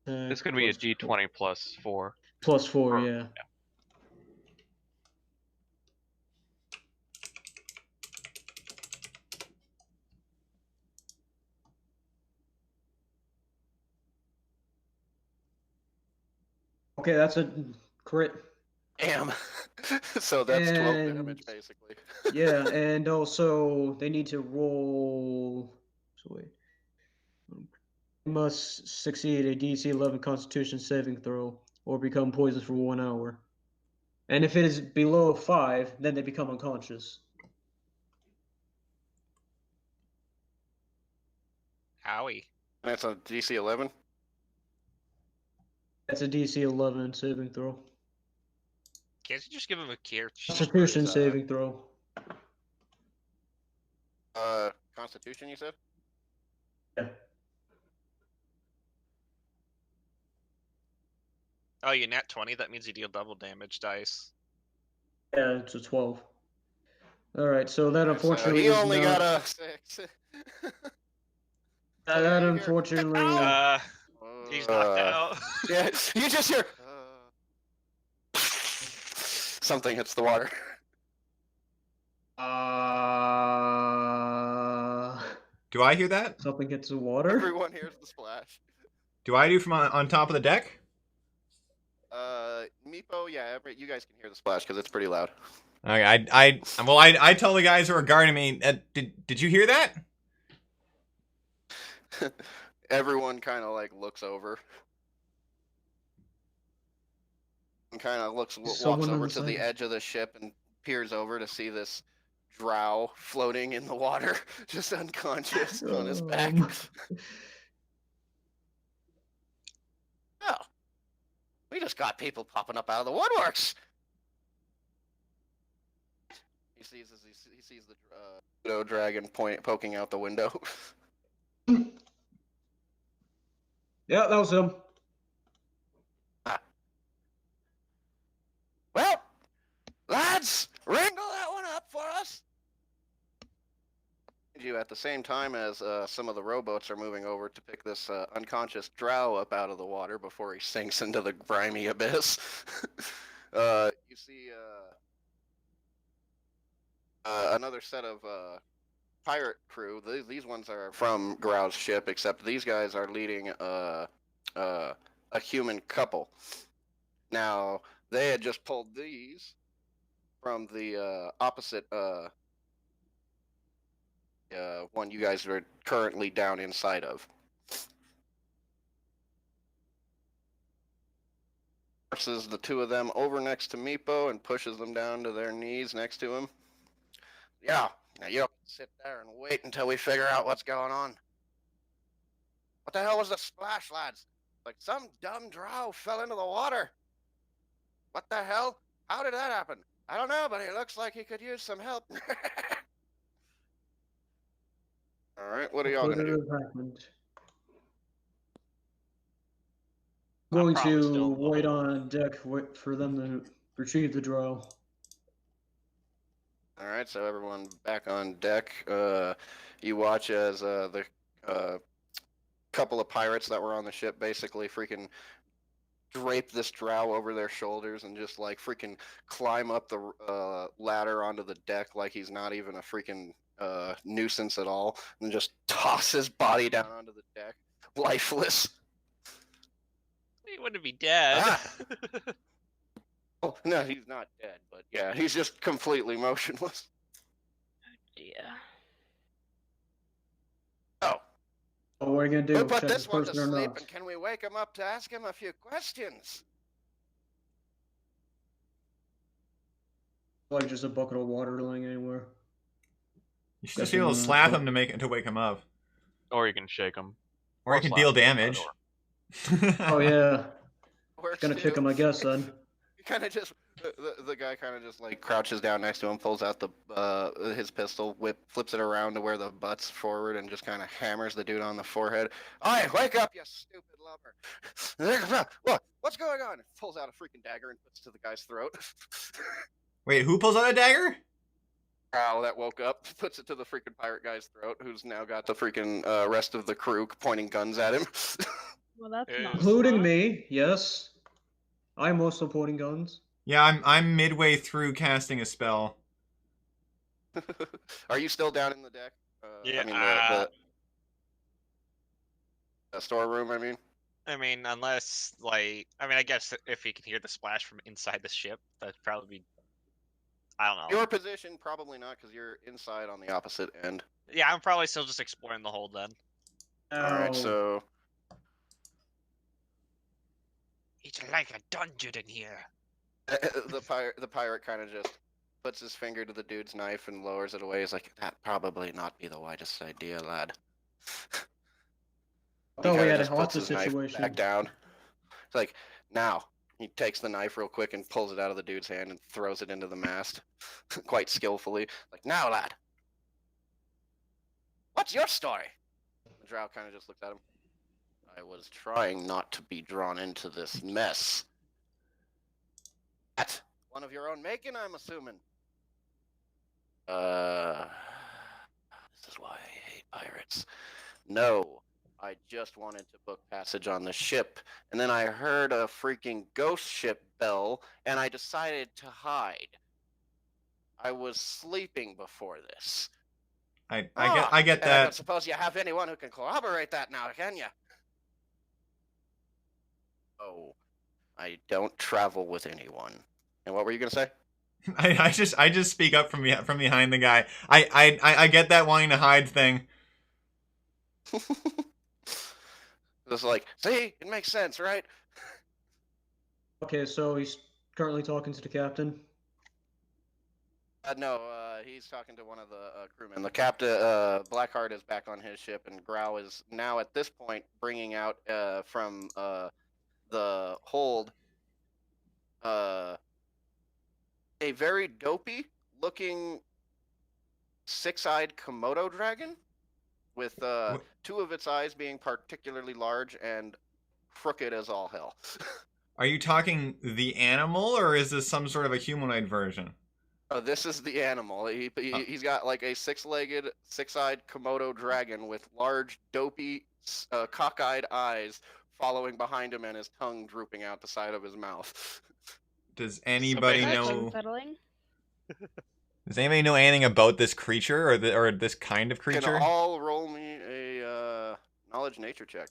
This could be a plus d20 plus 4. Plus 4, Or- yeah. Okay, that's a crit. Damn. So that's 12 And- damage basically. Yeah, and also they need to roll. So wait. They must succeed a DC 11 Constitution saving throw or become poisoned for 1 hour. And if it is below 5, then they become unconscious. Howie. And that's a DC 11. That's a DC 11 saving throw. Can't you just give him a cure? Constitution saving throw. Constitution, you said? Yeah. Oh, you nat 20? That means you deal double damage dice. Yeah, it's a 12. All right, so that unfortunately so he is only not. got a 6. That you hear, unfortunately. He's knocked out. Yeah, you just hear. Something hits the water. Do I hear that? Something hits the water. Everyone hears the splash. Do I do from on top of the deck? Meepo, yeah, you guys can hear the splash because it's pretty loud. Okay, I tell the guys who are guarding me. Did you hear that? Everyone kind of like looks over. And kind of walks Someone on over the to the side. edge of the ship and peers over to see this drow floating in the water, just unconscious on his back. Oh, we just got people popping up out of the woodworks. He sees the widow dragon poking out the window. Yeah, that was him. Well, lads, wrangle that one up for us. You at the same time as some of the rowboats are moving over to pick this unconscious drow up out of the water before he sinks into the grimy abyss. You see another set of pirate crew. These ones are from Grau's ship, except these guys are leading a human couple. Now, they had just pulled these from the opposite one you guys are currently down inside of. Forces the two of them over next to Meepo and pushes them down to their knees next to him. Yeah, now you don't sit there and wait until we figure out what's going on. What the hell was the splash, lads? Like some dumb drow fell into the water. What the hell? How did that happen? I don't know, but he looks like he could use some help. All right, what are y'all gonna do? Happened? I'm Going probably still to in the wait hole. on deck, wait for them to retrieve the drow. All right, so everyone back on deck. You watch as the couple of pirates that were on the ship basically freaking drape this drow over their shoulders and just like freaking climb up the ladder onto the deck like he's not even a freaking nuisance at all, and just toss his body down onto the deck, lifeless. He wouldn't be dead. Ah. Oh, no, he's not dead, but yeah, he's just completely motionless. Yeah. Oh, What are you gonna do? we put Check this one to person or sleep, not? and can we wake him up to ask him a few questions? Like just a bucket of water lying anywhere. You should just be able to slap him to wake him up, Or you can shake him. or you can deal damage. Oh yeah, Works gonna kick too. him, I guess. Then He kind of just the guy kind of just like crouches down next to him, pulls out the his pistol, flips it around to where the butt's forward, and just kind of hammers the dude on the forehead. "Oi, wake up, you stupid lubber! What's going on?" Pulls out a freaking dagger and puts it to the guy's throat. Wait, who pulls out a dagger? Owl that woke up puts it to the freaking pirate guy's throat, who's now got the freaking rest of the crew pointing guns at him. Well, that's Yeah. not including smart. me. Yes, I'm also pointing guns. Yeah, I'm midway through casting a spell. Are you still down in the deck? Yeah, I mean the storeroom. I mean, unless, like, I guess if he can hear the splash from inside the ship, that'd probably be, I don't know. Your position, probably not, because you're inside on the opposite end. Yeah, I'm probably still just exploring the hold then. All right, so It's like a dungeon in here. the pirate kind of just puts his finger to the dude's knife and lowers it away. He's like, "That probably not be the wisest idea, lad." He Oh, we kinda had a just puts hostage his knife situation. back down. It's like, now he takes the knife real quick and pulls it out of the dude's hand and throws it into the mast, quite skillfully. Like, "Now, lad, what's your story?" The drow kind of just looks at him. "I was trying not to be drawn into this mess." "That one of your own making, I'm assuming." This is why I hate pirates. "No, I just wanted to book passage on the ship, and then I heard a freaking ghost ship bell, and I decided to hide. I was sleeping before this." I get and I don't that. suppose you have anyone who can corroborate that now, can you? Oh, I don't travel with anyone. And what were you gonna say? I just speak up from behind the guy. I get that wanting to hide thing. Just like, see, it makes sense, right? Okay, so he's currently talking to the captain. No, he's talking to one of the crewmen. The captain, Blackheart, is back on his ship, and Grau is now at this point bringing out from the hold a very dopey-looking six-eyed Komodo dragon with two of its eyes being particularly large and crooked as all hell. Are you talking the animal, or is this some sort of a humanoid version? This is the animal. He's got like a six-legged, six-eyed Komodo dragon with large, dopey, cockeyed eyes following behind him and his tongue drooping out the side of his mouth. Does anybody That's That's know? unsettling. Does anybody know anything about this creature or this kind of You can creature? all roll me a knowledge nature check.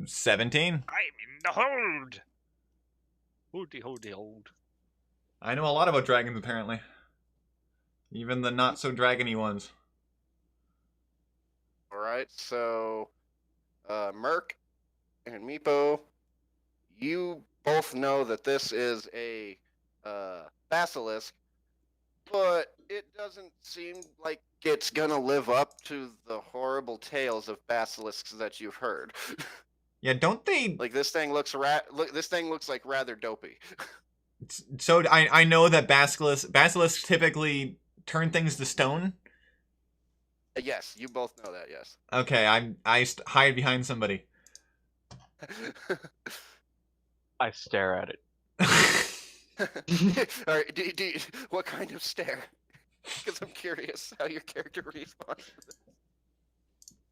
17. I'm in the hold. Holdy, hold. I know a lot about dragons apparently. Even the not so dragony ones. All right, so Merc and Meepo, you both know that this is a basilisk, but it doesn't seem like it's gonna live up to the horrible tales of basilisks that you've heard. Yeah, don't they? Like this thing looks like rather dopey. So I know that basilisks typically turn things to stone. Yes, you both know that. Yes. Okay, I hide behind somebody. I stare at it. All right, what kind of stare? Because I'm curious how your character responds to this.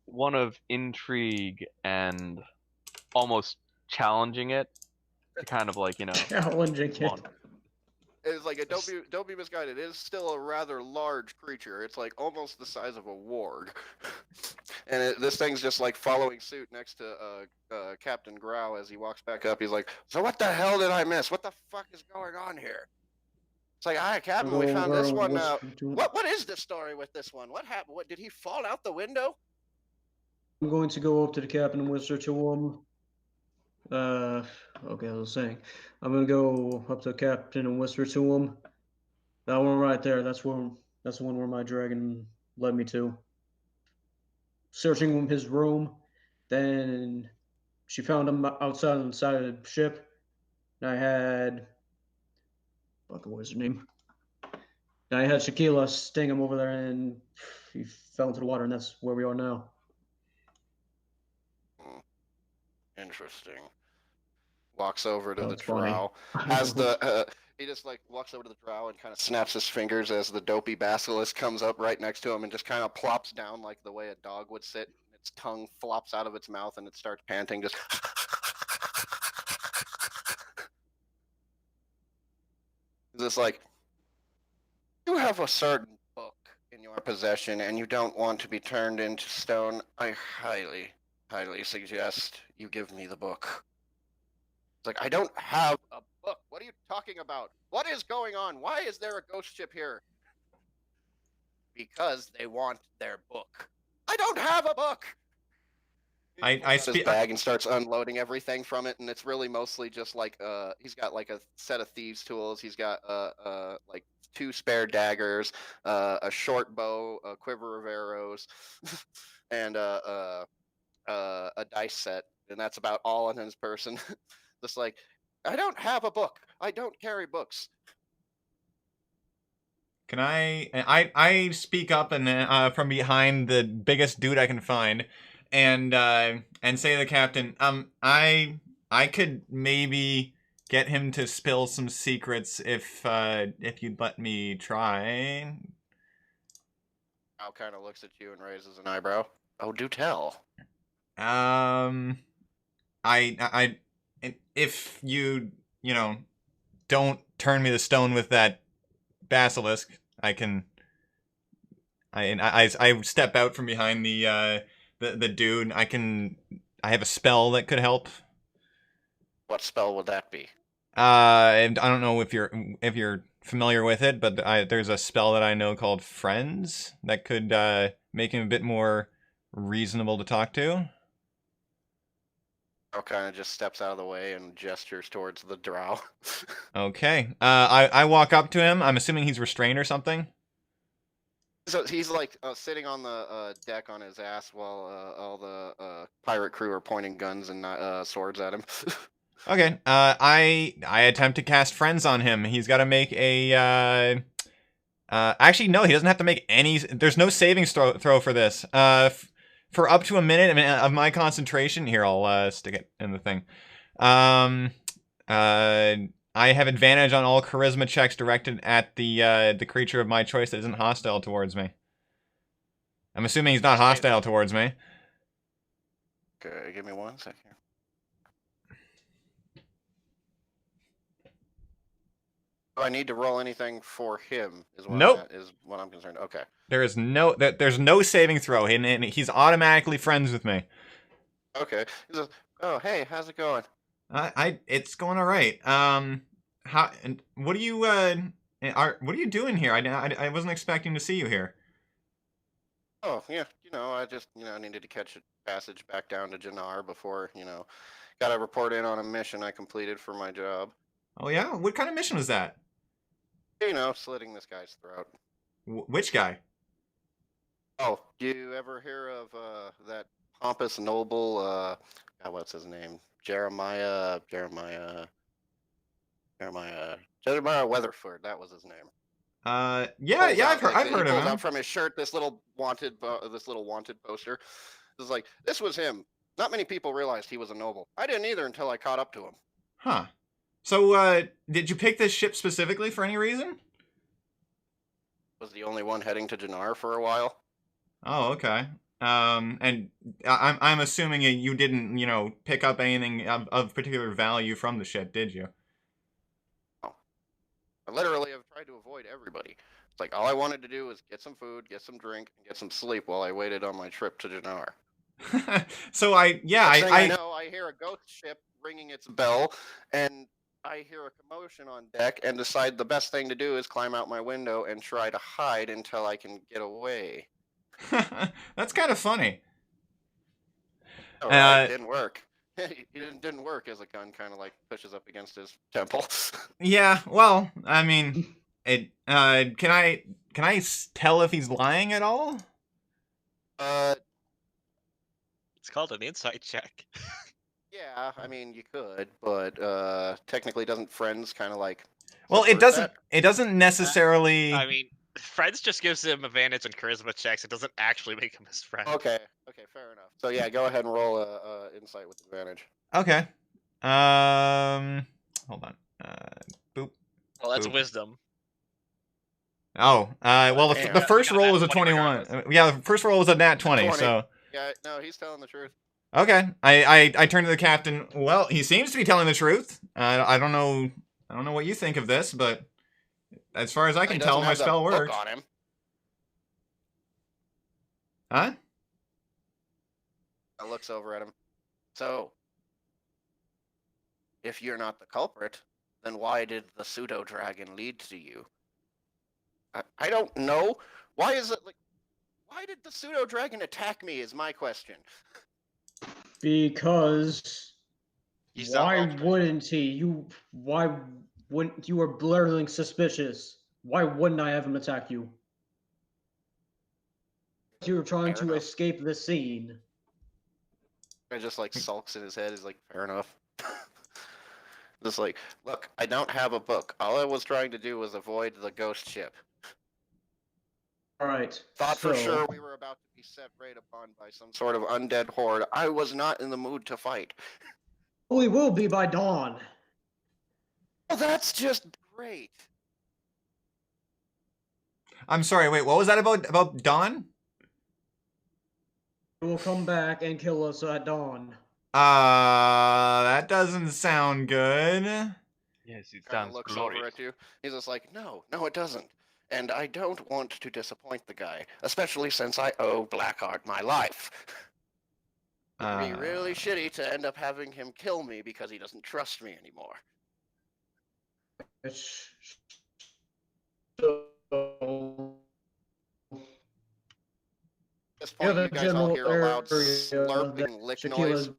One of intrigue and almost challenging it to kind of like, Challenging come on. it. It's like don't be misguided. It is still a rather large creature. It's like almost the size of a warg, and this thing's just like following suit next to Captain Grau as he walks back up. He's like, "So what the hell did I miss? What the fuck is going on here?" It's like, "Hi, Captain. We found this one out. What is the story with this one? What happened? What did he fall out the window?" I'm going to go up to the captain and whisper to him. Okay, I was saying, I'm gonna go up to the captain and whisper to him. That one right there, that's the one where my dragon led me to. Searching his room, then she found him outside on the side of the ship. And I had, what was her name? And I had Shaquila sting him over there, and he fell into the water, and that's where we are now. Interesting. Walks over to the That's funny. drow. He just like walks over to the drow and kind of snaps his fingers as the dopey basilisk comes up right next to him and just kind of plops down like the way a dog would sit. Its tongue flops out of its mouth and it starts panting. Just just like, you have a certain book in your possession and you don't want to be turned into stone. I highly suggest you give me the book. It's like, I don't have a book. What are you talking about? What is going on? Why is there a ghost ship here? Because they want their book. I don't have a book. I his bag and starts unloading everything from it, and it's really mostly just like he's got like a set of thieves' tools. He's got like 2 spare daggers, a short bow, a quiver of arrows, and a dice set, and that's about all in his person. Just like, I don't have a book. I don't carry books. Can I speak up and from behind the biggest dude I can find, and say to the captain, I could maybe get him to spill some secrets if you'd let me try. Al kind of looks at you and raises an eyebrow. Oh, do tell. If you don't turn me to stone with that basilisk, I can I step out from behind the dude. I have a spell that could help. What spell would that be? And I don't know if you're familiar with it, but there's a spell that I know called Friends that could make him a bit more reasonable to talk to. Drow kind of just steps out of the way and gestures towards the drow. Okay. I walk up to him. I'm assuming he's restrained or something. So he's like sitting on the deck on his ass while all the pirate crew are pointing guns and swords at him. Okay. I attempt to cast Friends on him. He's got to make a. Actually, no. He doesn't have to make any. There's no saving throw for this. For up to a minute of my concentration. Here, I'll stick it in the thing. I have advantage on all charisma checks directed at the creature of my choice that isn't hostile towards me. I'm assuming he's not hostile towards me. Okay, give me 1 second. Do I need to roll anything for him? Nope. Is what I'm concerned. Okay. There's no saving throw, and he's automatically friends with me. Okay. He says, "Oh, hey, how's it going?" It's going all right. How and what are you what are you doing here? I wasn't expecting to see you here. Oh, yeah. I just needed to catch a passage back down to Jannar before got to report in on a mission I completed for my job. Oh yeah, what kind of mission was that? Slitting this guy's throat. Which guy? Oh, do you ever hear of that pompous noble? God, what's his name? Jeremiah Weatherford. That was his name. I've heard he of pulls him. out from his shirt this little wanted poster. It's like, this was him. Not many people realized he was a noble. I didn't either until I caught up to him. Huh. So, did you pick this ship specifically for any reason? Was the only one heading to Jannar for a while. Oh, okay. And I'm assuming you didn't, pick up anything of particular value from the ship, did you? No. I literally have tried to avoid everybody. It's like all I wanted to do was get some food, get some drink, and get some sleep while I waited on my trip to Jannar. So I know I hear a ghost ship ringing its bell, and I hear a commotion on deck and decide the best thing to do is climb out my window and try to hide until I can get away. That's kind of funny. All right, didn't work. It didn't work as a gun kind of like pushes up against his temple. Yeah, well, I mean, can I tell if he's lying at all? It's called an insight check. Yeah, I mean you could, but technically doesn't friends kind of like? Well, it doesn't necessarily. I mean, friends just gives him advantage on charisma checks. It doesn't actually make him his friend. Okay, fair enough. So yeah, go ahead and roll insight with advantage. Okay. Hold on. Boop. Well, that's boop. Wisdom. Oh, well, the first roll was a 21. Yeah, the first roll was a nat 20. So. Yeah, no, he's telling the truth. Okay, I turn to the captain. Well, he seems to be telling the truth. I don't know what you think of this, but as far as I can tell, my spell works. On him. Huh? I looks over at him. So, if you're not the culprit, then why did the pseudo dragon lead to you? I don't know. Why is it like? Why did the pseudo dragon attack me? Is my question. Because why wouldn't he? Why wouldn't you? Were blurring suspicious. Why wouldn't I have him attack you? You were trying to escape the scene. I just like sulks in his head. He's like, fair enough. Just like, look, I don't have a book. All I was trying to do was avoid the ghost ship. All right. Thought for sure we were about to be set right upon by some sort of undead horde. I was not in the mood to fight. We will be by dawn. Well, that's just great. I'm sorry. Wait, what was that about dawn? He will come back and kill us at dawn. That doesn't sound good. Yes, it Kind sounds of looks glorious. over at you. He's just like, no, it doesn't. and I don't want to disappoint the guy, especially since I owe Blackheart my life. It'd be really shitty to end up having him kill me because he doesn't trust me anymore. So, At this point, the you guys all general hear a loud area that slurping lick Shaquila's noise.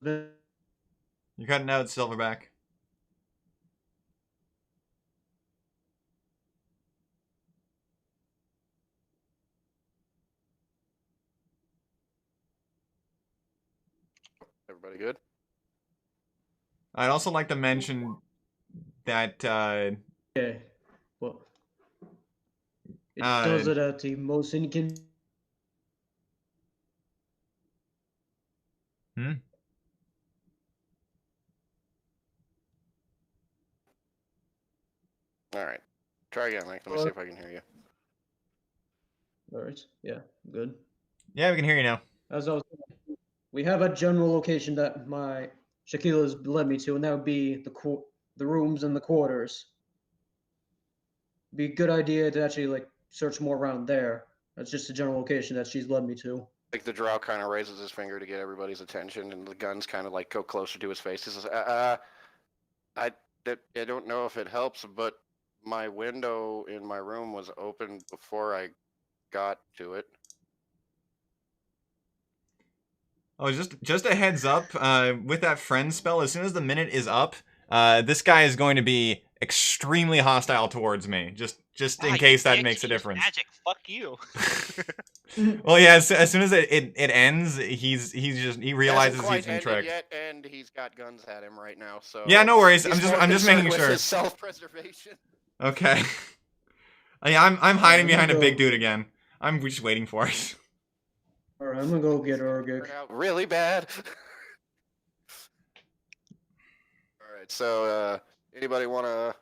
been You're cutting out, Silverback. Everybody good? I'd also like to mention that okay. Well, it does it at the most inconvenient. All right. Try again, Mike. Let me see if I can hear you. All right. Yeah. Good. yeah, we can hear you now. As I was, we have a general location that my Shaquila's led me to, and that would be the rooms and the quarters. Be a good idea to actually like search more around there. That's just a general location that she's led me to. Like the drow kind of raises his finger to get everybody's attention, and the guns kind of like go closer to his face. He says, I don't know if it helps, but my window in my room was open before I got to it. Oh, just a heads up. With that friend spell, as soon as the minute is up, this guy is going to be extremely hostile towards me. Just in case that makes a difference. Magic, fuck you. Well, yeah. As soon as it ends, he realizes he's been tricked. Yet, and he's got guns at him right now. So yeah, no worries. I'm more just making concerned sure. with his self-preservation. Okay. Yeah, I'm hiding behind a big dude again. I'm just waiting for it. All right, I'm gonna go get Urgic. Turned out really bad. All right, so anybody want to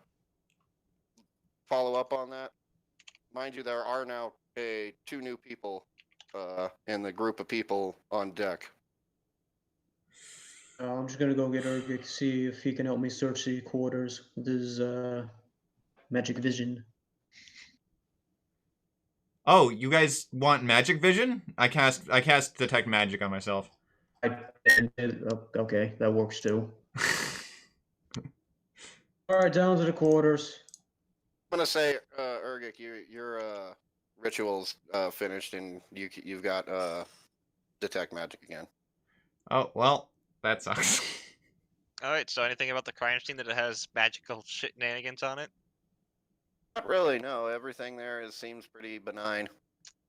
follow up on that? Mind you, there are now two new people in the group of people on deck. I'm just gonna go get Urgic, see if he can help me search the quarters with his magic vision. Oh, you guys want magic vision? I cast detect magic on myself. Okay, that works too. All right, down to the quarters. I'm gonna say, Urgic, your ritual's finished, and you've got detect magic again. Oh well, that sucks. Alright, so anything about the crime scene that it has magical shenanigans on it? Not really. No, everything there seems pretty benign.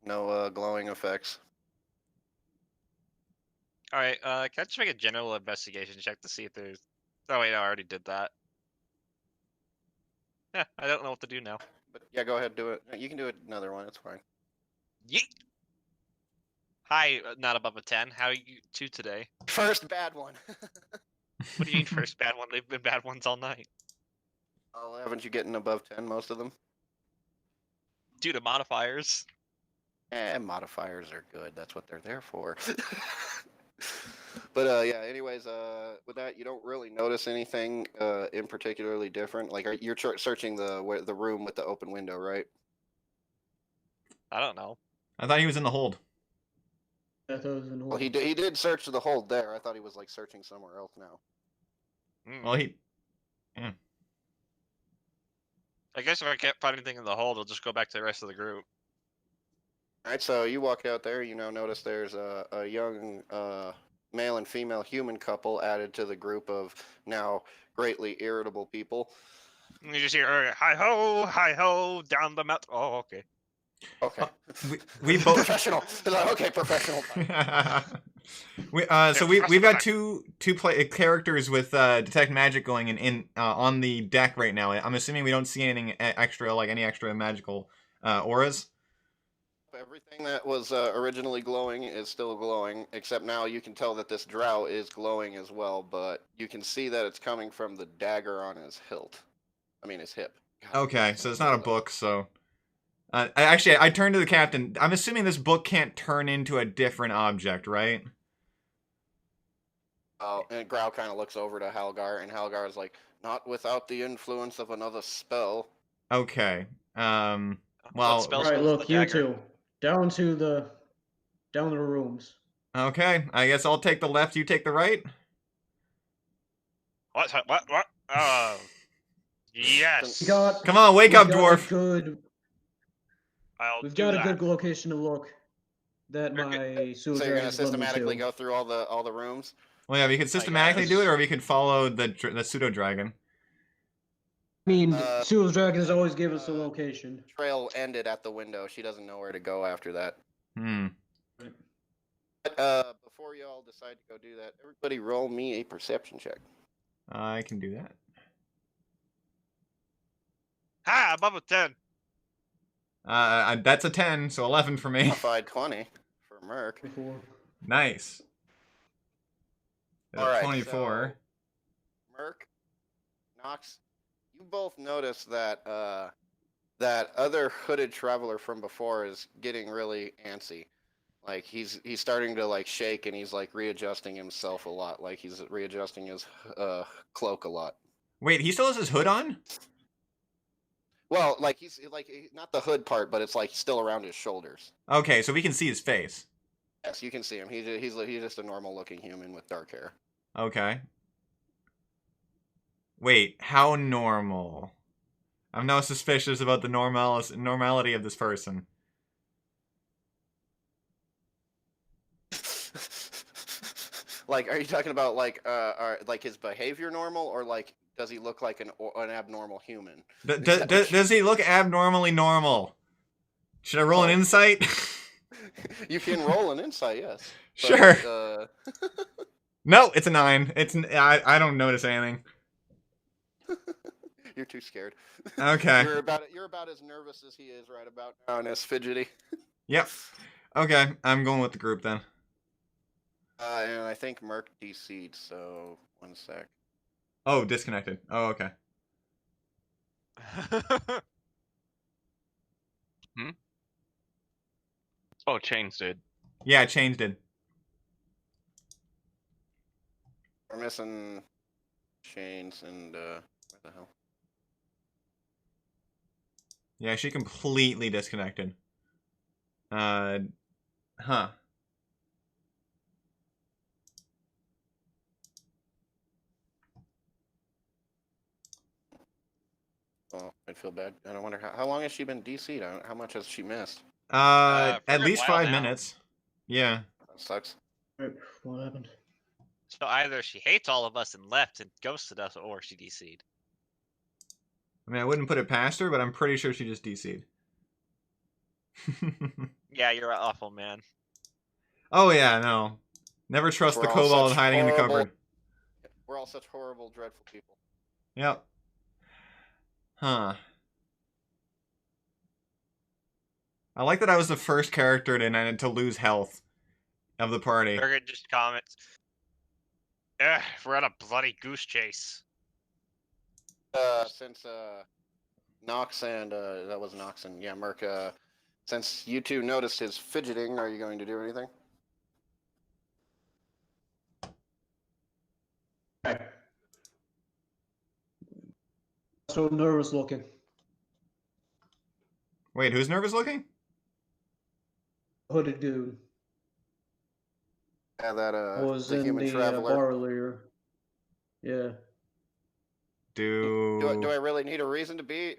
No glowing effects. Alright, can I just make a general investigation check to see if there's... Oh wait, no, I already did that. Yeah, I don't know what to do now. But yeah, go ahead, do it. You can do another one. It's fine. Yeet! Hi, not above a 10. How are you two today? First bad one. What do you mean first bad one? They've been bad ones all night. Oh, haven't you getting above 10 most of them? Due to modifiers. Modifiers are good. That's what they're there for. But yeah, anyways, with that, you don't really notice anything in particularly different. Like, you're searching the room with the open window, right? I don't know. I thought he was in the hold. I thought it was in Well, he did search the hold there. I thought he was like searching somewhere else now. Well, I guess if I can't find anything in the hold, I'll just go back to the rest of the group. All right, so you walk out there. You now notice there's a young male and female human couple added to the group of now greatly irritable people. You just hear, hi ho, down the mountain. Oh, okay. Okay. we both professional. Okay, professional. we've got two characters with detect magic going in on the deck right now. I'm assuming we don't see anything extra, like any extra magical auras. Everything that was originally glowing is still glowing, except now you can tell that this drow is glowing as well, but you can see that it's coming from the dagger on his hilt. I mean, his hip. God, okay, so it's not a book, so... I turned to the captain. I'm assuming this book can't turn into a different object, right? Oh, and Grau kind of looks over to Halgar, and Halgar is like, not without the influence of another spell. Okay. What Well, spell All right, slows the look, you dagger? two, down to the rooms. okay. I guess I'll take the left. You take the right. What? Oh, yes. We got, Come on, wake we've up, got dwarf. I'll we've do got a that. good location to look that We're my So sewer you're gonna dragons led me systematically to. go through all the rooms. Well, yeah, we could systematically do it, or we could follow the pseudo dragon. I mean, Uh, sewer dragons always give us a location. Trail ended at the window. She doesn't know where to go after that. Hmm. But before you all decide to go do that, everybody roll me a perception check. I can do that. Ha! Above a 10. That's a 10, so 11 for me. Modified 20 for Merc. Before. Nice. All right, 24. so Merc, Nox, you both notice that that other hooded traveler from before is getting really antsy. Like he's starting to like shake and he's like readjusting himself a lot. Like he's readjusting his cloak a lot. Wait, he still has his hood on? Well, like he's like not the hood part, but it's like still around his shoulders. Okay, so we can see his face. Yes, you can see him. He's just a normal looking human with dark hair. Okay. Wait, how normal? I'm now suspicious about the normality of this person. Like, are you talking about like his behavior normal, or like does he look like an abnormal human? Does he look abnormally normal? Should I roll an insight? You can roll an insight, yes. Sure. But, No, it's a 9. I don't notice anything. you're too scared. Okay. You're about as nervous as he is right about now, and as fidgety. Yep. Okay, I'm going with the group then. And I think Merc DC'd, so 1 sec. Oh, disconnected. Oh, okay. Oh, Chains did. Yeah, I changed it. We're missing Chains and where the hell? Yeah, she completely disconnected. Huh. Oh, I feel bad. I don't wonder how long has she been DC'd? How much has she missed? For At a least while 5 now. minutes. Yeah. That sucks. Right, what happened? So either she hates all of us and left and ghosted us, or she DC'd. I mean, I wouldn't put it past her, but I'm pretty sure she just DC'd. Yeah, you're an awful man. Oh, yeah, no. Never trust the We're all kobold such hiding in the horrible- cupboard. We're all such horrible, dreadful people. Yep. Huh. I like that I was the first character to lose health of the party. Burger just comments. Ugh, we're on a bloody goose chase. Since Nox and that was Nox and yeah, Merc. Since you two noticed his fidgeting, are you going to do anything? Okay. So nervous looking. Wait, who's nervous looking? Hooded dude Yeah, that was the in human the traveler. bar earlier. Yeah. Do I really need a reason to be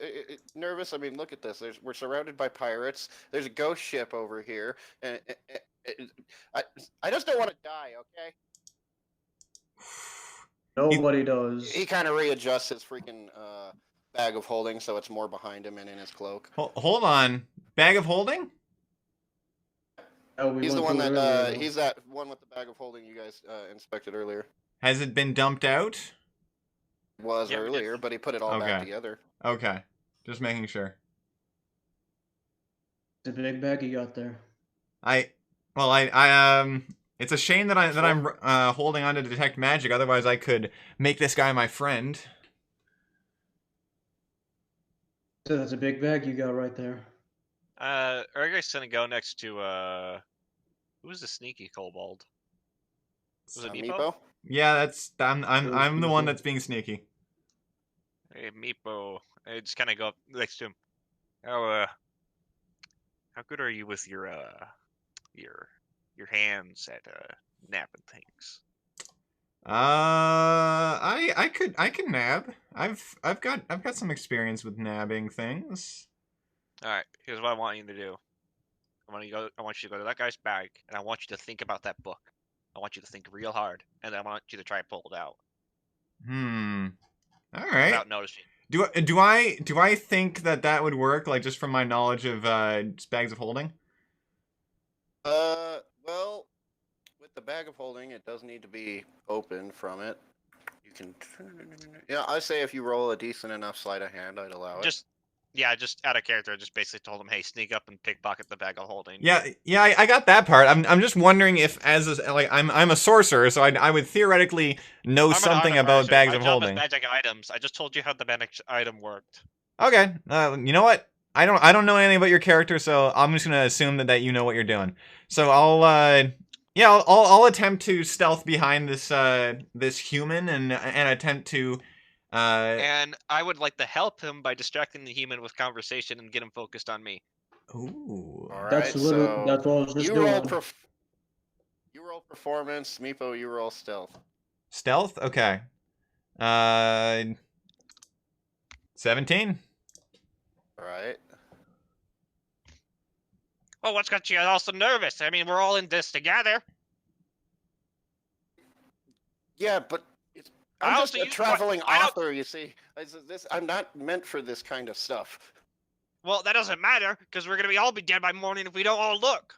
nervous? I mean, look at this. We're surrounded by pirates. There's a ghost ship over here, and I just don't want to die. Okay. Nobody does. He kind of readjusts his freaking bag of holding so it's more behind him and in his cloak. Hold on. Bag of holding? Oh, we He's the went one through it that earlier, he's that one with the bag of holding you guys inspected earlier. Has it been dumped out? Was Yeah, we did. earlier, but he put it all back Okay. together. Okay. Just making sure. It's a big bag you got there. It's a shame that I'm holding on to detect magic. Otherwise, I could make this guy my friend. So that's a big bag you got right there. Urg's gonna go next to who's the sneaky kobold? Was it Meepo? Yeah, I'm the one that's being sneaky. Hey, Meepo. I just kind of go up next to him. How good are you with your hands at napping things? I can nab. I've got some experience with nabbing things. All right. Here's what I want you to do. I want you to go to that guy's bag, and I want you to think about that book. I want you to think real hard, and I want you to try and pull it out All right. without noticing. Do I think that would work? Like just from my knowledge of bags of holding. Well, with the bag of holding, it does need to be open from it. You can. Yeah, I say if you roll a decent enough sleight of hand, I'd allow it. Just out of character. I just basically told him, hey, sneak up and pickpocket the bag of holding. Yeah, I got that part. I'm just wondering if I'm a sorcerer, so I would theoretically know something about bags of holding. My job is magic items. I just told you how the magic item worked. Okay, you know what? I don't know anything about your character, so I'm just gonna assume that you know what you're doing. So I'll attempt to stealth behind this human and attempt to And I would like to help him by distracting the human with conversation and get him focused on me. Ooh. All right, That's literally so that's what I was just you doing. roll performance, Meepo, you roll stealth. Stealth? Okay. 17. All right. Oh, what's got you all so nervous? I mean, we're all in this together. Yeah, but I'm I'll just see a you- traveling I don't- author, you see. I'm not meant for this kind of stuff. Well, that doesn't matter, because we're going to all be dead by morning if we don't all look.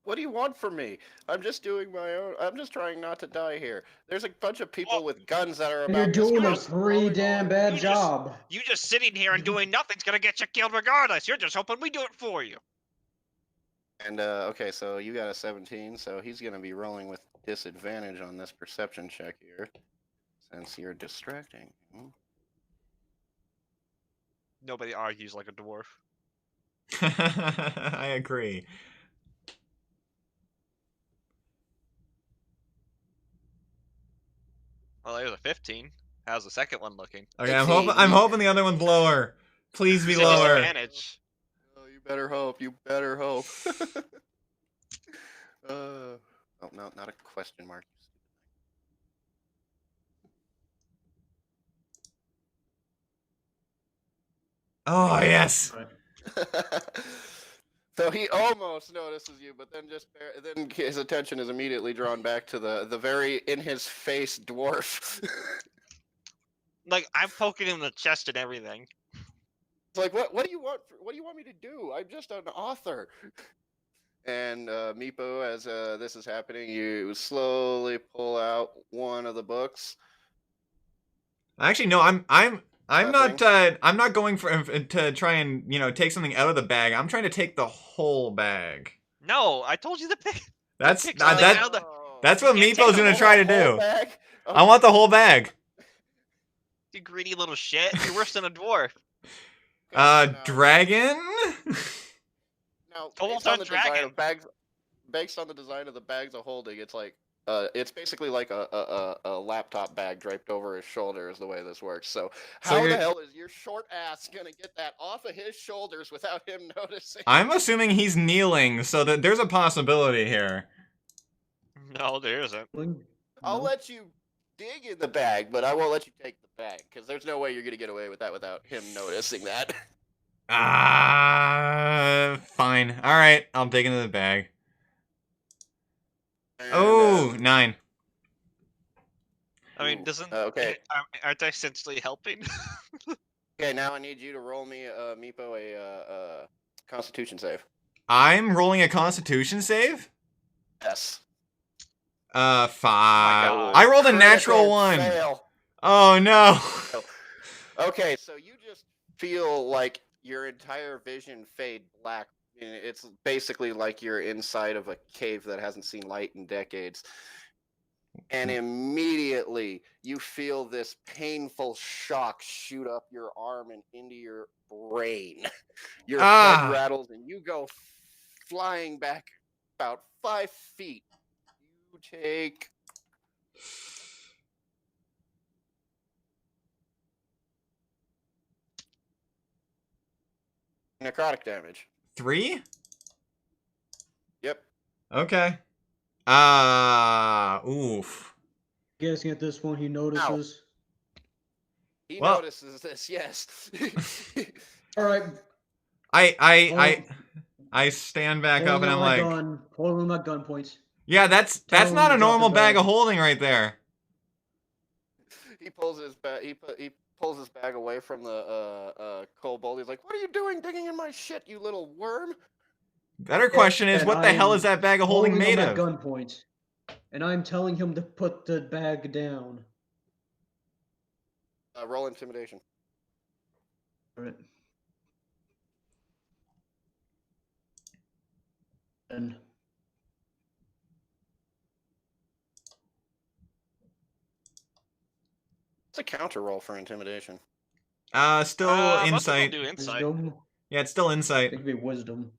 What do you want from me? I'm just doing my own. I'm just trying not to die here. There's a bunch of people with guns that are about. You're doing a this close, pretty rolling damn all- bad You just- job. You just sitting here and doing nothing's going to get you killed regardless. You're just hoping we do it for you. And okay, so you got a 17, so he's gonna be rolling with disadvantage on this perception check here, since you're distracting. Nobody argues like a dwarf. I agree. Well, there's a 15. How's the second one looking? Okay, 16. I'm hoping the other one's lower. Please be He's at lower. disadvantage. Oh, you better hope. You better hope. Oh no, not a question mark. Oh yes. So he almost notices you, but then then his attention is immediately drawn back to the very in his face dwarf. Like, I'm poking him in the chest and everything. It's like, what do you want? What do you want me to do? I'm just an author. And Meepo, as this is happening, you slowly pull out one of the books. Actually, no. I'm Nothing. I'm not going for to try and take something out of the bag. I'm trying to take the whole bag. No, I told you to pick. That's pick not something that. out of the- That's what You can't Meepo's take the gonna whole- try to Whole do. bag? I want the whole bag. You greedy little shit. You're worse than a dwarf. Dragon. Now, Total based on the dragon. design of bags, based on the design of the bags of holding, it's basically like a laptop bag draped over his shoulder is the way this works. So how the hell is your short ass gonna get that off of his shoulders without him noticing? I'm assuming he's kneeling, so that there's a possibility here. No, there isn't. I'll No. let you dig in the bag, but I won't let you take the bag because there's no way you're gonna get away with that without him noticing that. Fine. All right, I'll dig into the bag. And, Oh, 9. I mean, Ooh, doesn't okay. aren't I essentially helping? Okay, now I need you to roll me, Meepo, a Constitution save. I'm rolling a Constitution save. Yes. 5. God. I rolled a Critical natural 1. fail. Oh no. Okay, so you just feel like your entire vision fade black. It's basically like you're inside of a cave that hasn't seen light in decades. And immediately you feel this painful shock shoot up your arm and into your brain. Your head rattles and you go flying back about 5 feet. You take necrotic damage. 3? Yep. Okay. Oof. Guessing at this point he notices. He Well- notices this, yes. All right, I stand back up pulling and out I'm my like, gun, pulling my gun points. yeah, that's Tell him not to a drop normal the bag bag. of holding right there. He pulls his bag. He pulls his bag away from the kobold. He's like, "What are you doing, digging in my shit, you little worm?" Better question is, And what the hell I'm is that bag of holding holding made him of? at gunpoint, and I'm telling him to put the bag down. Roll intimidation. All right. And It's a counter roll for intimidation. Still Most insight. people do insight. wisdom. Yeah, it's still I insight. think it'd be wisdom.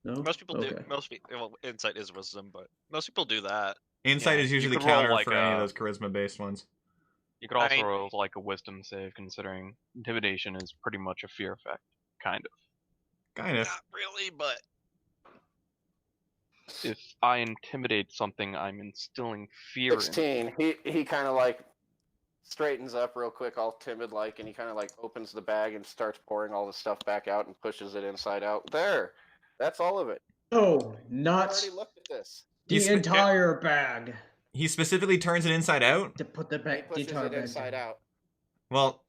No. Most people Okay. do. Most people. Well, insight is wisdom, but most people do that. Insight Yeah, is you usually the could roll, counter like, for any of those charisma-based ones. You could also I- roll like a wisdom save, considering intimidation is pretty much a fear effect, kind of. Kind of. Not really, but If I intimidate something, I'm instilling fear in. 16. He kind of like straightens up real quick, all timid like, and he kind of like opens the bag and starts pouring all the stuff back out and pushes it inside out. There. That's all of it. No, I not already looked at this. the He's- entire bag. He specifically turns it inside out? To put the He bag, the pushes entire it bag inside down. out. Well,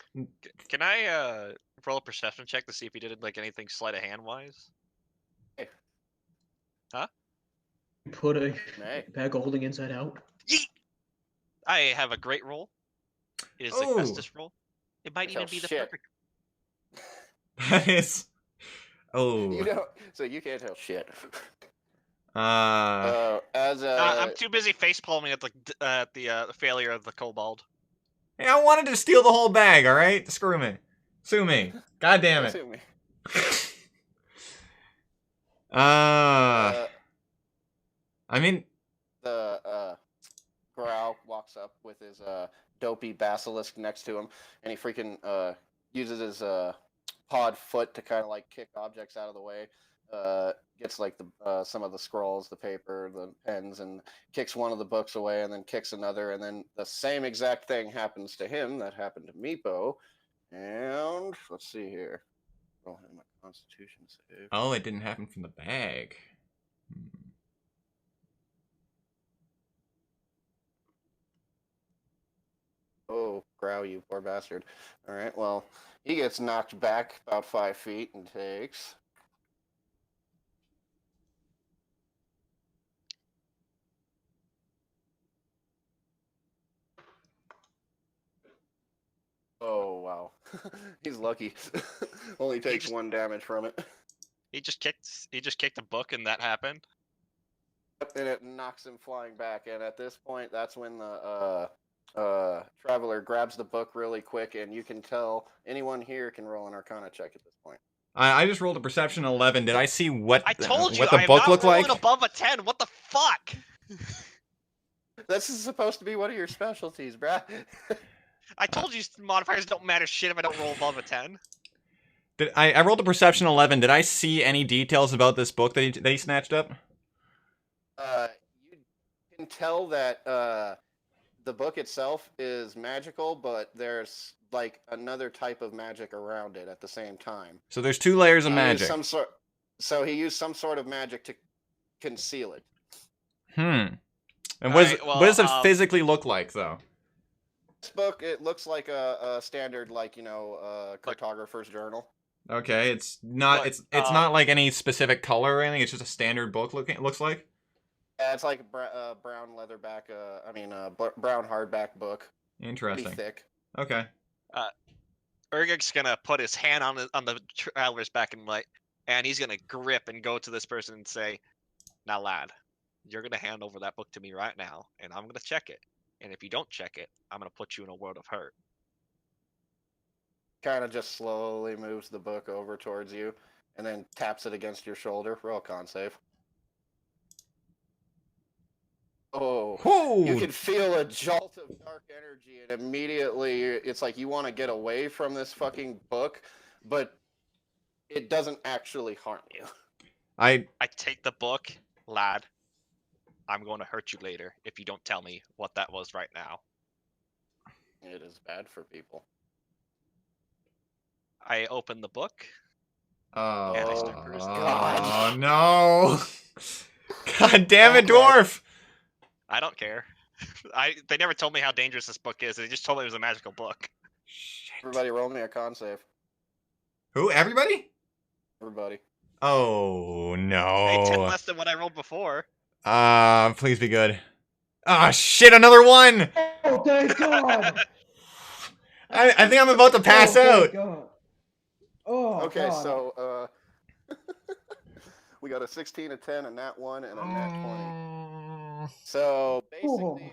can I roll a perception check to see if he did like anything sleight of hand wise? Put a May. bag of holding inside out. Yeet! I have a great roll. It is the Ooh. bestest roll. It might Oh, even be the shit. perfect. that is... Oh. You know, so you can't tell shit. Uh... I'm too busy facepalming at the failure of the kobold. Hey, I wanted to steal the whole bag, alright? Screw me. Sue me. God damn it. Sue me. I mean... The Growl walks up with his dopey basilisk next to him, and he freaking uses his pod foot to kind of like kick objects out of the way. Gets like the some of the scrolls, the paper, the pens, and kicks one of the books away, and then kicks another, and then the same exact thing happens to him that happened to Meepo. And let's see here. Roll him a Constitution save. Oh, it didn't happen from the bag. Oh, Growl, you poor bastard. All right, well, he gets knocked back about 5 feet and takes. Oh, wow. He's lucky. Only takes just- 1 damage from it. He just kicked a book and that happened. And it knocks him flying back. And at this point, that's when the traveler grabs the book really quick, and you can tell anyone here can roll an Arcana check at this point. I just rolled a perception 11. Did I see what I told you what the I am book not looked rolling like? above a 10. What the fuck? This is supposed to be one of your specialties, bruh. I told you modifiers don't matter shit if I don't roll above a 10. Did I rolled a perception 11. Did I see any details about this book that he snatched up? You can tell that the book itself is magical, but there's like another type of magic around it at the same time. So there's 2 layers of He used magic. So he used some sort of magic to conceal it. And Alright, what does it well, physically look like, though? This book, it looks like a standard, like, cartographer's journal. Okay, it's not But, it's not like any specific color or anything. It's just a standard book looks like. Yeah, it's like a brown leatherback. Brown hardback book. Pretty Interesting. thick. Okay. Urgic's gonna put his hand on the traveler's back and he's gonna grip and go to this person and say, "Now, lad, you're gonna hand over that book to me right now, and I'm gonna check it. And if you don't check it, I'm gonna put you in a world of hurt." Kind of just slowly moves the book over towards you, and then taps it against your shoulder. Roll a con save. Oh, you Whoo! can feel a jolt of dark energy, and immediately it's like you want to get away from this fucking book, but it doesn't actually harm you. I I take the book, lad. I'm going to hurt you later if you don't tell me what that was right now. It is bad for people. I open the book. Oh, And I start perusing the God. oh no! God damn it, Okay. dwarf! I don't care. They never told me how dangerous this book is. They just told me it was a magical book. Shit. Everybody roll me a con save. Who? Everybody? Everybody. Oh Hey, 10 no! less than what I rolled before. Please be good. Ah, shit! Another one! Oh, thank God! I think I'm about to pass oh, out. Thank God. Oh, Okay, God. so we got a 16, a 10, a nat 1, and a nat 20. So basically,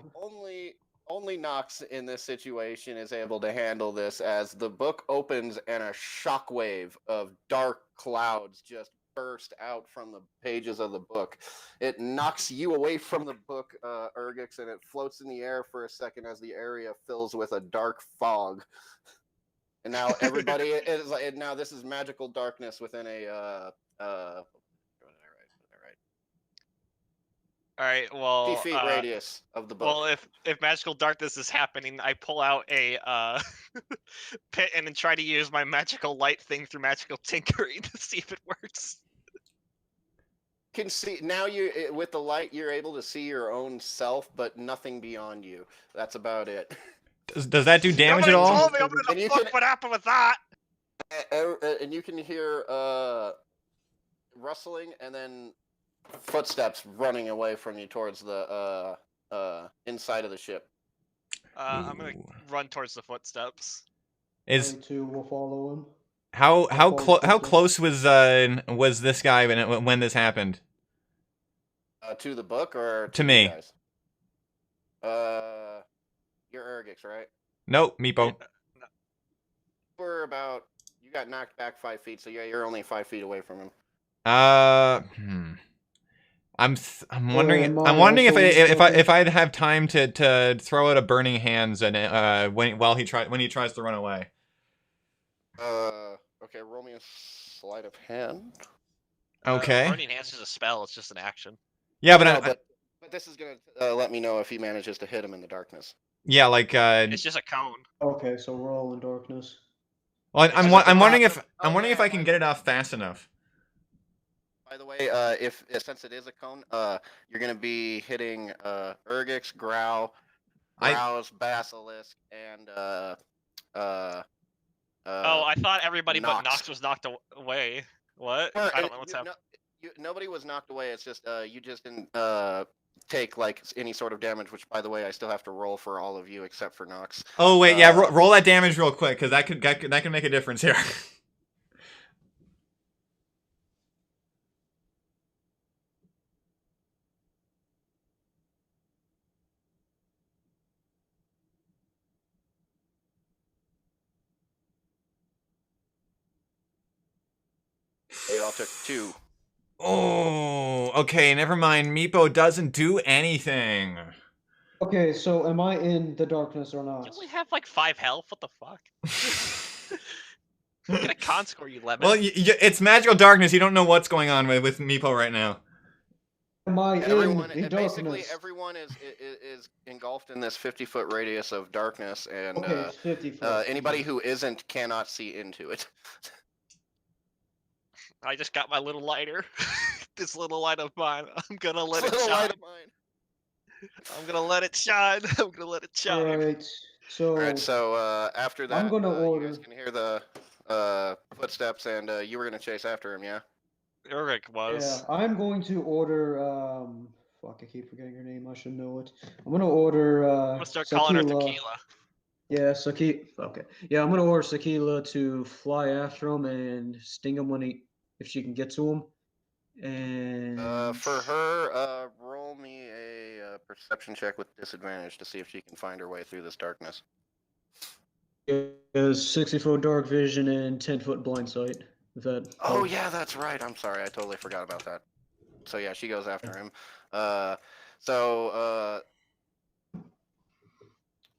only Nox in this situation is able to handle this, as the book opens and a shockwave of dark clouds just burst out from the pages of the book. It knocks you away from the book, Urgix, and it floats in the air for a second as the area fills with a dark fog. And now everybody is like, now this is magical darkness within a what did I write? All right. Well, 50 feet radius of the book. well, if magical darkness is happening, I pull out a pit and then try to use my magical light thing through magical tinkering to see if it works. Can see now, with the light you're able to see your own self, but nothing beyond you. That's about it. Does that do damage at Nobody all? told me. I'm And gonna you fuck can- what happened with that. And you can hear rustling and then footsteps running away from you towards the inside of the ship. I'm gonna Ooh. run towards the footsteps. Is I too will follow him. how follow how quickly. close was this guy when this happened? To the book or To you me. guys? You're Urgix, right? Nope, Meepo. We're about. You got knocked back 5 feet, so yeah, you're only 5 feet away from him. I'm Or wondering am I'm I wondering also if I'd have time to throw out a burning hands and when he tries to run away. Okay, roll me a sleight of hand. Okay. Burning Hands is a spell. It's just an action. Yeah, but No, but this is gonna let me know if he manages to hit him in the darkness. yeah, like It's just a cone. Okay, so we're all in darkness. well, It's I'm just a wondering rock. if I can get it off fast enough. By the way, if since it is a cone, you're gonna be hitting Urgix, Growls, Basilisk, and Oh, I thought everybody but Nox. Nox was knocked away. What? I don't know what's happening. Nobody was knocked away. It's just you just didn't take like any sort of damage. Which, by the way, I still have to roll for all of you except for Nox. Oh wait, yeah, roll that damage real quick because that can make a difference here. They all took 2. Oh, okay, never mind. Meepo doesn't do anything. Okay, so am I in the darkness or You not? only have like 5 health. What the fuck? Get a con score, you lemon. Well, it's magical darkness. You don't know what's going on with Meepo right now. Am I Everyone, in the basically, darkness? everyone is engulfed in this 50-foot radius of darkness, and Okay, it's 50 foot. anybody who isn't cannot see into it. I just got my little lighter. This little light of mine. I'm gonna let it Little shine. light of mine. I'm gonna let it shine. I'm gonna let it shine. Alright, so, All right, so after that, I'm gonna you order. guys can hear the footsteps, and you were gonna chase after him, yeah? Ulrich was. Yeah, I'm going to order, fuck, I keep forgetting her name, I should know it. I'm gonna order, I'm gonna start calling her Sakila. Tequila. Yeah, okay. Yeah, I'm gonna order Sakila to fly after him and sting him if she can get to him. And For her, roll me a perception check with disadvantage to see if she can find her way through this darkness. is 60-foot dark vision and 10-foot blind sight. If that Oh helps. yeah, that's right. I'm sorry, I totally forgot about that. So yeah, she goes after him.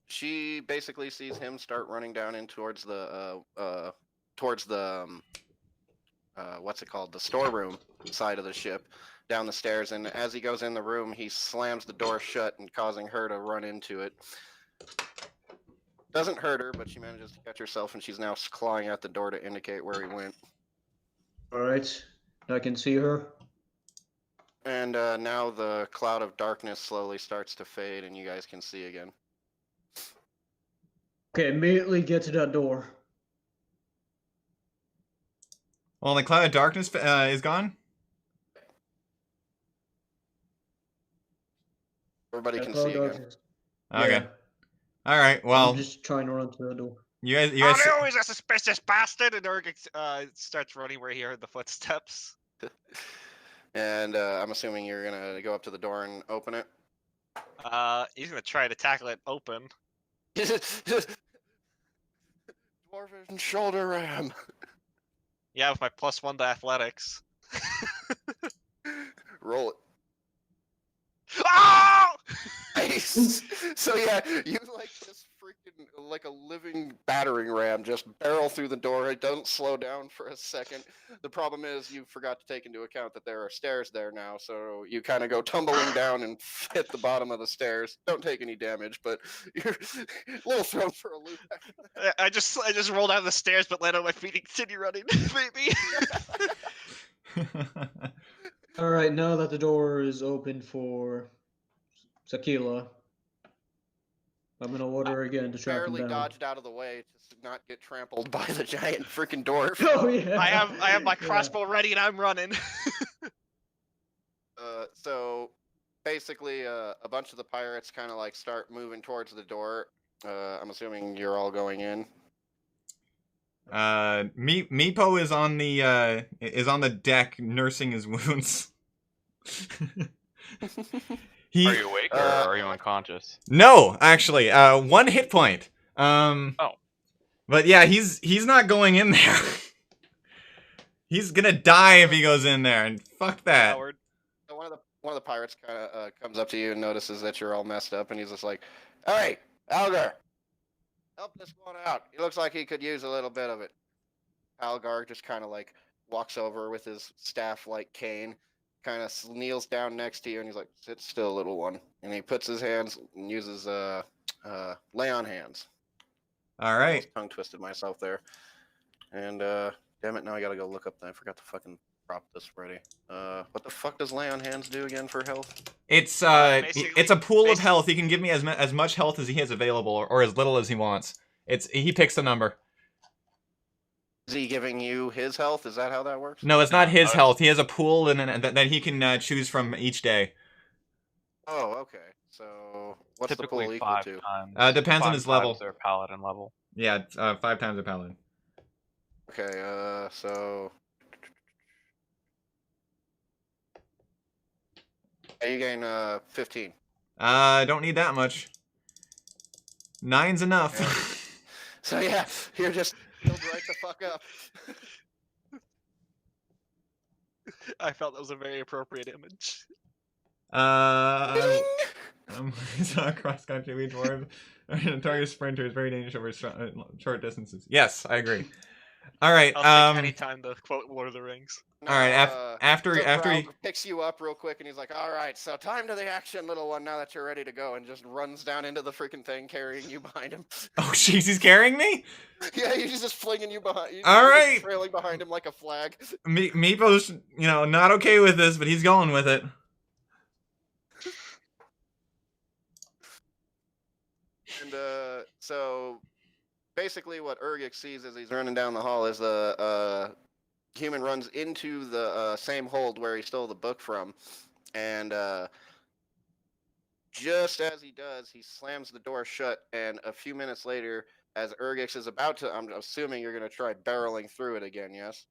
She basically sees him start running down in towards the what's it called, the storeroom side of the ship, down the stairs. And as he goes in the room, he slams the door shut and causing her to run into it. Doesn't hurt her, but she manages to catch herself, and she's now clawing at the door to indicate where he went. All right, I can see her. And now the cloud of darkness slowly starts to fade, and you guys can see again. Okay, immediately get to that door. Well, the cloud of darkness is gone. Everybody That can cloud see again. darkness. Okay. Yeah, All right. Well, I'm just trying to run to the door. you guys. Oh, they're always a suspicious bastard, and Urg starts running where he heard the footsteps. And I'm assuming you're gonna go up to the door and open it. He's gonna try to tackle it open. Dwarven shoulder ram. Yeah, with my +1 to athletics. Roll it. Oh! Nice. So yeah, you like this freaking like a living battering ram just barrel through the door. It doesn't slow down for a second. The problem is you forgot to take into account that there are stairs there now, so you kind of go tumbling down and hit the bottom of the stairs. Don't take any damage, but you're a little thrown for a loop. I just rolled out of the stairs, but landed on my feet and continued running, baby. All right, now that the door is open for Sakila, I'm gonna order again to track him Barely down. dodged out of the way to not get trampled by the giant freaking dwarf. Oh yeah. I have my Yeah. crossbow ready and I'm running. So basically, a bunch of the pirates kind of like start moving towards the door. I'm assuming you're all going in. Meepo is on the deck nursing his wounds. He Are you awake or are you unconscious? No, actually, 1 hit point. But yeah, he's not going in there. He's gonna die if he goes in there, and fuck that. Howard. So one of the pirates kind of comes up to you and notices that you're all messed up, and he's just like, "Hey, Algar, help this one out. He looks like he could use a little bit of it." Algar just kind of like walks over with his staff-like cane, kind of kneels down next to you, and he's like, "Sit still, little one." And he puts his hands and uses lay on hands. All right. Almost tongue twisted myself there. And damn it, now I gotta go look up. I forgot to fucking prop this ready. What the fuck does lay on hands do again for health? It's basically- it's a pool of health. He can give me as much health as he has available, or as little as he wants. He picks the number. Is he giving you his health? Is that how that works? No, it's not his health. He has a pool that he can choose from each day. Oh, okay. So what's Typically the pool equal 5 to? times. Depends on 5 his level. times their paladin level. Yeah, it's, 5 times a paladin. Okay, so you gain 15. Don't need that much. 9's enough. So yeah, you're just healed right the fuck up. I felt that was a very appropriate image. It's not cross country. We dwarves. Target sprinter is very dangerous over short distances. Yes, I agree. All right. I'll take any time to quote Lord of the Rings. All right. After he Braug picks you up real quick, and he's like, "All right, so time to the action, little one. Now that you're ready to go," and just runs down into the freaking thing, carrying you behind him. Oh, jeez, he's carrying me. Yeah, he's just flinging you behind. All you're right. just trailing behind him like a flag. Meepo's, not okay with this, but he's going with it. And so basically what Urgix sees as he's running down the hall is the human runs into the same hold where he stole the book from, and just as he does, he slams the door shut, and a few minutes later, as Urgix is about to, I'm assuming you're going to try barreling through it again, yes?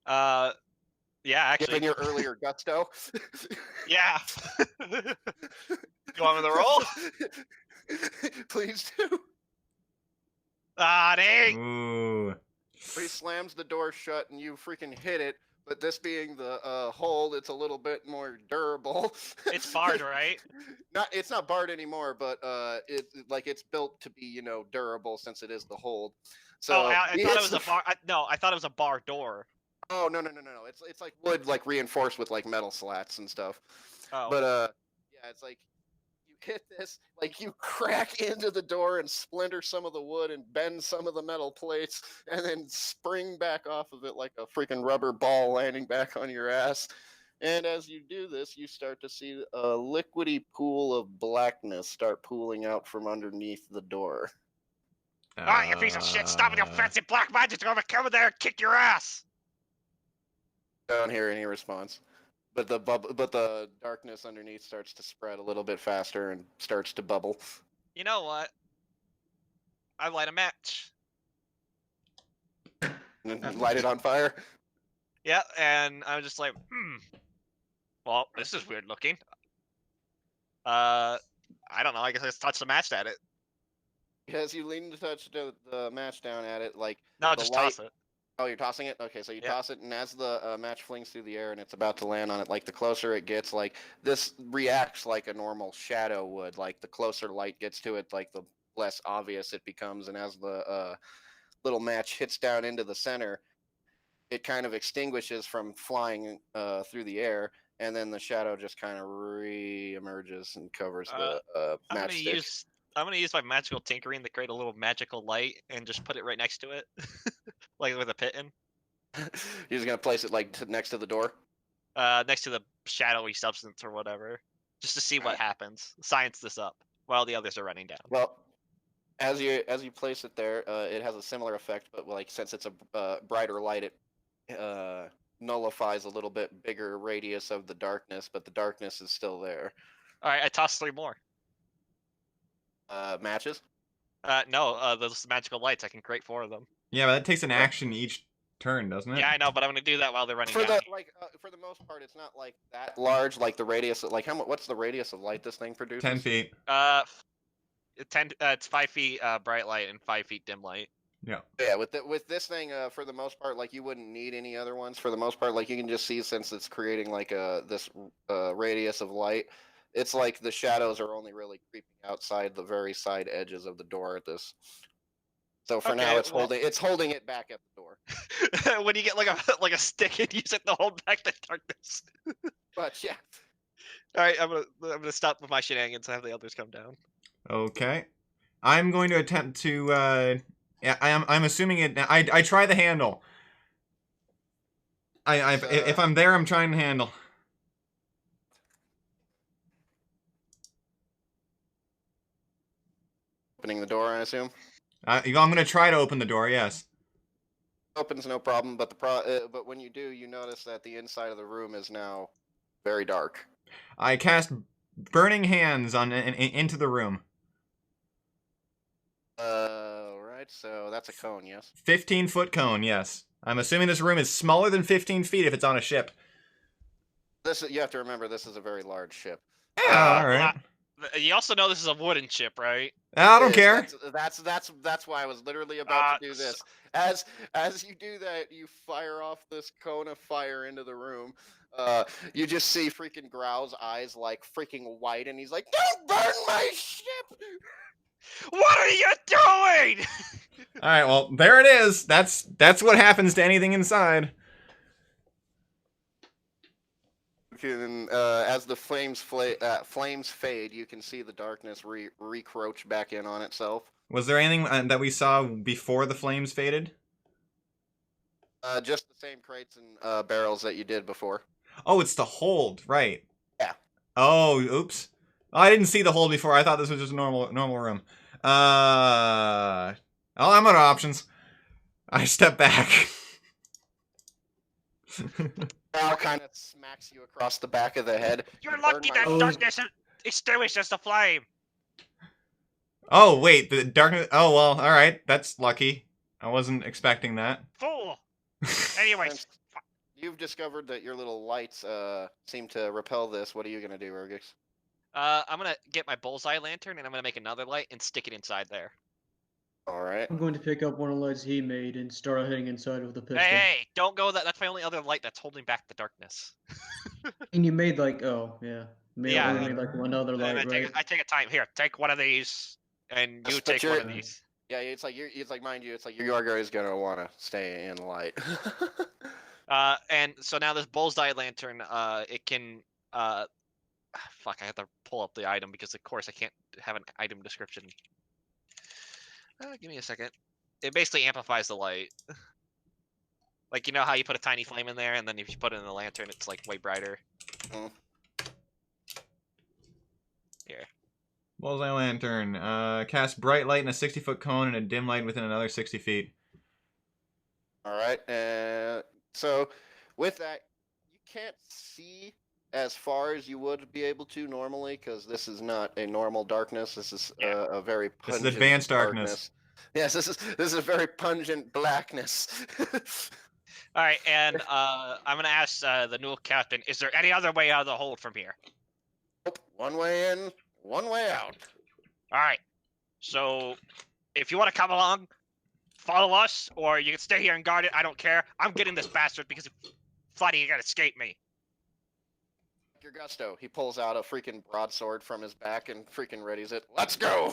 Yeah, actually. Given your earlier gusto? Yeah. You want me to roll? Please do. Ah, dang! Ooh. He slams the door shut and you freaking hit it, but this being the hold, it's a little bit more durable. It's barred, right? It's not barred anymore, but it's built to be, durable since it is the hold. So I thought it was a bar. No, I thought it was a bar door. Oh no. It's like wood, like reinforced with like metal slats and stuff. Oh. But yeah, it's like you hit this, like you crack into the door and splinter some of the wood and bend some of the metal plates, and then spring back off of it like a freaking rubber ball landing back on your ass. And as you do this, you start to see a liquidy pool of blackness start pooling out from underneath the door. Ah, you piece of shit! Stop with your fancy black magic! I'm gonna come in there and kick your ass! Don't hear any response. But the darkness underneath starts to spread a little bit faster and starts to bubble. You know what? I light a match. And then light it on fire. Yeah, and I'm just like, well, this is weird looking. I don't know. I guess I just touch the match at it. As you lean to touch the match down at it, like No, the just light. toss it. Oh, you're tossing it? Okay, so you Yeah. toss it, and as the match flings through the air and it's about to land on it, like the closer it gets, like this reacts like a normal shadow would. Like the closer light gets to it, like the less obvious it becomes. And as the little match hits down into the center, it kind of extinguishes from flying through the air, and then the shadow just kind of re-emerges and covers the matchstick. I'm gonna use my magical tinkering to create a little magical light and just put it right next to it, like with a pitten, You're just gonna place it like next to the door. next to the shadowy substance or whatever, just to see what Alright. happens. Science this up while the others are running down. Well, as you place it there, it has a similar effect, but like since it's a brighter light, it nullifies a little bit bigger radius of the darkness, but the darkness is still there. All right, I toss 3 more. Matches. No, those magical lights. I can create 4 of them. Yeah, but that takes an action each turn, doesn't it? Yeah, I know, but I'm gonna do that while they're running For down. for the most part, it's not like that large. Like the radius, like what's the radius of light this thing produces? 10 feet. 10. It's 5 feet bright light and 5 feet dim light. Yeah. Yeah, with this thing, for the most part, like you wouldn't need any other ones. For the most part, like you can just see, since it's creating like this radius of light, it's like the shadows are only really creeping outside the very side edges of the door at this. So for now, Okay, it's holding it back at the door. When you get like a stick and use it to hold back the darkness. But yeah, All right, I'm gonna stop with my shenanigans and have the others come down. Okay. I'm going to attempt to yeah, I'm assuming it. I try the handle. If I'm there, I'm trying the handle. opening the door, I assume. I'm gonna try to open the door. Yes. Opens no problem, but but when you do, you notice that the inside of the room is now very dark. I cast burning hands on into the room. Right. So that's a cone, yes. 15-foot cone. Yes. I'm assuming this room is smaller than 15 feet if it's on a ship. You have to remember, this is a very large ship. Yeah. All right. You also know this is a wooden ship, right? I don't care. That's why I was literally about to do this. As you do that, you fire off this cone of fire into the room. You just see freaking Grow's eyes like freaking white, and he's like, "Don't burn my ship!" What are you doing? All right. Well, there it is. That's what happens to anything inside. And as the flames fade, you can see the darkness recroach back in on itself. Was there anything that we saw before the flames faded? Just the same crates and barrels that you did before. Oh, it's the hold, right? Yeah. Oh, oops. I didn't see the hold before. I thought this was just a normal room. Oh, I'm out of options. I step back. Growl kind of smacks you across the back of the head. You're lucky that darkness extinguishes the flame. Oh, wait, the darkness. Oh, well, all right. That's lucky. I wasn't expecting that. Fool. Anyways. You've discovered that your little lights seem to repel this. What are you going to do, Urgix? I'm going to get my bullseye lantern, and I'm going to make another light and stick it inside there. All right. I'm going to pick up one of the lights he made and start heading inside with the pistol. Hey, don't go that. That's my only other light that's holding back the darkness. And you made like, oh, yeah. Yeah. Only made like one other light, right? I take a time. Here, take one of these, and you take one of these. Yeah, it's like mind you, it's like your Yargo is gonna want to stay in light. And so now this bullseye lantern, it can, fuck, I have to pull up the item because of course I can't have an item description. Give me a second. It basically amplifies the light. Like, you know how you put a tiny flame in there, and then if you put it in the lantern, it's like way brighter. Mm. Here. Bullseye lantern. Cast bright light in a 60-foot cone and a dim light within another 60 feet. All right. So with that, you can't see as far as you would be able to normally because this is not a normal darkness. This is a very This pungent is advanced darkness. Yes, this is a very pungent blackness. All right, and I'm gonna ask the new captain: is there any other way out of the hold from here? Nope. One way in, one way out. All right. So, if you want to come along, follow us, or you can stay here and guard it. I don't care. I'm getting this bastard because if Flighty, you gotta escape me. Your gusto. He pulls out a freaking broadsword from his back and freaking readies it. Let's go.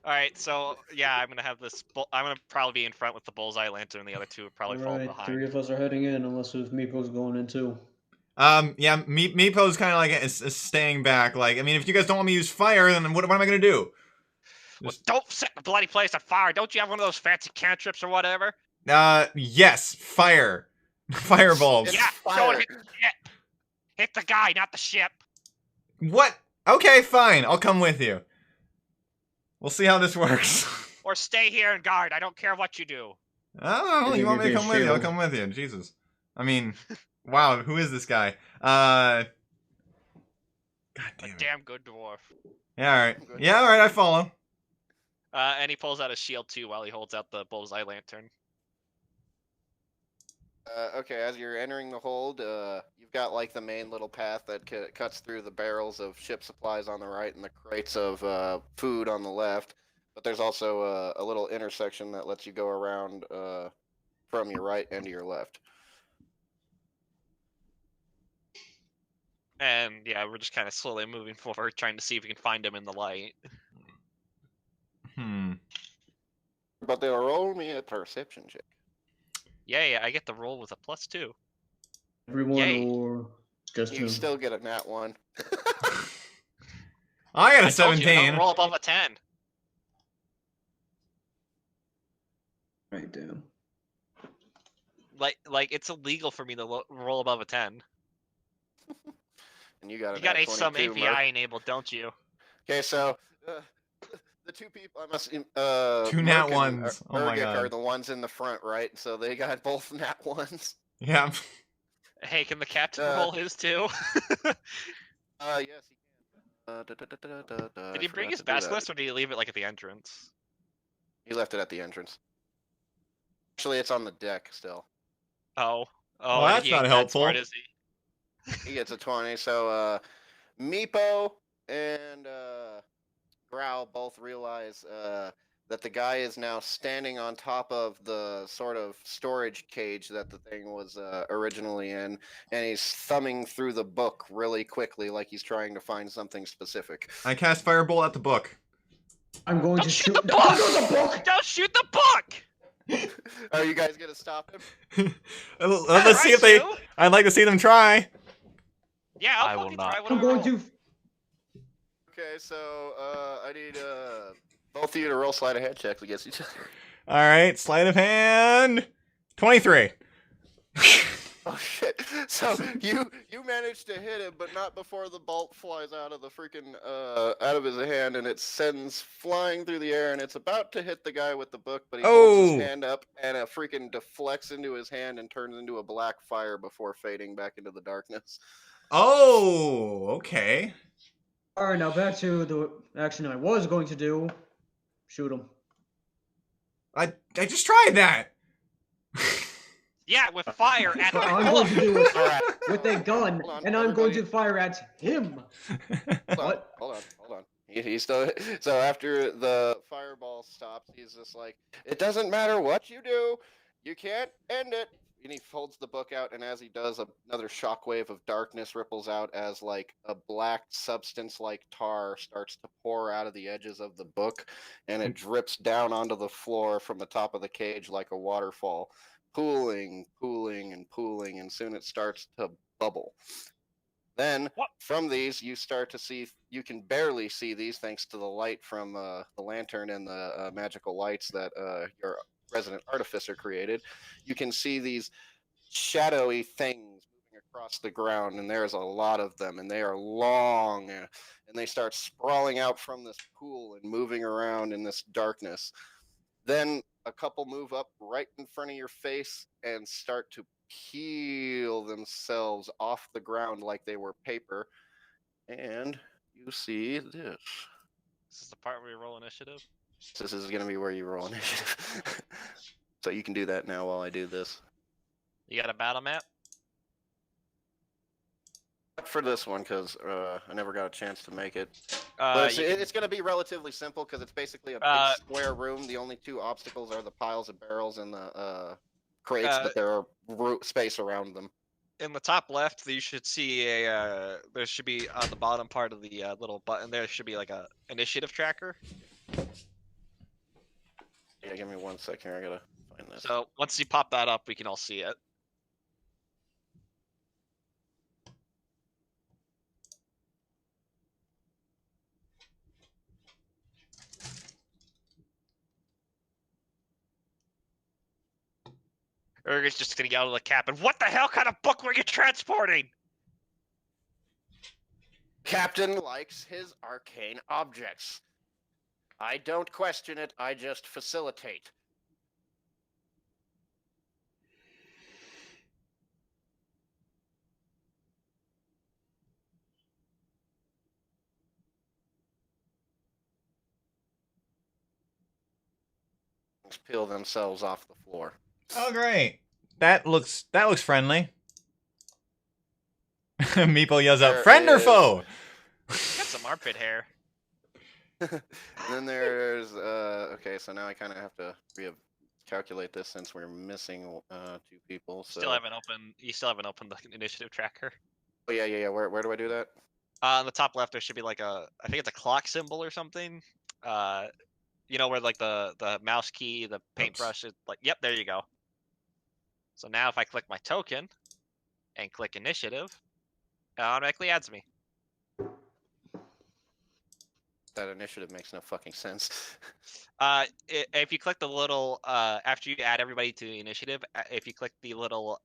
All right, so yeah, I'm gonna have this. I'm gonna probably be in front with the bullseye lantern, and the other two would probably fall Alright, behind. 3 of us are heading in, unless there's Meepo's going in too. Yeah, Meepo's kind of like is staying back. Like, I mean, if you guys don't want me to use fire, then what am I gonna do? Well, don't set the bloody place on fire. Don't you have one of those fancy cantrips or whatever? Yes, fire, fireballs. It's Yeah, fire. don't hit the ship. Hit the guy, not the ship. What? Okay, fine. I'll come with you. We'll see how this works. Or stay here and guard. I don't care what you do. I don't know. Give You want me me to a come with you? I'll shield. come with you. Jesus. I mean, wow. Who is this guy? God A damn it. damn good dwarf. Yeah, all right. Yeah, all right. I follow. And he pulls out his shield too while he holds out the bullseye lantern. Okay, as you're entering the hold, you've got like the main little path that cuts through the barrels of ship supplies on the right and the crates of food on the left. But there's also a little intersection that lets you go around from your right and to your left. And yeah, we're just kind of slowly moving forward, trying to see if we can find him in the light. But they'll roll me a perception check. Yay, I get the roll with a +2. Everyone Yay. or just You him? still get a nat 1. I got a I told you, 17. don't roll above a 10. Right down. Like it's illegal for me to roll above a 10. And you got a You got nat some 22, API Merc. enabled, don't you? Okay, so the two people, I must Two nat Merc and ones. Oh my Urgic God. are the ones in the front, right? So they got both nat 1s. Yeah. Hey, can the captain Uh, roll his too? Yes, he can. Did he bring his basilisk or did he leave it like at the entrance? He left it at the entrance. Actually, it's on the deck still. Oh, Well, that's he not ain't that helpful. smart, is he? He gets a 20. So Meepo and Growl both realize that the guy is now standing on top of the sort of storage cage that the thing was originally in, and he's thumbing through the book really quickly like he's trying to find something specific. I cast firebolt at the book. I'm going Don't to shoot shoot the book! the book! Don't shoot the book! Are you guys gonna stop him? Let's see if they. Sue? I'd like to see them try. Yeah, I I'll will fucking not. try I'm whatever going roll. to. Okay, so I need both of you to roll sleight of hand checks against each other. All right, sleight of hand. 23. Oh shit! So you managed to hit him, but not before the bolt flies out of the freaking out of his hand, and it sends flying through the air, and it's about to hit the guy with the book, but he holds his hand up, and it freaking deflects into his hand and turns into a black fire before fading back into the darkness. Oh, okay. Alright, now back to the action I was going to do. Shoot him. I just tried that. Yeah, with fire at the I'm going to book. do it Alright. with a gun, Hold on, and I'm going everybody. to fire at him. What? Hold on. He's still. So after the fireball stops, he's just like, "It doesn't matter what you do, you can't end it." And he folds the book out, and as he does, another shockwave of darkness ripples out as like a black substance like tar starts to pour out of the edges of the book, and it drips down onto the floor from the top of the cage like a waterfall. pooling, pooling, and pooling, and soon it starts to bubble. Then What? from these, you start to see, you can barely see these thanks to the light from the lantern and the magical lights that your resident artificer created. You can see these shadowy things moving across the ground, and there's a lot of them, and they are long, and they start sprawling out from this pool and moving around in this darkness. Then a couple move up right in front of your face and start to peel themselves off the ground like they were paper. And you see this. This is the part where you roll initiative. This is going to be where you roll initiative. So you can do that now while I do this. You got a battle map? For this one, because I never got a chance to make it. Uh, But you can- it's going to be relatively simple because it's basically a big square room. The only two obstacles are the piles of barrels and the crates, but there are space around them. in the top left, you should see a. There should be on the bottom part of the little button. There should be like a initiative tracker. Yeah, give me 1 second. I gotta find this. So once you pop that up, we can all see it. Urga's just gonna yell to the captain, "What the hell kind of book were you transporting?" Captain likes his arcane objects. I don't question it. I just facilitate. Peel themselves off the floor. Oh, great. That looks friendly. Meeple yells out, There "Friend or is- foe?" Got some armpit hair. And then there's okay, so now I kind of have to calculate this since we're missing 2 people. So Still haven't opened. You still haven't opened the initiative tracker. Oh yeah. Where do I do that? On the top left, there should be like I think it's a clock symbol or something. You know where like the mouse key, the paintbrush is like. Yep, there you go. So now if I click my token and click initiative, it automatically adds me. That initiative makes no fucking sense. If you click the little after you add everybody to the initiative, if you click the little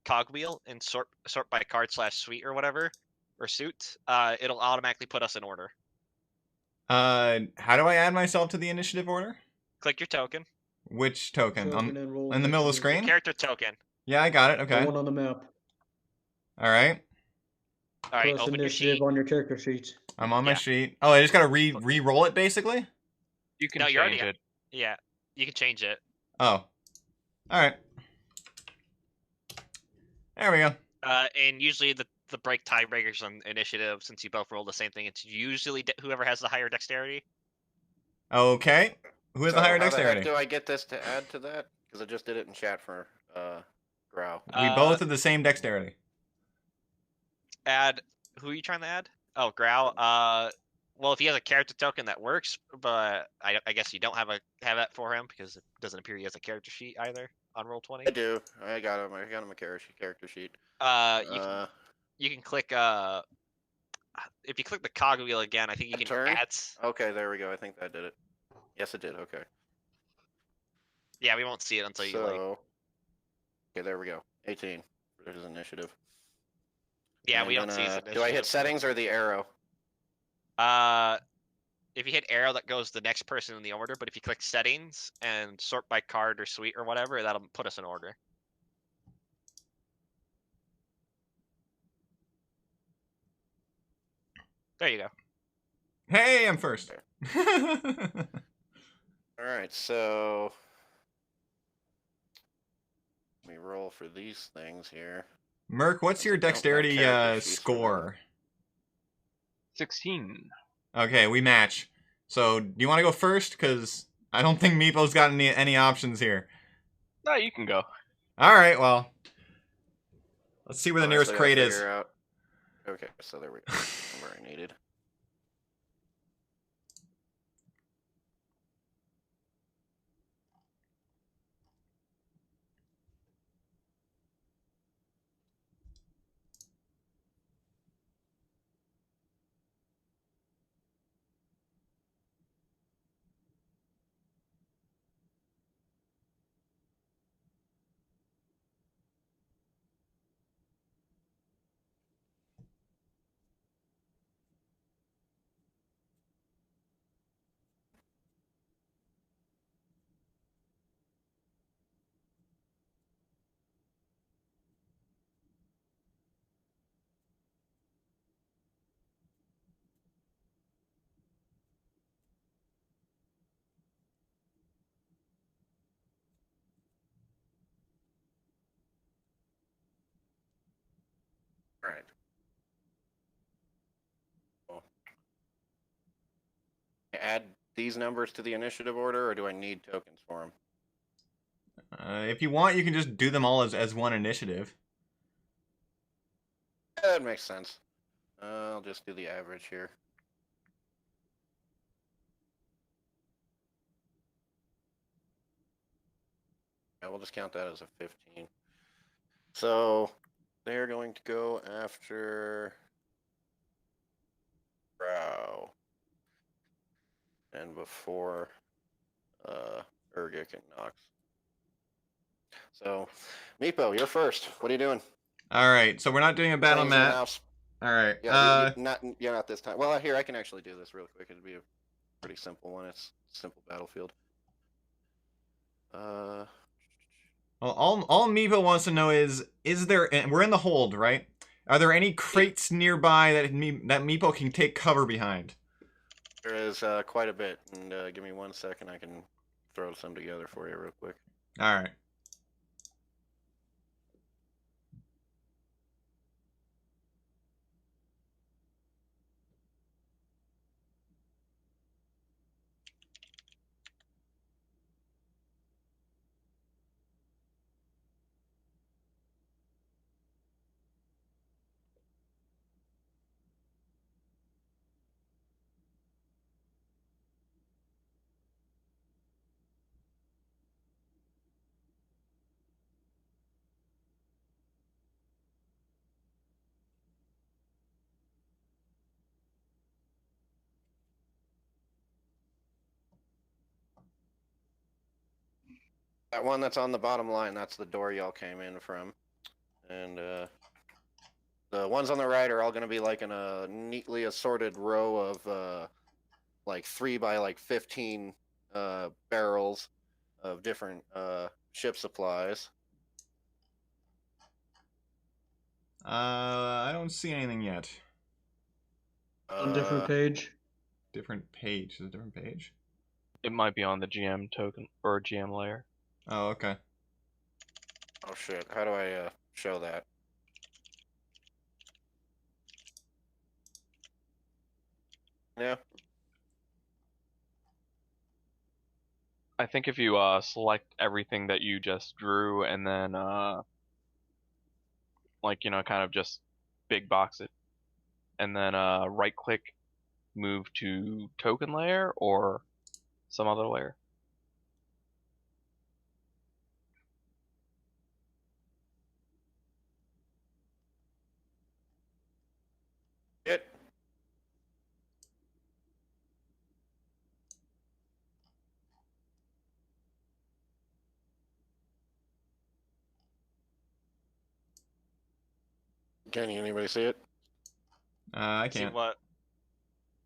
cogwheel and sort by card / suite or whatever or suit, it'll automatically put us in order. How do I add myself to the initiative order? Click your token. Which token? Token and roll In the middle of the initiative. screen? Character token. Yeah, I got it. The Okay. one on the map. All right. All right, Plus open your initiative sheet. on your character sheet. I'm on my Yeah. sheet. Oh, I just gotta re-roll it basically. You can No, you already change it. Yeah, you can change it. Oh. All right. There we go. And usually the break tiebreakers on initiative, since you both roll the same thing, it's usually whoever has the higher dexterity. Okay. Who has the higher How the dexterity? heck do I get this to add to that? Because I just did it in chat for Grau. We both have the same dexterity. Add who are you trying to add? Oh, Grau. Well, if he has a character token that works, but I guess you don't have that for him because it doesn't appear he has a character sheet either on Roll20. I do. I got him. I got him a character sheet. You can click if you click the cogwheel again, I think you can Turn? add. Okay, there we go. I think that did it. Yes, it did. Okay. Yeah, we won't see it until you like. Okay, there we go. 18 for his initiative. Yeah, And we don't then, see his do I hit initiative. settings or the arrow? If you hit arrow, that goes the next person in the order. But if you click settings and sort by card or suite or whatever, that'll put us in order. There you go. Hey, I'm first. All right, so let me roll for these things here. Merc, what's your I don't have dexterity character sheets for them. score? 16. Okay, we match. So, do you want to go first? Because I don't think Meepo's got any options here. No, you can go. All right, well, let's see where the nearest So I crate gotta is. figure out- Okay, so there we go. Where I needed. add these numbers to the initiative order, or do I need tokens for them? If you want, you can just do them all as one initiative. Yeah, that makes sense. I'll just do the average here. Yeah, we'll just count that as a 15. So they're going to go after Brow. And before Urgic and Nox. So, Meepo, you're first. What are you doing? All right, so we're not doing a battle Playing as your map. mouse. All right. Yeah, not this time. Well, here I can actually do this real quick. It'd be a pretty simple one. It's a simple battlefield. Well, all Meepo wants to know is there? And we're in the hold, right? Are there any crates nearby that Meepo can take cover behind? There is quite a bit, and give me 1 second. I can throw some together for you real quick. All right. That one that's on the bottom line, that's the door y'all came in from. And the ones on the right are all going to be like in a neatly assorted row of like 3 by like 15 barrels of different ship supplies. I don't see anything yet. On different page. Different page. Is it a different page? It might be on the GM token or GM layer. Oh, okay. Oh shit! How do I show that? Yeah. I think if you select everything that you just drew and then like kind of just big box it, and then right click, move to token layer or some other layer. It. Can anybody see it? I See can't. what?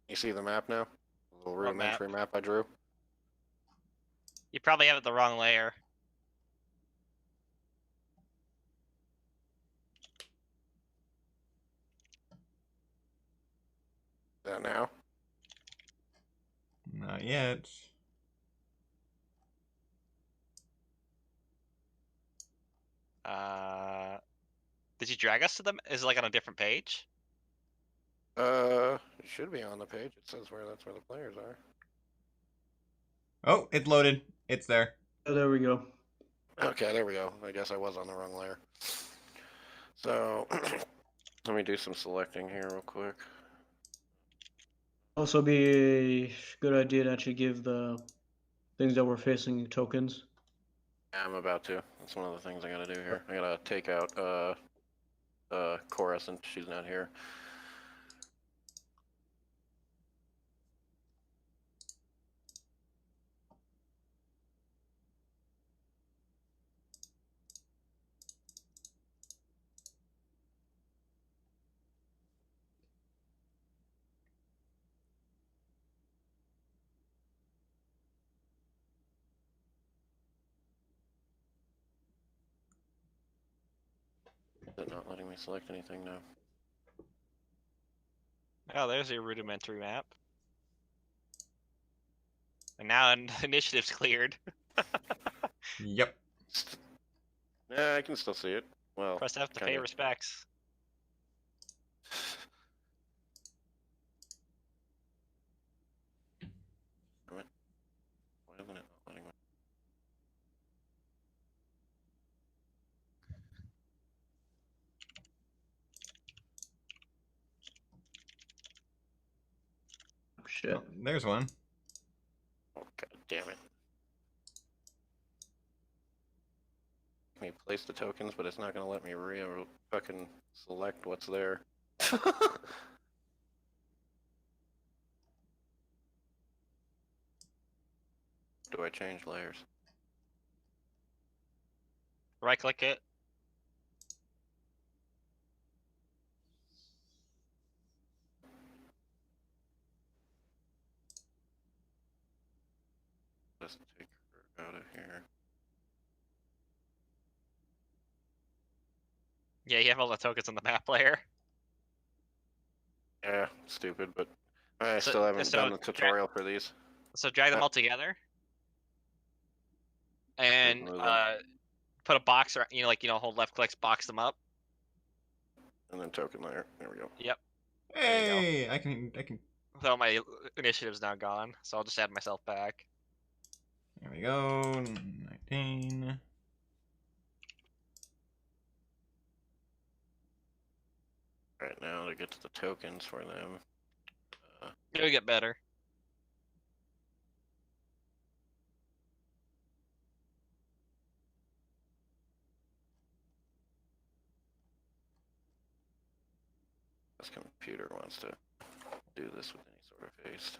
You see the map now? The little What map? rudimentary map I drew. You probably have it the wrong layer. That now? Not yet. Did you drag us to them? Is it like on a different page? It should be on the page. It says that's where the players are. Oh, it's loaded. It's there. Oh, there we go. Okay, there we go. I guess I was on the wrong layer. So, let me do some selecting here real quick. Also, be a good idea to actually give the things that we're facing tokens. Yeah, I'm about to. That's one of the things I gotta do here. I gotta take out Cora since she's not here. Is it not letting me select anything now? Oh, there's your rudimentary map. And now initiative's cleared. Yep. Yeah, I can still see it. Well, Press F to pay kinda. respects. shit. Oh, there's one. Oh, God damn it. Let me place the tokens, but it's not going to let me fucking select what's there. Do I change layers? Right click it. Just take her out of here. Yeah, you have all the tokens on the map layer. Yeah, stupid, but I So- still haven't so done the tutorial for these. So drag them all together, and Move them. put a box or hold left clicks, box them up. And then token layer. There we go. Yep. There you go. Hey, I can. So my initiative's now gone, so I'll just add myself back. There we go. 19. Right now to get to the tokens for them. It'll get better. This computer wants to do this with any sort of haste.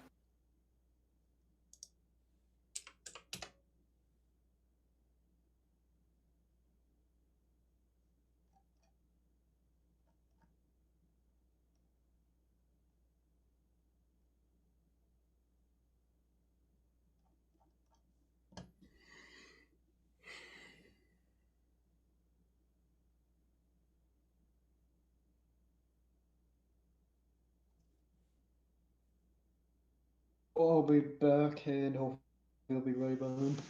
I'll be back and hopefully he'll be right behind.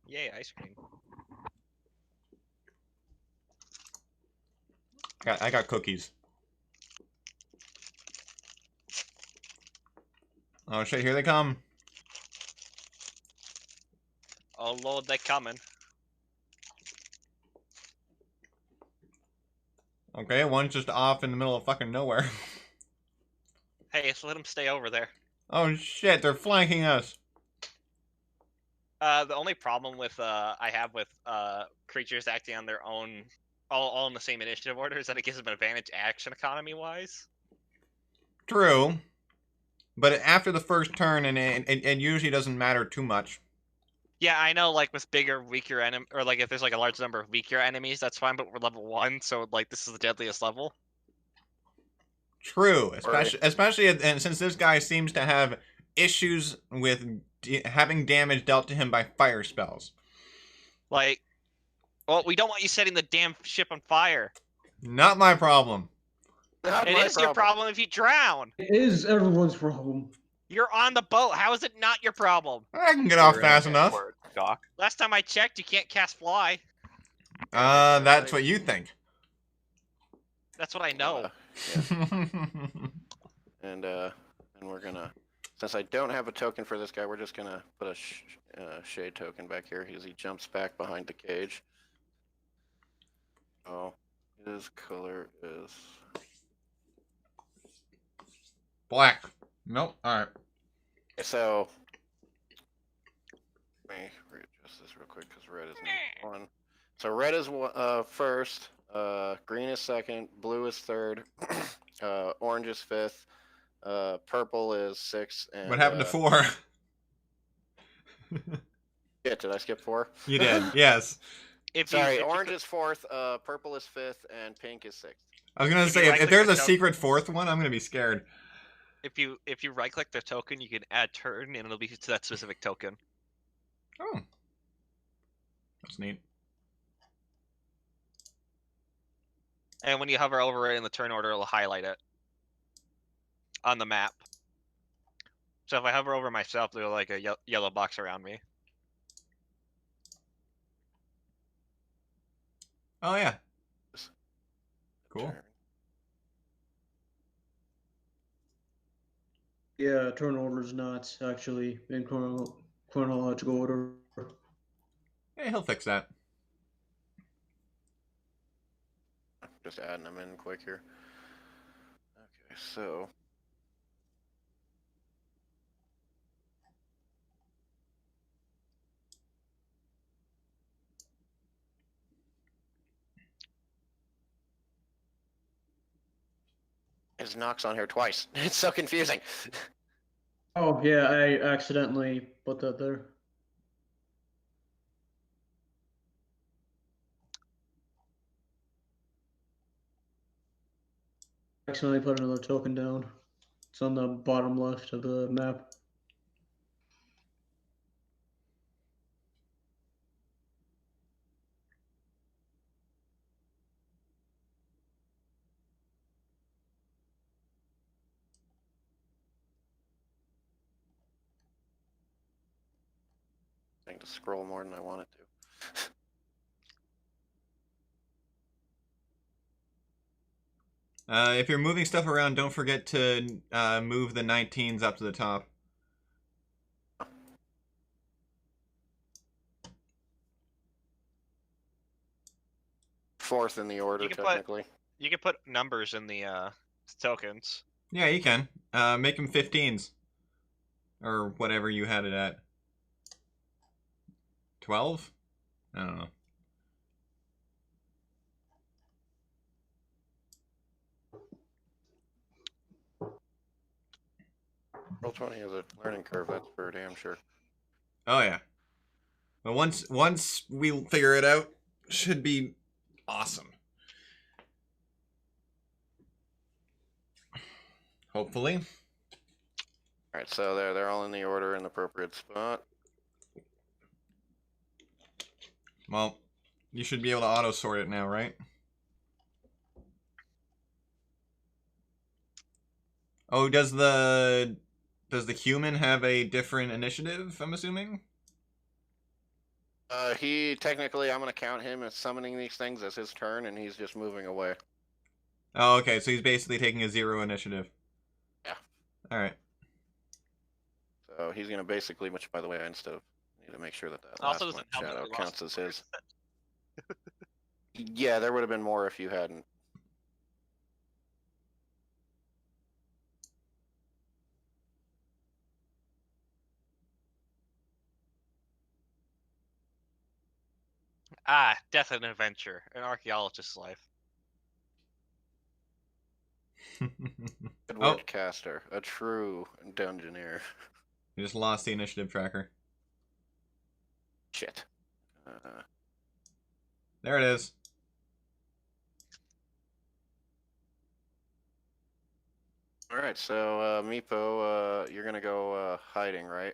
Yay, ice cream. I got cookies. Oh shit! Here they come. Oh lord, they're coming. Okay, one's just off in the middle of fucking nowhere. Hey, let's let them stay over there. Oh shit! They're flanking us. The only problem with I have with creatures acting on their own, all in the same initiative order, is that it gives them an advantage action economy wise. True, but after the first turn, and it usually doesn't matter too much. Yeah, I know. Like with bigger, weaker enemy, or like if there's like a large number of weaker enemies, that's fine. But we're level 1, so like this is the deadliest level. True, Right. especially and since this guy seems to have issues with having damage dealt to him by fire spells. Like, well, we don't want you setting the damn ship on fire. Not my problem. Not It my is your problem if you drown. It is everyone's problem. You're on the boat. How is it not your problem? I can get off You're fast in enough. word, Doc. Last time I checked, you can't cast fly. That's what you think. That's what I know. And we're gonna, since I don't have a token for this guy, we're just gonna put a shade token back here as he jumps back behind the cage. Oh, his color is Black. Nope. All right. so. Let me readjust this real quick because red is number 1. So red is first, green is second, blue is third, orange is fifth, purple is sixth, and What happened to 4? Shit, did I skip 4? You did. Yes. Sorry, orange is fourth, purple is fifth, and pink is sixth. I was gonna If say you if right-click there's the a token- secret fourth one, I'm gonna be scared. If you right click the token, you can add turn, and it'll be to that specific token. Oh, that's neat. And when you hover over it in the turn order, it'll highlight it on the map. So if I hover over myself, there's like a yellow box around me. Oh yeah. Cool. Turn. Yeah, turn order's not actually in chronological order. Yeah, he'll fix that. Just adding them in quick here. Okay, so there's Nox on here twice. It's so confusing. Oh yeah, I accidentally put that there. Accidentally put another token down. It's on the bottom left of the map. I think to scroll more than I wanted to. If you're moving stuff around, don't forget to move the 19s up to the top. Fourth in the order, You can technically. You can put numbers in the tokens. Yeah, you can. Make them 15s. Or whatever you had it at. 12? I don't know. Roll 20 is a learning curve, that's for damn sure. Oh yeah. But once we figure it out, should be awesome. Hopefully. Alright, so they're all in the order in the appropriate spot. Well, you should be able to auto sort it now, right? Oh, does the human have a different initiative, I'm assuming? He technically, I'm gonna count him as summoning these things as his turn, and he's just moving away. Oh, okay, so he's basically taking a 0 initiative. Yeah. Alright. So he's gonna basically, which by the way, I need to make sure that last Also one doesn't help that shadow we lost counts as his. players. Yeah, there would have been more if you hadn't. Ah, death and adventure, an archaeologist's life. Good Oh, word caster, a true dungeoneer. you just lost the initiative tracker. Shit. There it is. Alright, so Meepo, you're gonna go hiding, right?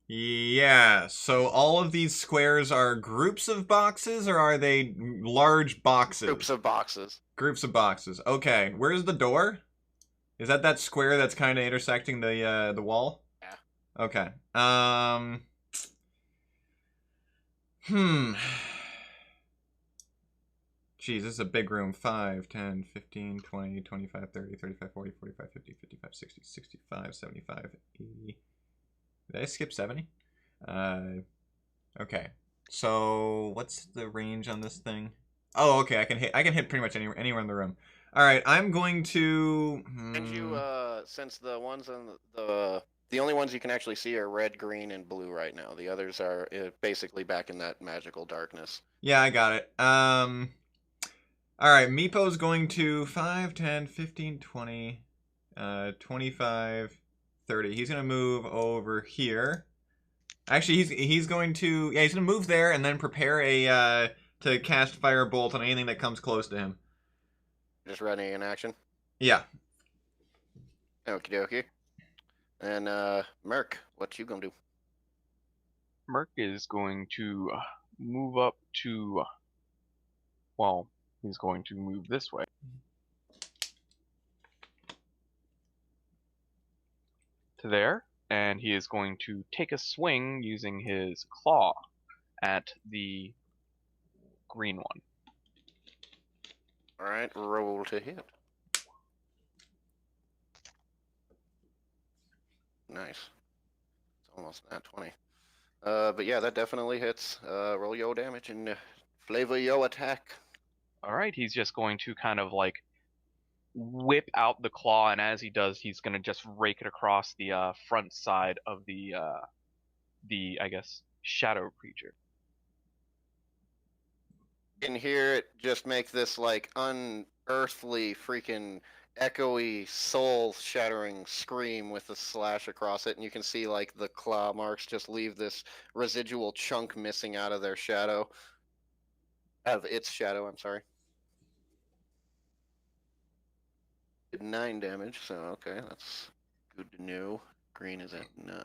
Yeah, so all of these squares are groups of boxes, or are they large boxes? Groups of boxes. Groups of boxes. Okay, where's the door? Is that square that's kind of intersecting the wall? Yeah. Okay. Jeez, this is a big room. 5, 10, 15, 20, 25, 30, 35, 40, 45, 50, 55, 60, 65, 75, 80. Did I skip 70? Okay. So, what's the range on this thing? Oh, okay, I can hit pretty much anywhere in the room. All right, I'm going to And you since the ones on the only ones you can actually see are red, green, and blue right now. The others are basically back in that magical darkness. Yeah, I got it. Alright, Meepo's going to 5, 10, 15, 20, 25, 30. He's going to move over here. Actually, he's going to... Yeah, he's going to move there and then prepare to cast Firebolt on anything that comes close to him. Just ready in action. Yeah. Okie dokie. And Merc, what you gonna do? Merc is going to move up to, well, He's going to move this way. To there, and he is going to take a swing using his claw at the green one. All right, roll to hit. Nice. It's almost nat 20. But yeah, that definitely hits. Roll yo damage and flavor yo attack. Alright, he's just going to kind of like whip out the claw, and as he does, he's going to just rake it across the front side of the I guess, shadow creature. You can hear it just make this like unearthly freaking echoey soul shattering scream with a slash across it, and you can see like the claw marks just leave this residual chunk missing out of their shadow. Out of its shadow, I'm sorry. Did 9 damage, so okay, that's good to know. Green is at 9.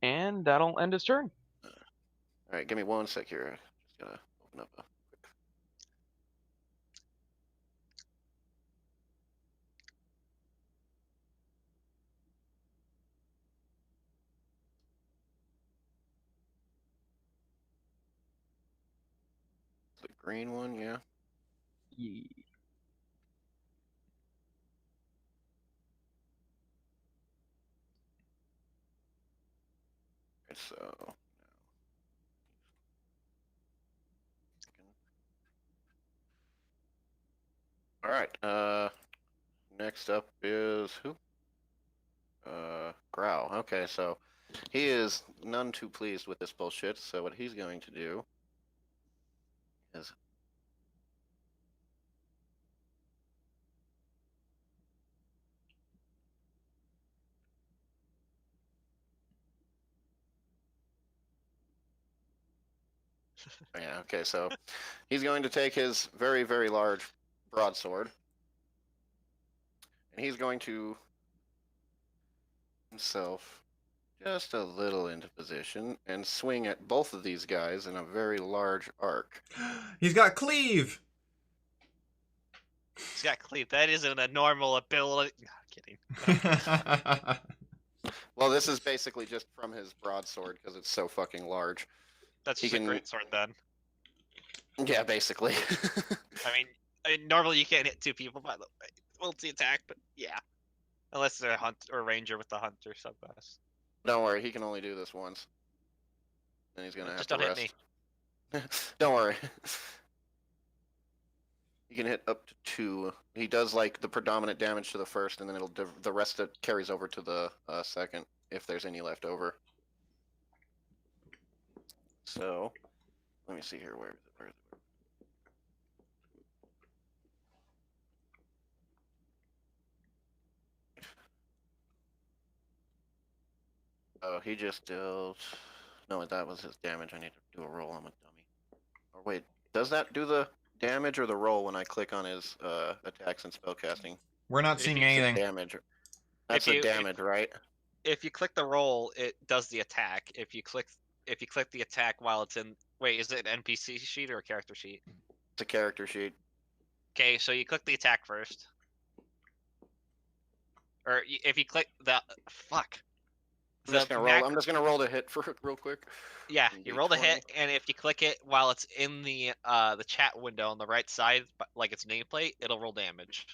And that'll end his turn. Alright, give me 1 sec here. Just gotta open up a quick. The green one, yeah. Yeah. So alright, next up is who? Growl. Okay, so he is none too pleased with this bullshit, so what he's going to do is yeah, okay, so he's going to take his very, very large broadsword, and he's going to himself just a little into position and swing at both of these guys in a very large arc. He's got cleave. He's got cleave. That isn't a normal ability. No, I'm kidding. Well, this is basically just from his broadsword because it's so fucking large. That's He just a can- great sword then. Yeah, basically. I mean, normally you can't hit 2 people by the multi-attack, but yeah. Unless they're a hunt or ranger with the hunter subclass. Don't worry, he can only do this once. And he's gonna have Just to don't rest. hit me. Don't worry. You can hit up to 2. He does like the predominant damage to the first, and then the rest that carries over to the second if there's any left over. So, let me see here. Where is it? Oh, he just dealt. No, that was his damage. I need to do a roll. I'm a dummy. Or wait, does that do the damage or the roll when I click on his attacks and spellcasting? We're not If seeing you- It's a anything. damage. That's If a you- damage, right? If you click the roll, it does the attack. If you click the attack while it's in, wait, is it an NPC sheet or a character sheet? It's a character sheet. Okay, so you click the attack first, or if you click the fuck. I'm just The gonna roll. mac- I'm just gonna roll the hit for real quick. Yeah, you roll the hit, D20. and if you click it while it's in the chat window on the right side, like its nameplate, it'll roll damage.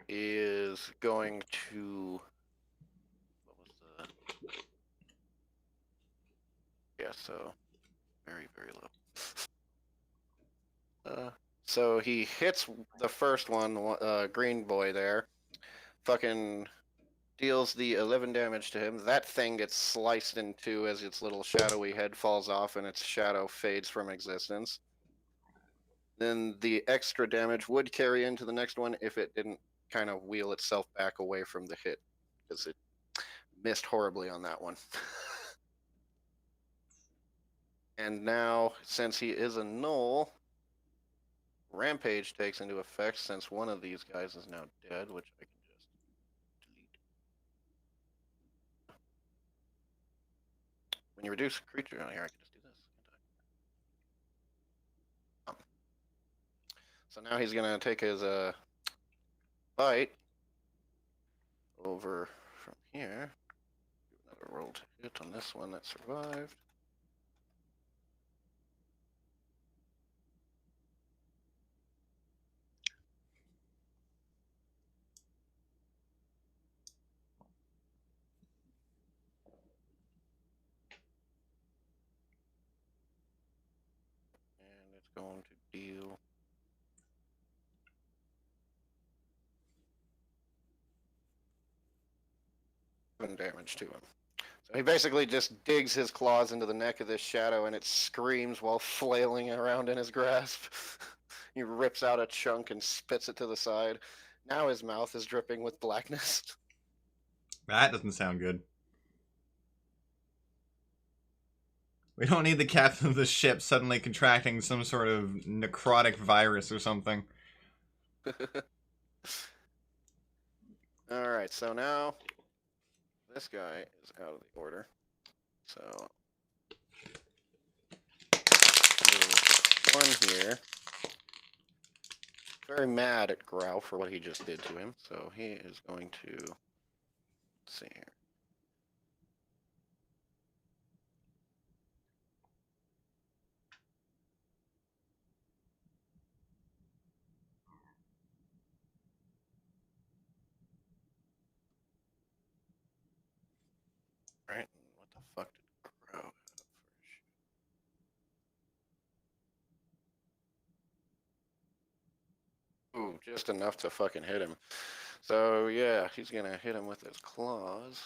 Is going to. What was the? Yeah, so very, very low. So he hits the first one, green boy there. Fucking deals the 11 damage to him. That thing gets sliced in two as its little shadowy head falls off and its shadow fades from existence. Then the extra damage would carry into the next one if it didn't kind of wheel itself back away from the hit. because it missed horribly on that one. And now, since he is a null, Rampage takes into effect since one of these guys is now dead, which I can just delete. When you reduce a creature, oh, here I can just do this. So now he's gonna take his bite over from here. Do another roll to hit on this one that survived. And it's going to deal 7 damage to him. So he basically just digs his claws into the neck of this shadow and it screams while flailing around in his grasp. He rips out a chunk and spits it to the side. Now his mouth is dripping with blackness. That doesn't sound good. We don't need the captain of the ship suddenly contracting some sort of necrotic virus or something. Alright, so now this guy is out of the order. So one here. Very mad at Grau for what he just did to him, so he is going to, let's see here. Right, what the fuck did Grau have for shit? Ooh, just enough to fucking hit him. So yeah, he's gonna hit him with his claws.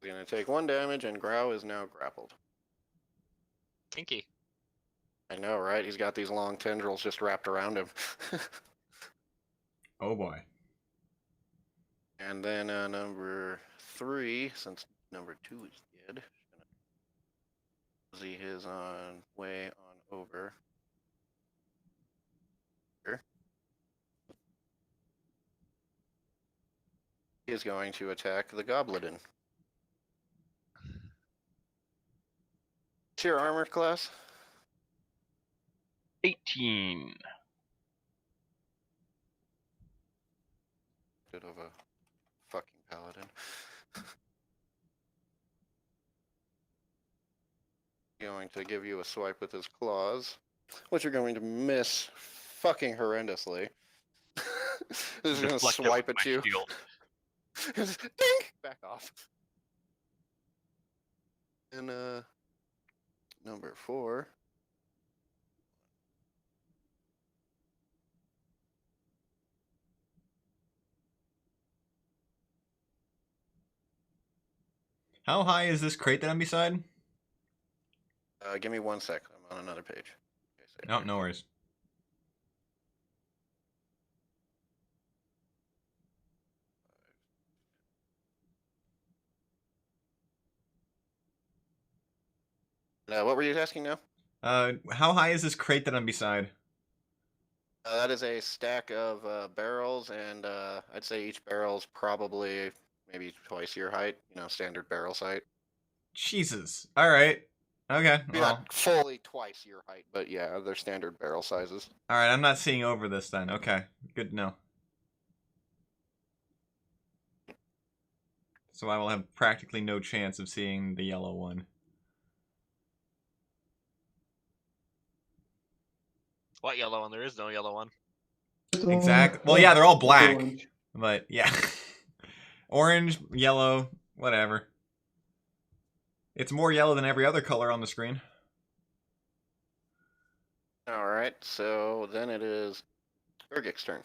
He's gonna take 1 damage, and Grau is now grappled. Kinky. I know, right? He's got these long tendrils just wrapped around him. Oh boy. And then number 3, since number 2 is dead, see his on way on over here. He is going to attack the Goblin. What's your armor class? 18. Bit of a fucking paladin. Going to give you a swipe with his claws, which are going to miss fucking horrendously. This is going to Deflect it swipe with at my you. shield. Ding! Back off. And number 4. How high is this crate that I'm beside? Give me 1 sec. I'm on another page. Okay, so No, no worries. what were you asking now? How high is this crate that I'm beside? That is a stack of barrels, and I'd say each barrel's probably maybe twice your height. You know, standard barrel height. Jesus. Alright. Okay. Maybe Well. not fully twice your height, but yeah, they're standard barrel sizes. Alright, I'm not seeing over this then. Okay. Good to know. So I will have practically no chance of seeing the yellow one. What yellow one? There is no yellow one. Exactly. Well, yeah, they're all black. Orange. But, yeah. Orange, yellow, whatever. It's more yellow than every other color on the screen. Alright, so then it is Urgic's turn.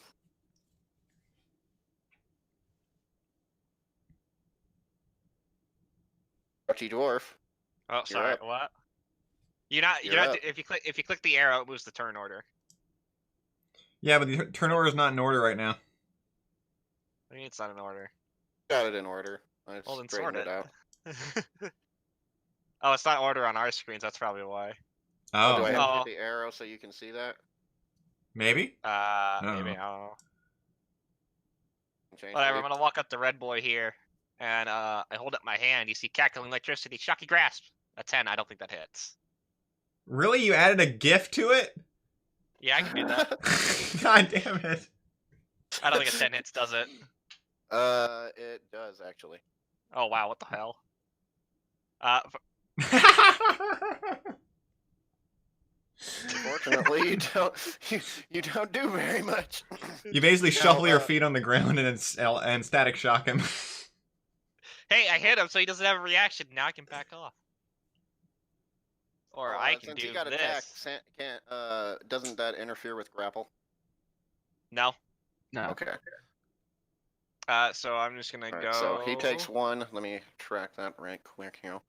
Crouchy dwarf. Oh, sorry. up. What? You're not. You're You're not. up. If you click the arrow, it moves the turn order. Yeah, but the turn order is not in order right now. I mean, it's not in order. Got it in order. I Well, then sort straightened it. it out. Oh, it's not order on our screens. That's probably why. Oh, do I Oh, have to Oh. hit the arrow so you can see that? maybe? Maybe. I Oh. don't know. Change Whatever. I'm the- gonna walk up to Red Boy here, and I hold up my hand. You see cackling electricity. Shocky grasp. A 10. I don't think that hits. Really? You added a GIF to it? Yeah, I can do that. God damn it. I don't think a 10 hits, does it? It does actually. Oh wow, what the hell? Unfortunately, you don't do very much. You basically No, shuffle your feet on the ground and static shock him. Hey, I hit him, so he doesn't have a reaction. Now I can back off. Or I can since do he got this. attacked, doesn't that interfere with grapple? No. No. Okay. So I'm just gonna Alright, go. so he takes 1. Let me track that right quick here.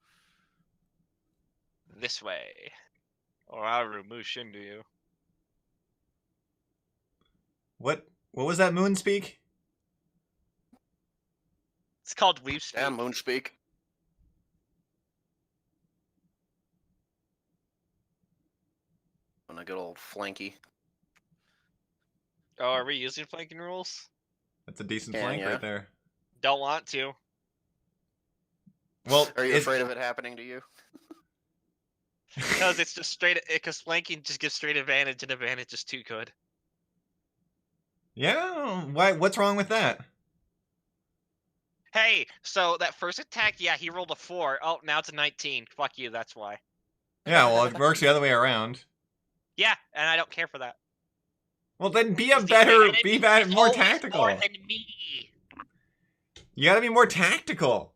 This way, or I'll remove Shin to you. What was that moon speak? It's called Weep Speak. Yeah, Moonspeak. On a good old flanky. Oh, are we using flanking rules? That's a decent Yeah, flank yeah. right there. Don't want to. Well, Are you afraid of it happening to you? Because it's just straight. Because flanking just gives straight advantage, and advantage is too good. Yeah, why? What's wrong with that? Hey, so that first attack, yeah, he rolled a 4. Oh, now it's a 19. Fuck you. That's why. Yeah, well, it works the other way around. Yeah, and I don't care for that. Well, then be The enemy is more always tactical. More than me. You gotta be more tactical.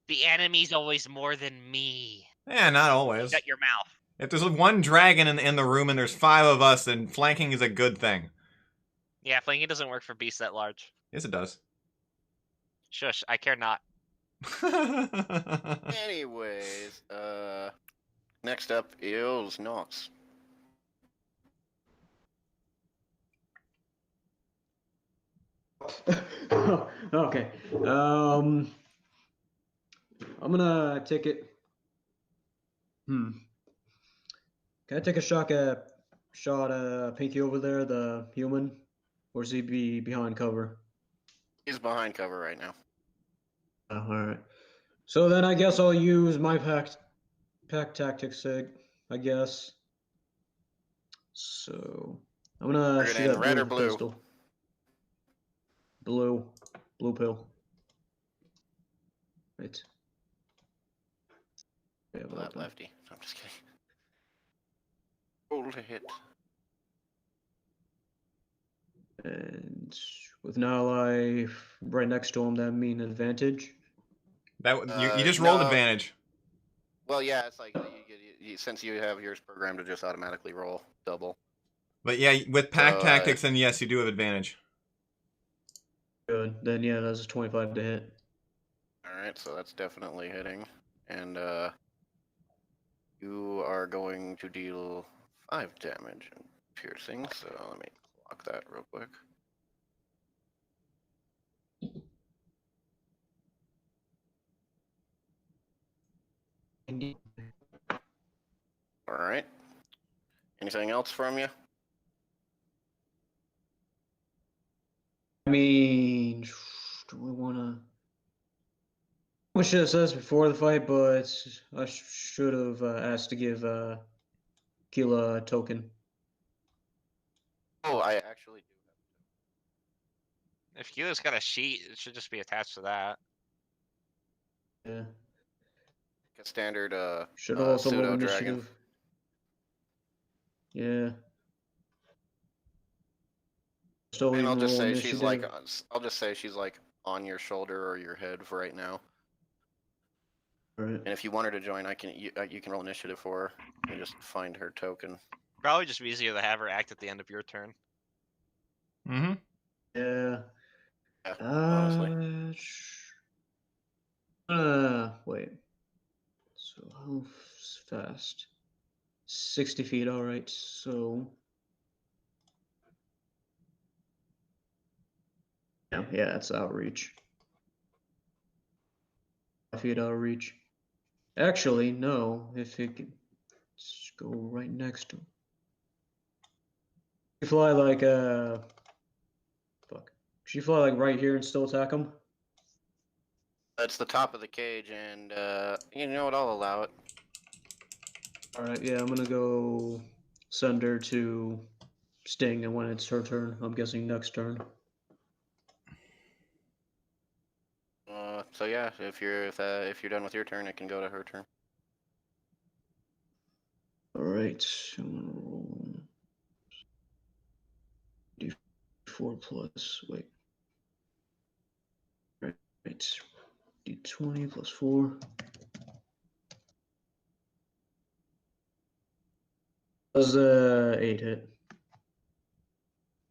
The enemy's always more than me. Yeah, not always. Shut your mouth. If there's one dragon in the room and there's 5 of us, then flanking is a good thing. Yeah, flanking doesn't work for beasts that large. Yes, it does. Shush, I care not. Anyways, next up is Nox. Okay. I'm gonna take it. Can I take a shot at Pinky over there, the human, or is he be behind cover? He's behind cover right now. Oh, all right. So then I guess I'll use my pack tactics, I guess. So I'm gonna Target shoot in at red blue or with a blue? pistol. Blue pill. Right. Yeah, Well, that open. lefty. I'm just kidding. Roll to hit. And with an ally right next to him, that mean advantage. You just rolled no. advantage. Well, yeah, it's like since you have yours programmed to just automatically roll double. But yeah, with pack So, tactics, then yes, you do have advantage. Good. Then yeah, that's a 25 to hit. All right, so that's definitely hitting, and you are going to deal 5 damage and piercing. So let me clock that real quick. All right. Anything else from you? I mean, do we wanna? I should have said this before the fight, but I should have asked to give Keela a token. Oh, I actually do have. If Keela's got a sheet, it should just be attached to that. Yeah. A standard Should also roll pseudo dragon. initiative. Yeah. Still And I'll even just roll say initiative. she's like I'll just say she's like on your shoulder or your head for right now. Right. And if you want her to join, you can roll initiative for her. You just find her token. Probably just be easier to have her act at the end of your turn. Mm-hmm. Yeah. Yeah, honestly. Wait. So how fast? 60 feet. All right. So yeah, that's outreach. 5 feet outreach. Actually, no. If it could just go right next to him. You fly like fuck. Should you fly like right here and still attack him? That's the top of the cage, and you know what? I'll allow it. All right. Yeah, I'm gonna go send her to Sting, and when it's her turn, I'm guessing next turn. So yeah, if you're done with your turn, it can go to her turn. All right. I'm gonna roll D4 plus. Wait. Right. D20 plus 4. Does 8 hit?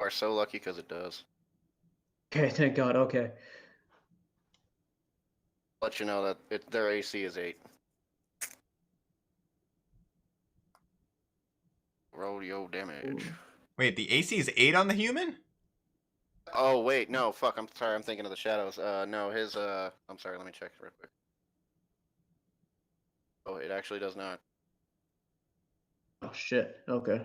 You are so lucky because it does. Okay, thank God. Okay. Let you know that their AC is 8. Roll your damage. Wait, the AC is 8 on the human? Oh wait, no, fuck. I'm sorry. I'm thinking of the shadows. No, his. I'm sorry. Let me check real quick. Oh, it actually does not. Oh shit. Okay.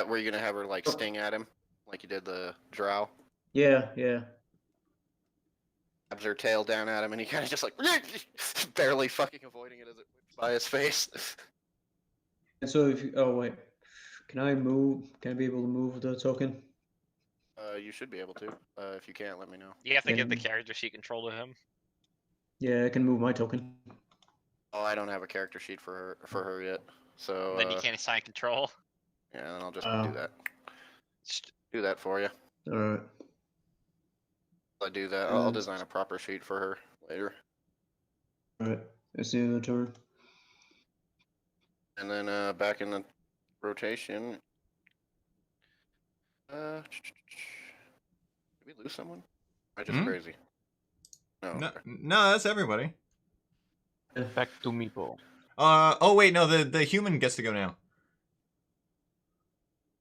Were you gonna have her like sting at him, like you did the drow? Yeah. Grabs her tail down at him, and he kind of just like barely fucking avoiding it as it whips by his face. And so if you, oh wait, can I move? Can I be able to move the token? You should be able to. If you can't, let me know. You have to give the And- character sheet control to him. Yeah, I can move my token. Oh, I don't have a character sheet for her yet, so Then you can't assign control. yeah, then I'll just Oh. do that. Do that for you. All right. I'll do that. I'll design a proper sheet for her later. All right. It's the end of the turn. And then back in the rotation. Did we lose someone? Am I just Hmm? crazy? No. No, okay. no, that's everybody. Back to Meepo. Oh wait, no, the human gets to go now.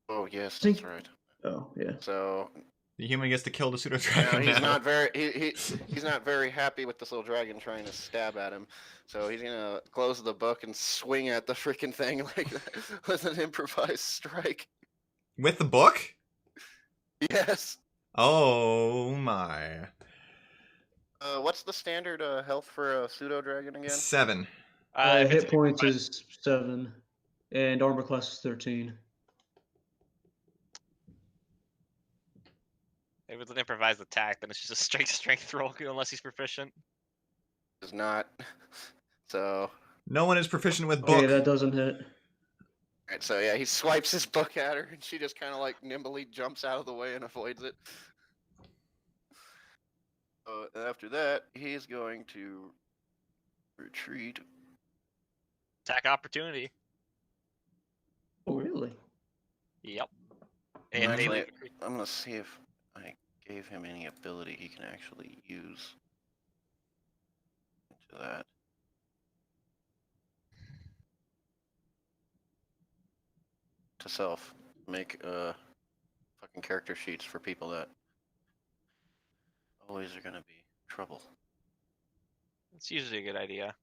Oh yes, Think- that's right. Oh yeah. So The human gets to kill the pseudo now dragon he's now. not very he's not very happy with this little dragon trying to stab at him. So he's gonna close the book and swing at the freaking thing like that with an improvised strike. With the book? Yes. Oh my. What's the standard health for a pseudo dragon again? 7. If it's Hit points is 7, and armor class is 13. If it's an improvised attack, then it's just a straight strength roll unless he's proficient. Is not. So No one is proficient with Okay, book. that doesn't hit. right, so yeah, he swipes his book at her, and she just kind of like nimbly jumps out of the way and avoids it. After that, he's going to retreat. Attack opportunity. Oh really? Yep. And Actually, melee. I'm gonna see if I gave him any ability he can actually use into that. To self, make fucking character sheets for people that always are gonna be trouble. It's usually a good idea.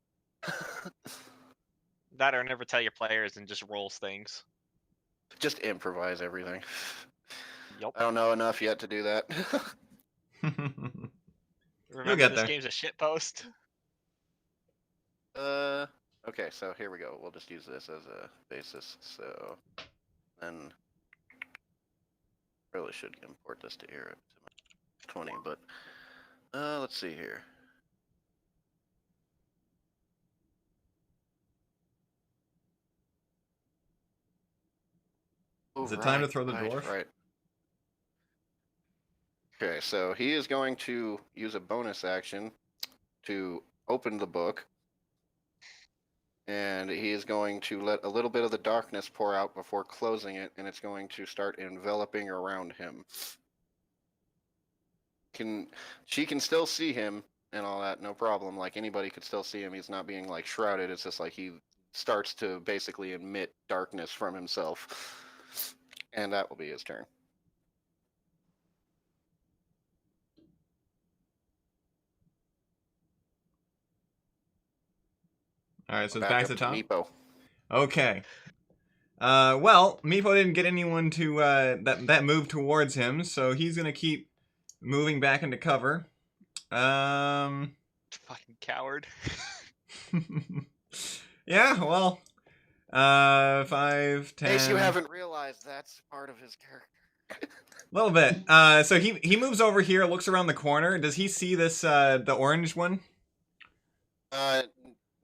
That or never tell your players and just rolls things. Just improvise everything. Yup. I don't know enough yet to do that. Remember get this there. game's a shitpost? Okay, so here we go. We'll just use this as a basis. So then really should import this to here to my 20, but let's see here. Is it time to throw the dwarf? Right. Okay, so he is going to use a bonus action to open the book, and he is going to let a little bit of the darkness pour out before closing it, and it's going to start enveloping around him. She can still see him, and all that, no problem. Like anybody could still see him. He's not being like shrouded. It's just like he starts to basically emit darkness from himself, and that will be his turn. All right, so it's Back back up to the top. Meepo. Okay. Well, Meepo didn't get anyone to that move towards him, so he's gonna keep moving back into cover. Fucking coward. Yeah, well, 5, 10. In case you haven't realized, that's part of his character. A little bit. So he moves over here, looks around the corner. Does he see this the orange one?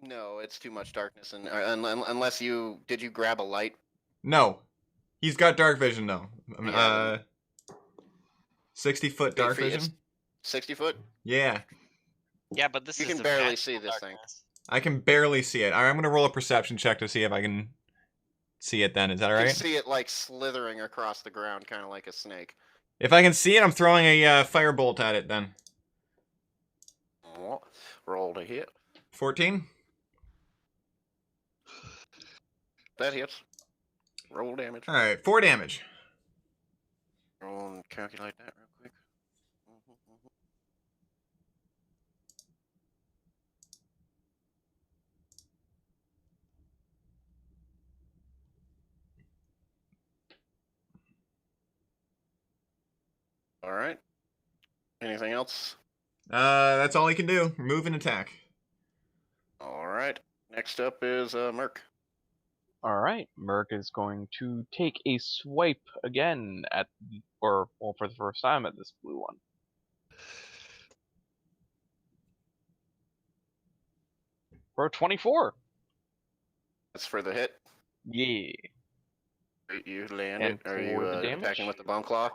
No, it's too much darkness, and unless you did you grab a light? No. He's got dark vision though. Yeah, 60-foot dark feet, vision. 60 foot. Yeah, Yeah, but this You is can a barely magical see this thing. darkness. I can barely see it. All right, I'm gonna roll a perception check to see if I can see it. Then is that all You right? can see it like slithering across the ground, kind of like a snake. If I can see it, I'm throwing a firebolt at it. Then Roll to hit. 14. That hits. Roll damage. All right, 4 damage. Roll and calculate that real quick. All right. Anything else? That's all he can do. Move and attack. All right. Next up is Merc. Alright, Merc is going to take a swipe again at, for the first time at this blue one. For a 24. That's for the hit. Yeah. You land And it. Are for you the damage? attacking with the bone claw?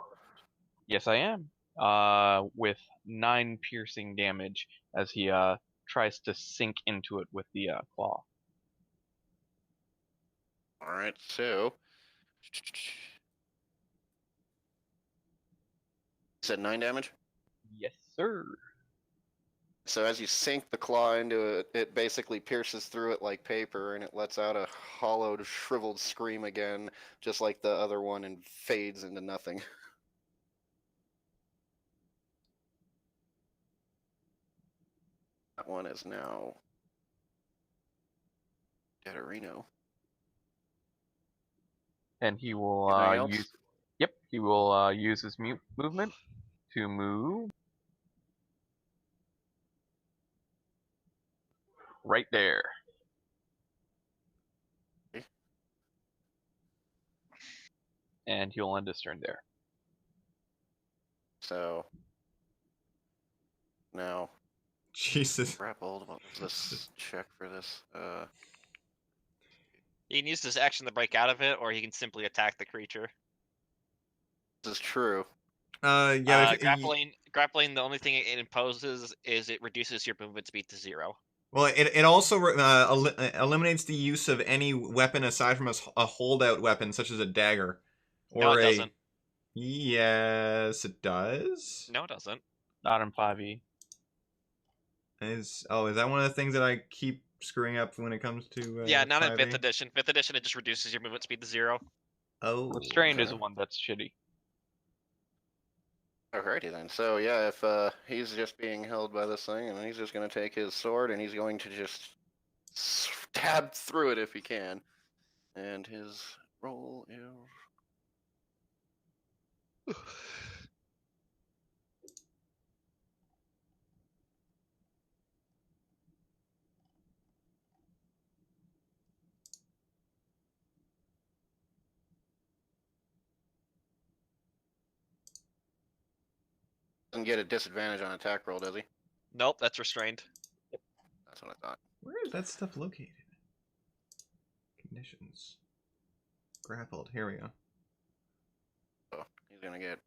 Yes, I am. With 9 piercing damage as he tries to sink into it with the claw. All right. So. You said 9 damage? Yes, sir. So as you sink the claw into it, it basically pierces through it like paper, and it lets out a hollowed, shriveled scream again, just like the other one, and fades into nothing. That one is now Deaderino. And he will Anything else? use. Yep, he will use his movement to move right there. Okay. And he'll end his turn there. So now Jesus. grappled. What was this check for this? He can use his action to break out of it, or he can simply attack the creature. This is true. Yeah. Grappling. The only thing it imposes is it reduces your movement speed to 0. Well, it also eliminates the use of any weapon aside from a holdout weapon, such as a dagger. Or No, it doesn't. Yes, it does. No, it doesn't. Not in 5e. Is that one of the things that I keep screwing up when it comes to? Yeah, not in 5th 5e? edition. 5th edition, it just reduces your movement speed to 0. Oh, Restrained is okay. the one that's shitty. Alrighty then. So yeah, if he's just being held by this thing, and he's just going to take his sword and he's going to just stab through it if he can. And his roll is. Doesn't get a disadvantage on attack roll, does he? Nope, that's restrained. That's what I thought. where is that stuff located? Conditions. Grappled. Here we go. So he's gonna get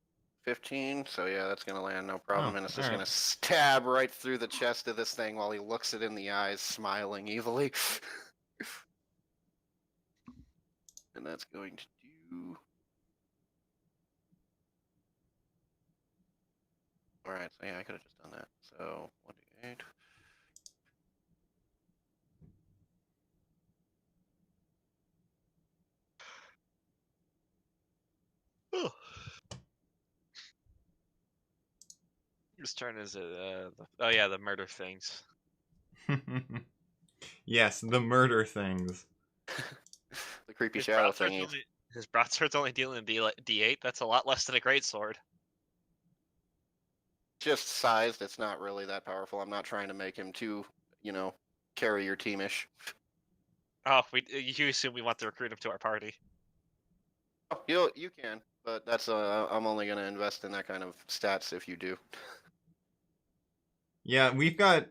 15. So yeah, that's gonna land no problem, Oh, and it's just alright. gonna stab right through the chest of this thing while he looks it in the eyes, smiling evilly. And that's going to do. Alright, so yeah, I could have just done that. So 1d8. Right. Whose turn is it? Oh yeah, the murder things. Yes, the murder things. The creepy His shadow broadsword's thingies. his broadsword's only dealing D8. That's a lot less than a greatsword. Just sized. It's not really that powerful. I'm not trying to make him too, carrier teamish. Oh, you assume we want to recruit him to our party? Oh, you can, but that's I'm only gonna invest in that kind of stats if you do. Yeah, we've got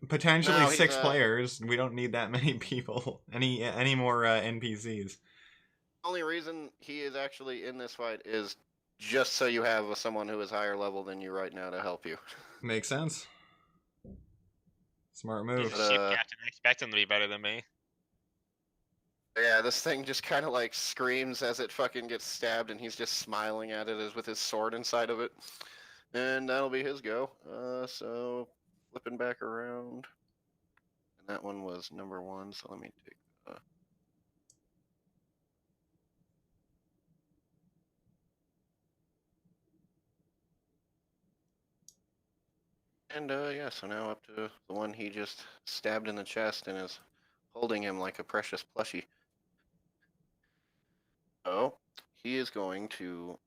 potentially No, he's, 6 players. We don't need that many people. Any more NPCs? Only reason he is actually in this fight is just so you have someone who is higher level than you right now to help you. Makes sense. Smart He's move. a ship captain. I expect him to be better than me. Yeah, this thing just kind of like screams as it fucking gets stabbed, and he's just smiling at it as with his sword inside of it. And that'll be his go. So flipping back around, and that one was number 1. So let me take. And yeah, so now up to the one he just stabbed in the chest and is holding him like a precious plushie. Oh, he is going to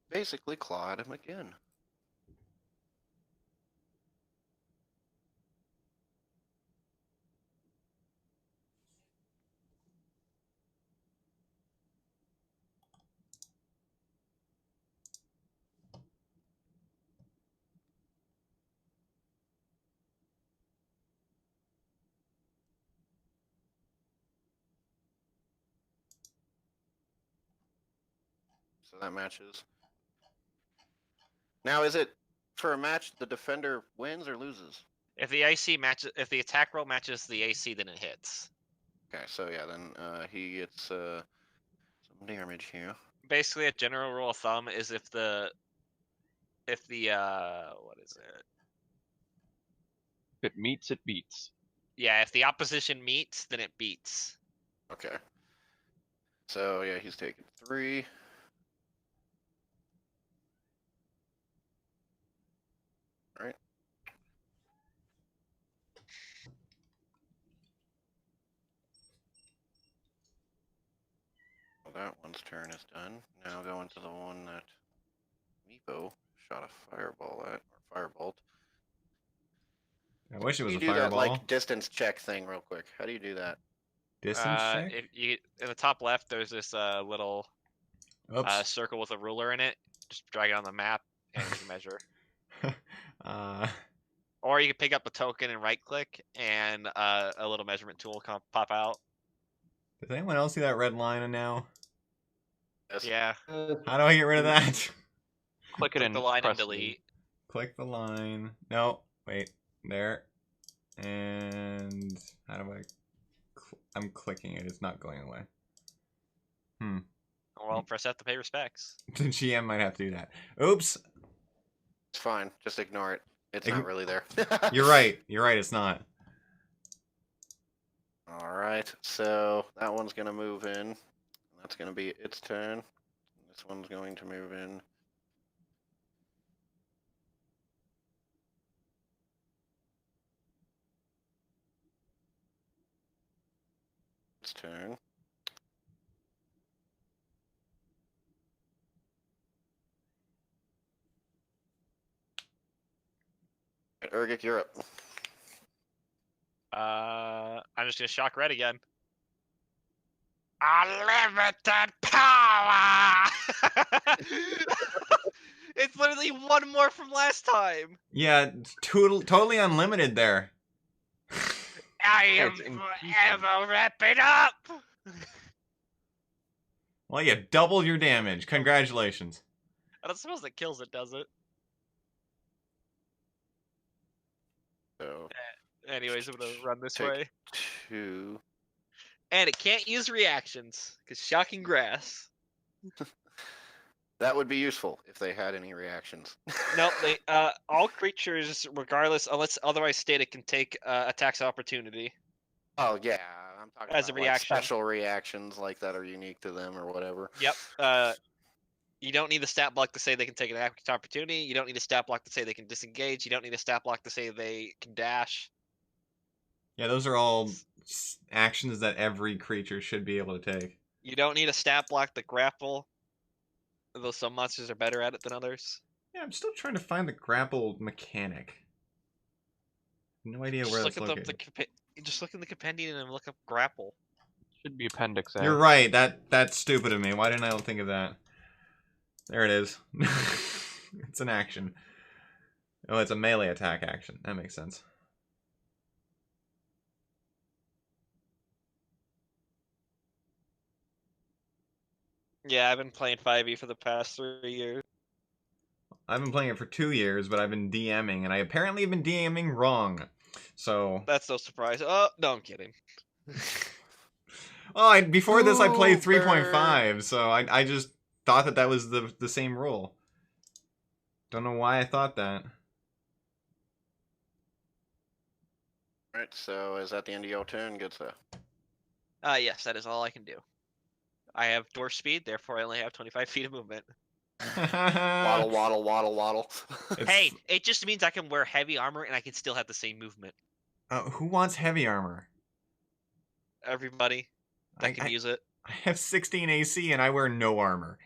basically claw at him again. So that matches. Now, is it for a match the defender wins or loses? If the AC matches, if the attack roll matches the AC, then it hits. Okay, so yeah, then he gets some damage here. Basically, a general rule of thumb is if the what is it? If it meets, it beats. Yeah, if the opposition meets, then it beats. Okay. So yeah, he's taking 3. All right. Well, that one's turn is done. Now going to the one that Meepo shot a fireball at, or firebolt. I wish it was You a do that fireball. like distance check thing real quick. How do you do that? Distance check? If you in the top left, there's this little Oops. circle with a ruler in it. Just drag it on the map and you can measure. Or you can pick up a token and right click, and a little measurement tool will pop out. Does anyone else see that red line now? Yes. Yeah. How do I get rid of that? Click it Click and the line press and delete. Click the line. No, wait. There. And how do I... I'm clicking it. It's not going away. Well, press F to pay respects. The GM might have to do that. Oops. It's fine. Just ignore it. It's not really there. You're right. You're right. It's not. All right. So that one's going to move in. That's going to be its turn. This one's going to move in. Its turn. Right, Urgic, you're up. I'm just gonna shock red again. Unlimited power! It's literally one more from last time. Yeah, totally unlimited there. I Yeah, am it's increasing. forever wrapping up. Well, you doubled your damage. Congratulations. I don't suppose that kills it, does it? So Anyways, I'm gonna run this Take- way. 2. And it can't use reactions, because shocking grass. That would be useful if they had any reactions. Nope. They all creatures, regardless, unless otherwise stated, can take attacks of opportunity Oh yeah, I'm talking as a about like reaction. special reactions like that are unique to them or whatever. Yep. You don't need a stat block to say they can take an attack of opportunity. You don't need a stat block to say they can disengage. You don't need a stat block to say they can dash. Yeah, those are all actions that every creature should be able to take. You don't need a stat block to grapple, though some monsters are better at it than others. Yeah, I'm still trying to find the grapple mechanic. No idea Just where look that's at located. just look in the compendium and look up grapple. Should be Appendix A. You're right. That's stupid of me. Why didn't I think of that? There it is. It's an action. Oh, it's a melee attack action. That makes sense. Yeah, I've been playing 5e for the past 3 years. I've been playing it for 2 years, but I've been DMing, and I apparently have been DMing wrong. So, That's no surprise. Oh, no, I'm kidding. oh, before this I played Uber. 3.5, so I just thought that was the same rule. Don't know why I thought that. Alright, so is that the end of your turn? Good sir. Yes, that is all I can do. I have dwarf speed, therefore I only have 25 feet of movement. Waddle, waddle, waddle, waddle. Hey, it just means I can wear heavy armor and I can still have the same movement. Who wants heavy armor? Everybody that can use it. I have 16 AC and I wear no armor.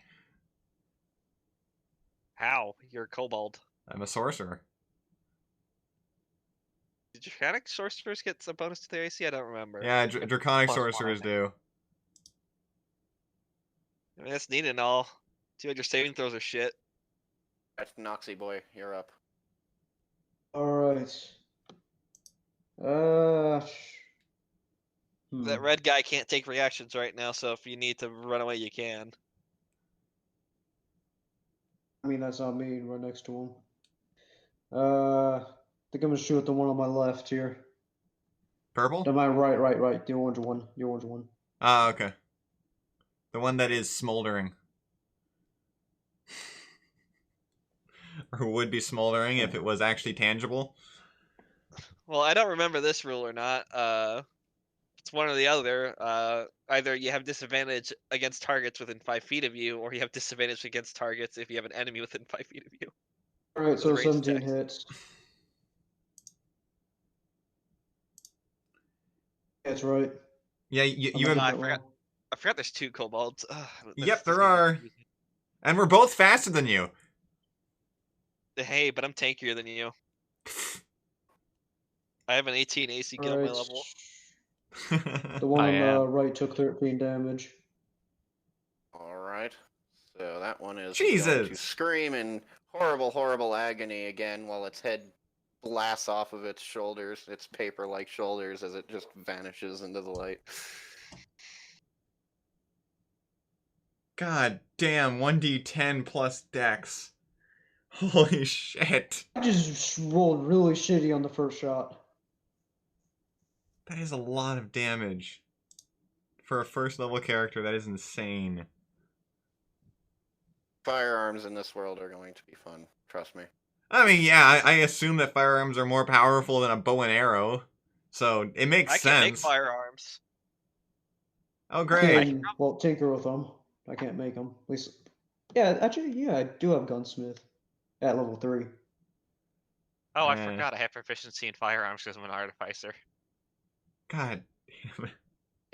How? You're a kobold. I'm a sorcerer. Did draconic sorcerers get a bonus to their AC? I don't remember. Yeah, draconic +1, I sorcerers think. do. I mean, that's neat and all. Too bad your saving throws are shit. That's Noxy boy, you're up. Alright. That red guy can't take reactions right now, so if you need to run away, you can. I mean, that's not me, right next to him. I think I'm gonna shoot the one on my left here. Purple? No, my right. The orange one. The orange one. Ah, okay. The one that is smoldering. Or would be smoldering if it was actually tangible. Well, I don't remember this rule or not. It's one or the other. Either you have disadvantage against targets within 5 feet of you, or you have disadvantage against targets if you have an enemy within 5 feet of you. Alright, so With ranged 17 attacks. hits. That's right. Yeah, I'm you not have. doing that wrong. I forgot there's 2 kobolds. Ugh, this Yep, is there getting are. confusing. And we're both faster than you. Hey, but I'm tankier than you. I have an 18 AC kill on my Alright. level. The one I on the am. right took 13 damage. Alright. So that one is Jesus. going to scream in horrible, horrible agony again while its head blasts off of its shoulders, its paper-like shoulders, as it just vanishes into the light. God damn, 1d10 plus dex. Holy shit. I just rolled really shitty on the first shot. That is a lot of damage. For a first level character, that is insane. Firearms in this world are going to be fun, trust me. I mean, yeah, I assume that firearms are more powerful than a bow and arrow. So, it makes I sense. can make firearms. Oh, I great. can, well, tinker with them. I can't make them. At least, yeah, actually, yeah, I do have gunsmith at level 3. Oh, I Eh. forgot I have proficiency in firearms because I'm an artificer. God damn it.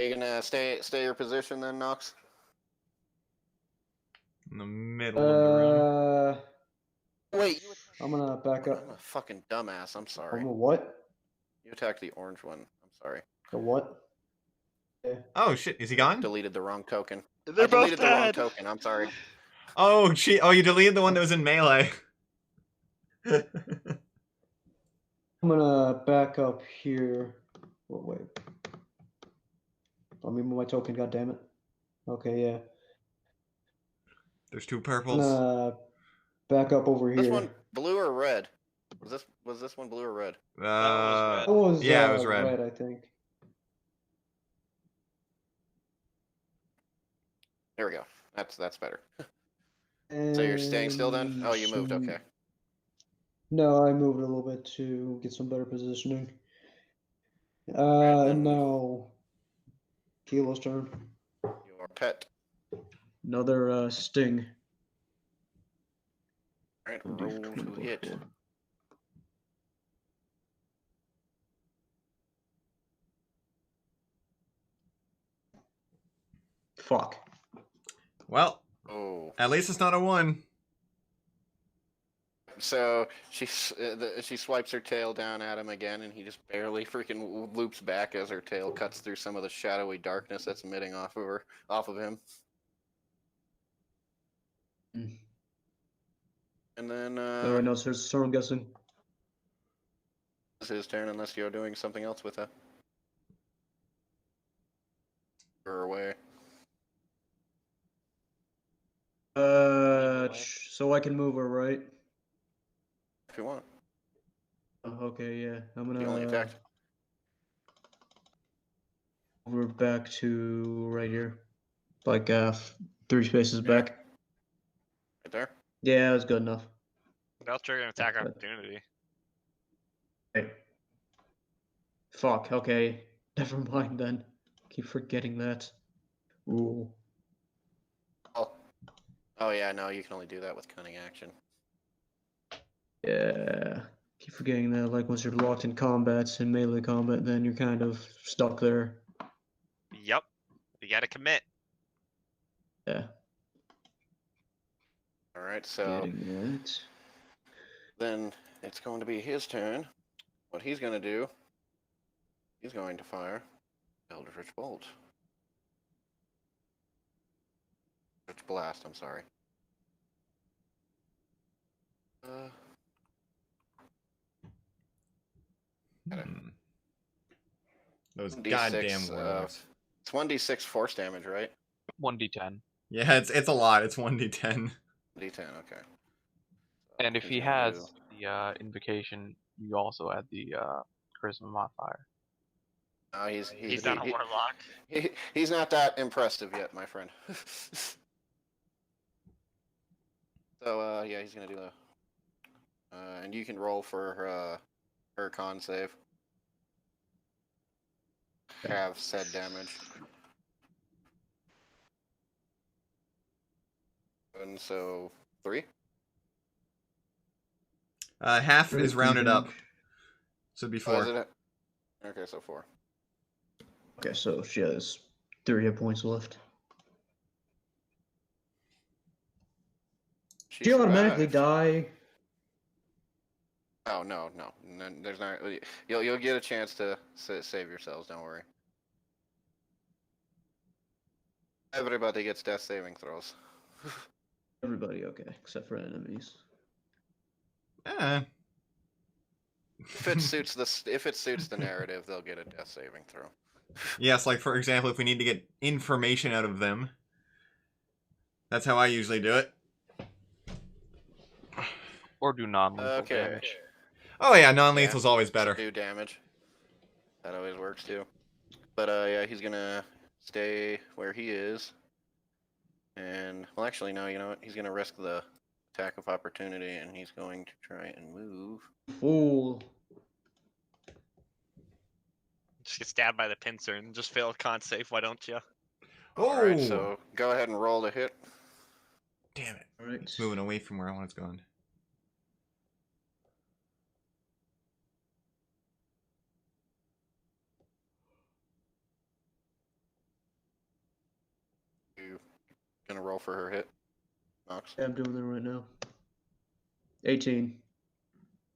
You gonna stay your position then, Nox? In the middle of the room. Wait, I'm gonna back I'm up. a fucking dumbass, I'm sorry. I'm a what? You attacked the orange one, I'm sorry. A what? Yeah. Oh, shit, is he gone? Deleted the wrong token. They're I deleted both the wrong dead. token, I'm sorry. Oh, gee. Oh, you deleted the one that was in melee. I'm gonna back up here. Oh, wait. Let me move my token, god damn it. Okay, yeah. There's 2 I'm purples. gonna back up over This here. one, blue or red? Was this one blue or red? That was, yeah, it was red. red, I think. There we go. That's better. So you're staying still then? And Oh, you moved. some- Okay. No, I moved a little bit to get some better positioning. Alright, And then now Kilo's turn. your pet. Another sting. Alright, roll to hit. 24. Fuck. Well, Oh. at least it's not a 1. So she swipes her tail down at him again, and he just barely freaking loops back as her tail cuts through some of the shadowy darkness that's emitting off of him. Mm. And then Oh, wait, no, so I'm guessing. it's his turn, unless you're doing something else with her. Or away. So I can move her, right? If you want. Oh, okay, yeah. I'm You only gonna attacked. move her back to right here. Like 3 spaces Yeah. back. Right there. Yeah, that's good enough. That'll trigger an attack Okay. opportunity. Okay. Fuck, okay. Never mind then. Keep forgetting that. Ooh. Oh yeah, no, you can only do that with cunning action. Yeah. Keep forgetting that, like, once you're locked in combat, in melee combat, then you're kind of stuck there. Yep. You gotta commit. Yeah. Alright, so Getting that. then it's going to be his turn. What he's going to do, he's going to fire Eldritch Bolt. Eldritch Blast, I'm sorry. Hmm. Those 1d6, goddamn warlocks. It's 1d6 force damage, right? 1d10. Yeah, it's a lot. It's 1d10. D10, okay. And if he's he gonna has the invocation, you also add the charisma modifier. No, He's not a warlock. he's not that impressive yet, my friend. So yeah, he's gonna do the. And you can roll for her con save. Have said damage. And so 3. Half is rounded up, so it'd be Oh, 4. is it? Okay, so 4. Okay, so she has 3 hit points left. She automatically survived. die? Oh no, there's not. You'll get a chance to save yourselves. Don't worry. Everybody gets death saving throws. Everybody, okay, except for enemies. If it suits the narrative, they'll get a death saving throw. Yes, like for example, if we need to get information out of them. That's how I usually do it. Or do non-lethal Okay. damage. Oh yeah, non-lethal's always better. Do damage. That always works too. But yeah, he's gonna stay where he is. And well, actually, no. You know what? He's gonna risk the attack of opportunity, and he's going to try and move. Fool. Just get stabbed by the pincer and just fail con save. Why don't you? All right, so go ahead and roll to hit. Damn it. All right. It's moving away from where I want it going. You gonna roll for her hit, Knox? Yeah, I'm doing that right now. 18.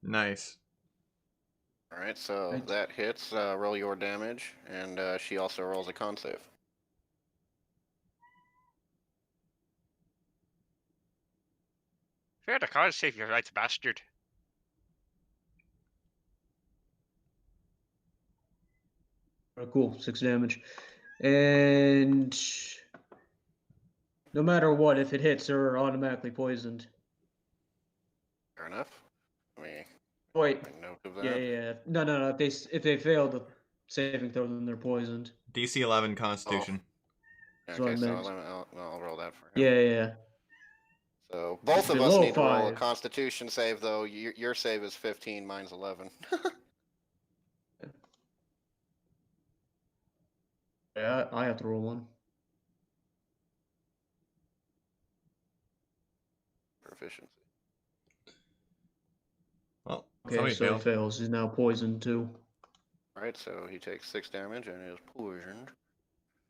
Nice. All right, so Right. that hits. Roll your damage, and she also rolls a con save. Fair to con save, you right, bastard. All right, cool, 6 damage. And no matter what, if it hits, they're automatically poisoned. Fair enough. Let me Wait. make note of that. Yeah. No. If they fail the saving throw, then they're poisoned. DC 11 Constitution. That's what I Okay, so meant. I'll roll that for him. Yeah. So both of us Below need to roll a 5. Constitution save, though. Your save is 15, mine's 11. Yeah, I have to roll one. Proficiency. Well, Okay, somebody so he failed. fails. He's now poisoned too. Right, so he takes 6 damage and is poisoned.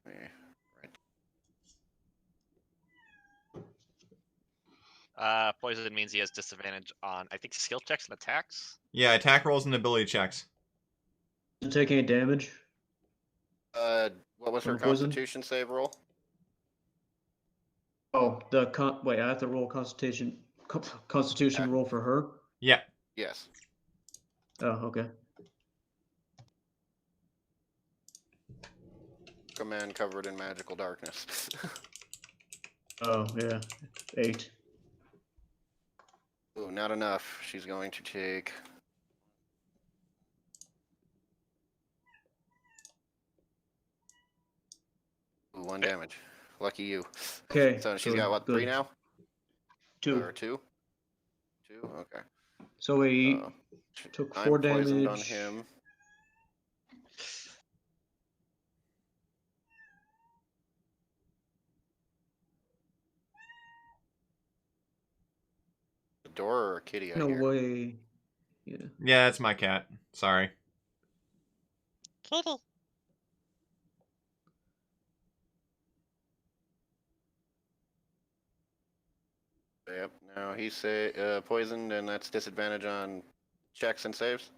Yeah, right. Poison means he has disadvantage on, I think, skill checks and attacks. Yeah, attack rolls and ability checks. Doesn't take any damage. What was From her the poison? Constitution save roll? Oh, wait, I have to roll Constitution roll for her. Yeah. Yes. Oh, okay. A man covered in magical darkness. Oh, yeah. 8. Ooh, not enough. She's going to take... Ooh, 1 damage. Lucky you. Okay. So she's got, what, 3 good. now? 2. Or 2? 2? Okay. So he So, took I'm 4 poisoned damage. on him. A door or a kitty, I No hear? way. Yeah. Yeah, it's my cat. Sorry. Kitty. Yep. Now he's poisoned, and that's disadvantage on checks and saves,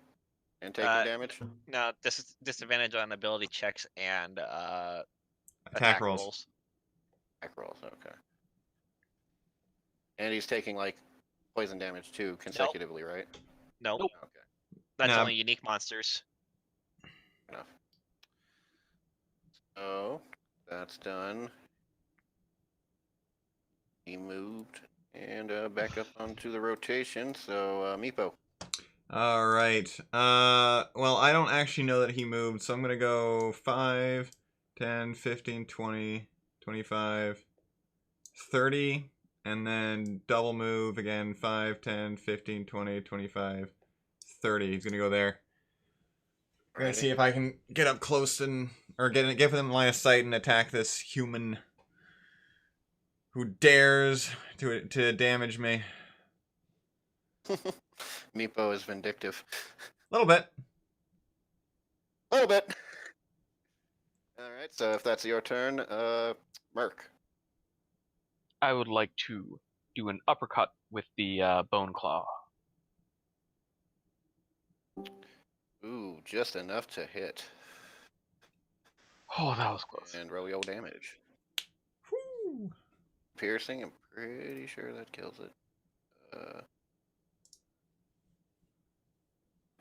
and taking damage. No, this is disadvantage on ability checks and Attack rolls. Attack rolls. Okay. And he's taking like poison damage too consecutively, right? Nope. Okay. That's No. only unique monsters. Enough. So that's done. He moved and back up onto the rotation. So Meepo. All right. Well, I don't actually know that he moved, so I'm going to go 5, 10, 15, 20, 25, 30, and then double move again 5, 10, 15, 20, 25, 30. He's going to go there. I'm going to see if I can get up close and give them line of sight and attack this human who dares to damage me. Meepo is vindictive. A little bit. A little bit. All right. So if that's your turn, Merc. I would like to do an uppercut with the bone claw. Ooh, just enough to hit. Oh, that was close. And roll your damage. Whew. Piercing, I'm pretty sure that kills it.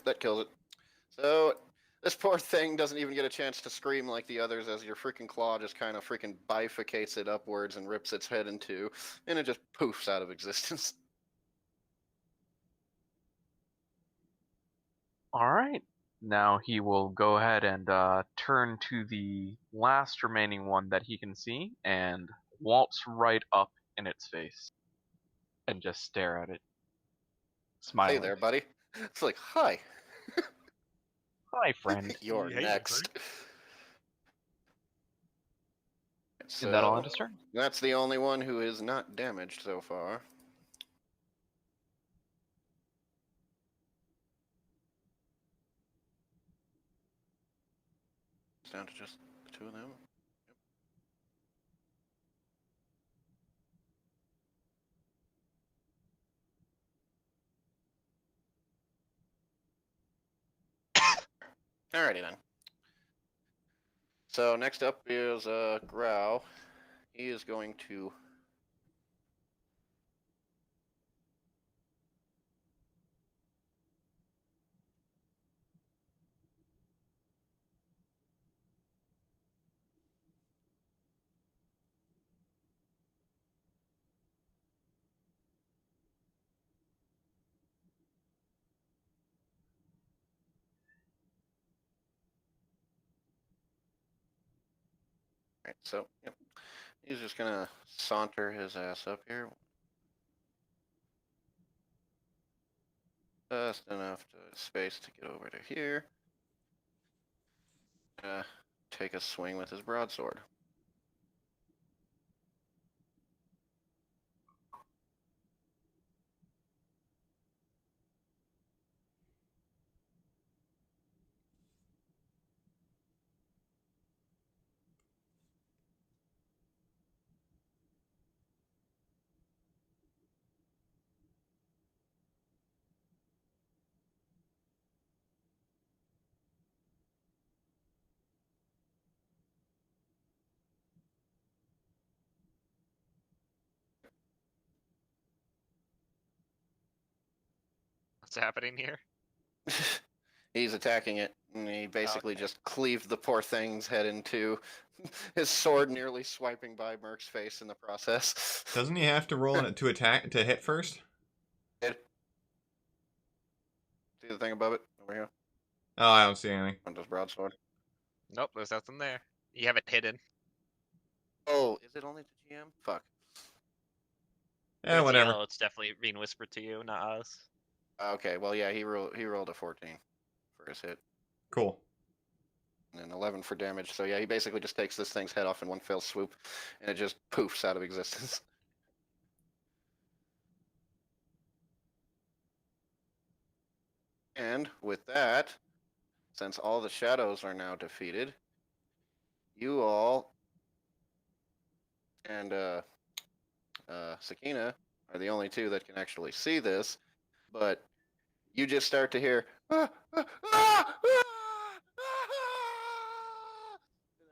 That kills it. So this poor thing doesn't even get a chance to scream like the others as your freaking claw just kind of freaking bifurcates it upwards and rips its head in two, and it just poofs out of existence. All right. Now he will go ahead and turn to the last remaining one that he can see and waltz right up in its face and just stare at it, smiling. Hey there, buddy. It's like, hi. Hi, friend. You're Hey, next. Did that all end his turn? That's the only one who is not damaged so far. It's down to just the two of them. Alrighty then. So next up is Grau. He is going to Alright, so yep. He's just gonna saunter his ass up here. Just enough space to get over to here. Take a swing with his broadsword. What's happening here? He's attacking it, and he basically just cleaved the poor thing's head in two. His sword nearly swiping by Merc's face in the process. Doesn't he have to roll to attack to hit first? See the thing above it over here? Oh, I don't see anything. On his broadsword. Nope, there's nothing there. You have it hidden. Oh, is it only the GM? Fuck. Yeah, It's whatever. yellow, it's definitely being whispered to you, not us. Okay, well, yeah, he rolled a 14 for his hit, Cool. and then 11 for damage. So yeah, he basically just takes this thing's head off in one fell swoop, and it just poofs out of existence. And with that, since all the shadows are now defeated, you all and Sakina are the only two that can actually see this, but you just start to hear and then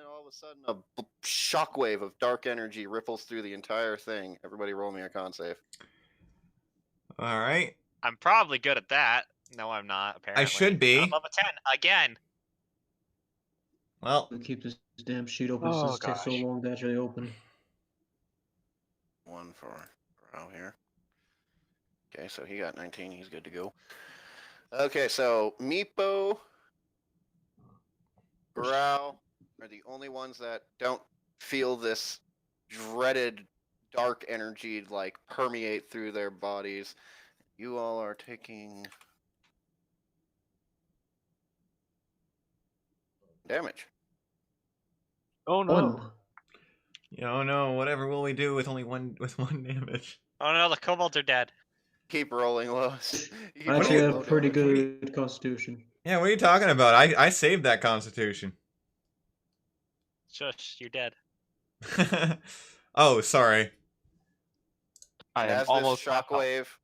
all of a sudden a shockwave of dark energy ripples through the entire thing. Everybody roll me a con save. All right. I'm probably good at that. No, I'm not, apparently. I should be. I'm above a 10, again! Well, We keep this damn sheet open Oh, since it takes so gosh. long to actually open. One for Rao here. Okay, so he got 19. He's good to go. Okay, so Meepo, Grau are the only ones that don't feel this dreaded dark energy like permeate through their bodies. You all are taking damage. Oh no. One. oh no, whatever will we do with only one damage? Oh no, the kobolds are dead. Keep rolling low. You keep I actually rolling have low pretty damage. good constitution. Yeah, what are you talking about? I saved that constitution. Shush, you're dead. Oh, sorry. I And am as almost half health.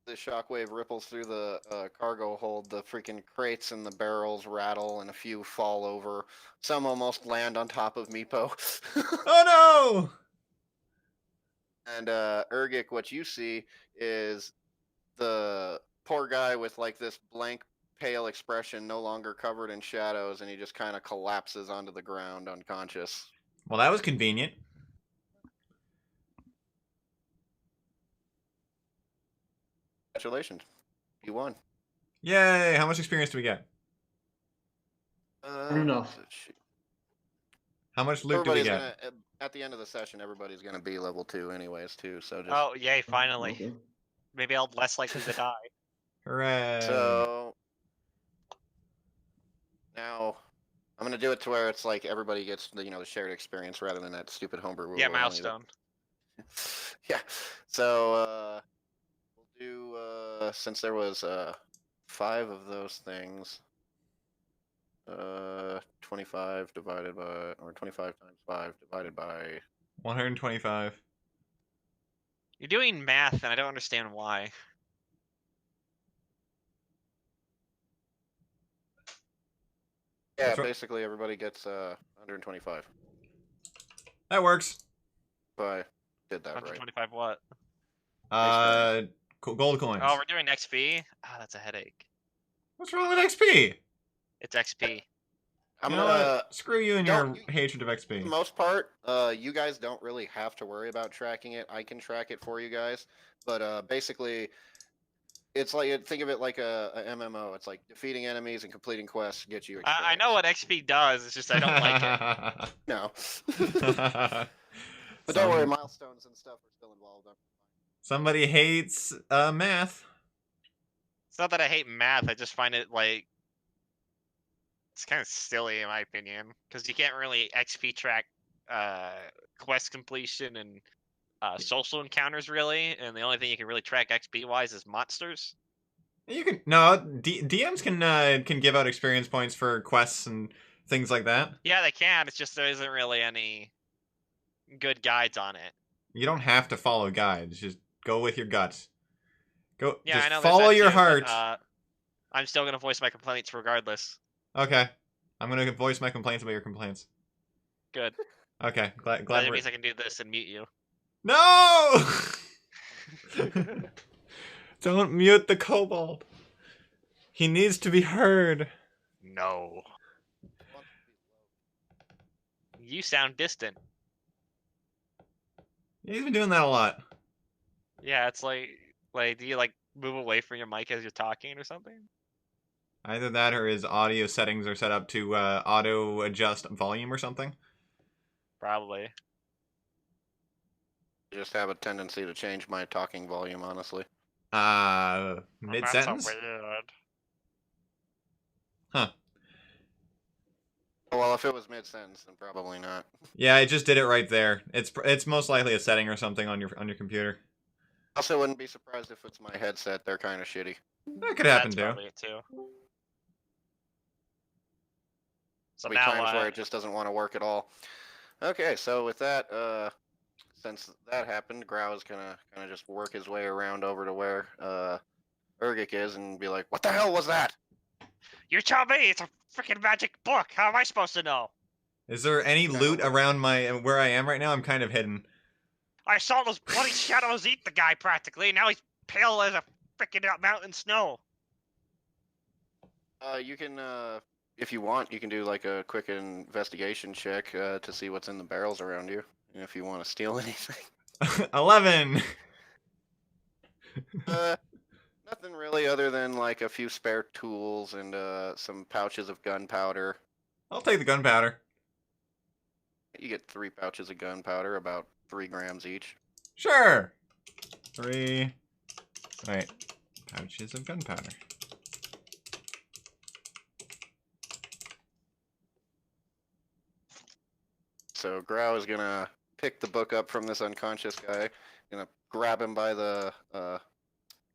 this shockwave ripples through the cargo hold, the freaking crates and the barrels rattle, and a few fall over. Some almost land on top of Meepo. Oh no! And Urgic, what you see is the poor guy with like this blank, pale expression, no longer covered in shadows, and he just kind of collapses onto the ground unconscious. Well, that was convenient. Congratulations, you won. Yay! How much experience do we get? Enough. How much loot do we Everybody's get? gonna at the end of the session. Everybody's gonna be level 2 anyways, too. So just Oh, yay, finally. Okay. Maybe I'll less likely to die. Hooray! so now I'm gonna do it to where it's like everybody gets the shared experience rather than that stupid homebrew rule. Yeah, where only milestone. yeah. So we'll do since there was 5 of those things. 25 divided by, or 25 times 5 divided by. 125. You're doing math, and I don't understand why. Yeah, That's right. basically everybody gets 125. That works. If I did that right. 125 what? Gold coins. Oh, we're doing XP? Ah, that's a headache. What's wrong with XP? It's XP. I'm You know gonna. what? Screw you and don't- your hatred of For XP. the most part, you guys don't really have to worry about tracking it. I can track it for you guys, but basically, it's like think of it like a MMO. It's like defeating enemies and completing quests get you experience. I know what XP does, it's just I don't like it. No, but don't worry, milestones and stuff are still involved. Somebody hates math. It's not that I hate math. I just find it like it's kind of silly in my opinion because you can't really XP track quest completion and social encounters really, and the only thing you can really track XP wise is monsters. You can DMs can give out experience points for quests and things like that. Yeah, they can. It's just there isn't really any good guides on it. You don't have to follow guides. Just go with your guts. Go. Yeah, just I know there's follow that your too, but, heart. I'm still gonna voice my complaints regardless. Okay. I'm gonna voice my complaints about your complaints. Good. Okay. Glad That we're. means I can do this and mute you. No! Don't mute the kobold. He needs to be heard. No. You sound distant. He's been doing that a lot. Yeah, it's like do you like move away from your mic as you're talking or something? Either that or his audio settings are set up to auto adjust volume or something. Probably. I just have a tendency to change my talking volume, honestly. Mid That's sentence? so weird. Huh. Well, if it was mid-sentence, then probably not. Yeah, I just did it right there. It's most likely a setting or something on your computer. Also, wouldn't be surprised if it's my headset. They're kind of shitty. That could happen That's too. probably it too. So There'll be now, times where it just doesn't want to work at all. Okay, so with that, since that happened, Grau is gonna kind of just work his way around over to where Urgic is and be like, "What the hell was that?" you tell me. It's a freaking magic book. How am I supposed to know? Is there any loot around my where I am right now? I'm kind of hidden. I saw those bloody shadows eat the guy practically. Now he's pale as a freaking mountain snow. You can, if you want, you can do like a quick investigation check to see what's in the barrels around you, and if you want to steal anything. 11. Nothing really, other than like a few spare tools and some pouches of gunpowder. I'll take the gunpowder. You get 3 pouches of gunpowder, about 3 grams each. Sure. 3. Wait. Pouches of gunpowder. So Grau is gonna pick the book up from this unconscious guy, gonna grab him by the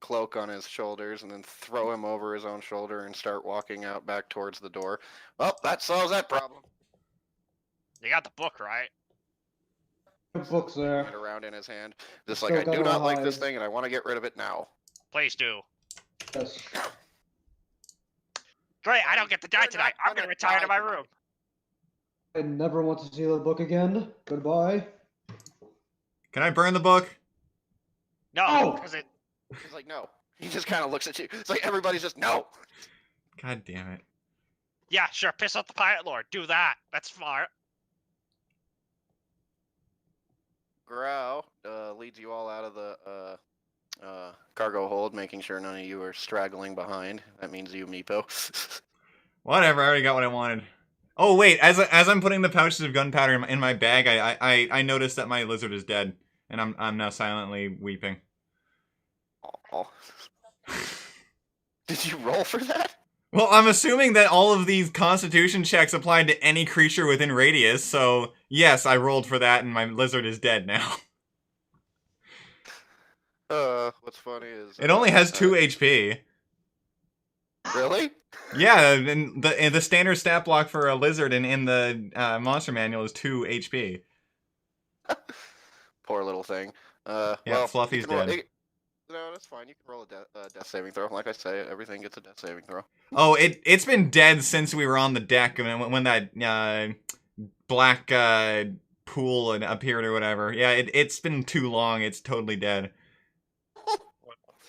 cloak on his shoulders, and then throw him over his own shoulder and start walking out back towards the door. Well, that solves that problem. You got the book, right? The book's there. Hand around in his hand, just Still like, I got do our not like this hides. thing, and I want to get rid of it now. Please do. Yes. Great, I don't get to die You're tonight. not I'm gonna gonna retire to die my tonight. room. I never want to see the book again. Goodbye. Can I burn the book? No, Oh! because it. He's like, no. He just kind of looks at you. It's like everybody's just, no. God damn it. Yeah, sure. Piss off the pirate lord. Do that. That's smart. Grau leads you all out of the cargo hold, making sure none of you are straggling behind. That means you, Meepo. Whatever, I already got what I wanted. Oh wait, as I'm putting the pouches of gunpowder in my bag, I noticed that my lizard is dead, and I'm now silently weeping. Aw. Did you roll for that? Well, I'm assuming that all of these constitution checks applied to any creature within radius, so yes, I rolled for that, and my lizard is dead now. What's funny is It only has 2 HP. Really? Yeah, and the standard stat block for a lizard in the monster manual is 2 HP. Poor little thing. Yeah, Well, Fluffy's you can roll- dead. No, that's fine. You can roll a death saving throw. Like I say, everything gets a death saving throw. Oh, it's been dead since we were on the deck when that black pool appeared or whatever. Yeah, it's been too long. It's totally dead.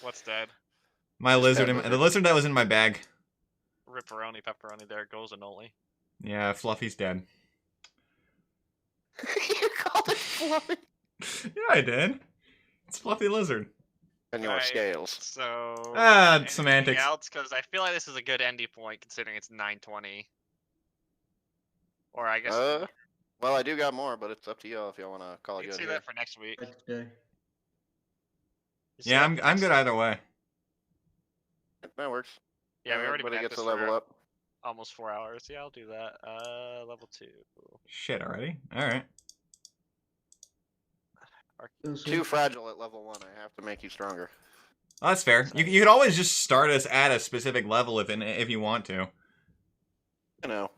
What's dead? My Just lizard, dead the lizard. lizard that was in my bag. Ripperoni, pepperoni. There it goes, Anoli. Yeah, Fluffy's dead. You called it Fluffy. Yeah, I did. It's Fluffy Lizard. And your Alright. scales. So. Ah, semantics. else? Because I feel like this is a good ending point considering it's 9:20. Or I guess. Well, I do got more, but it's up to y'all if y'all want to call it you can good see here. that for next week. Next day. Is Yeah, that I'm the I'm next good one? either way. That works. Yeah, we already Everybody been at gets this a level for up. almost 4 hours. Yeah, I'll do that. Level 2. Shit already. All right. Too fragile at level 1. I have to make you stronger. Oh, that's fair. You could always just start us at a specific level if you want to. You know.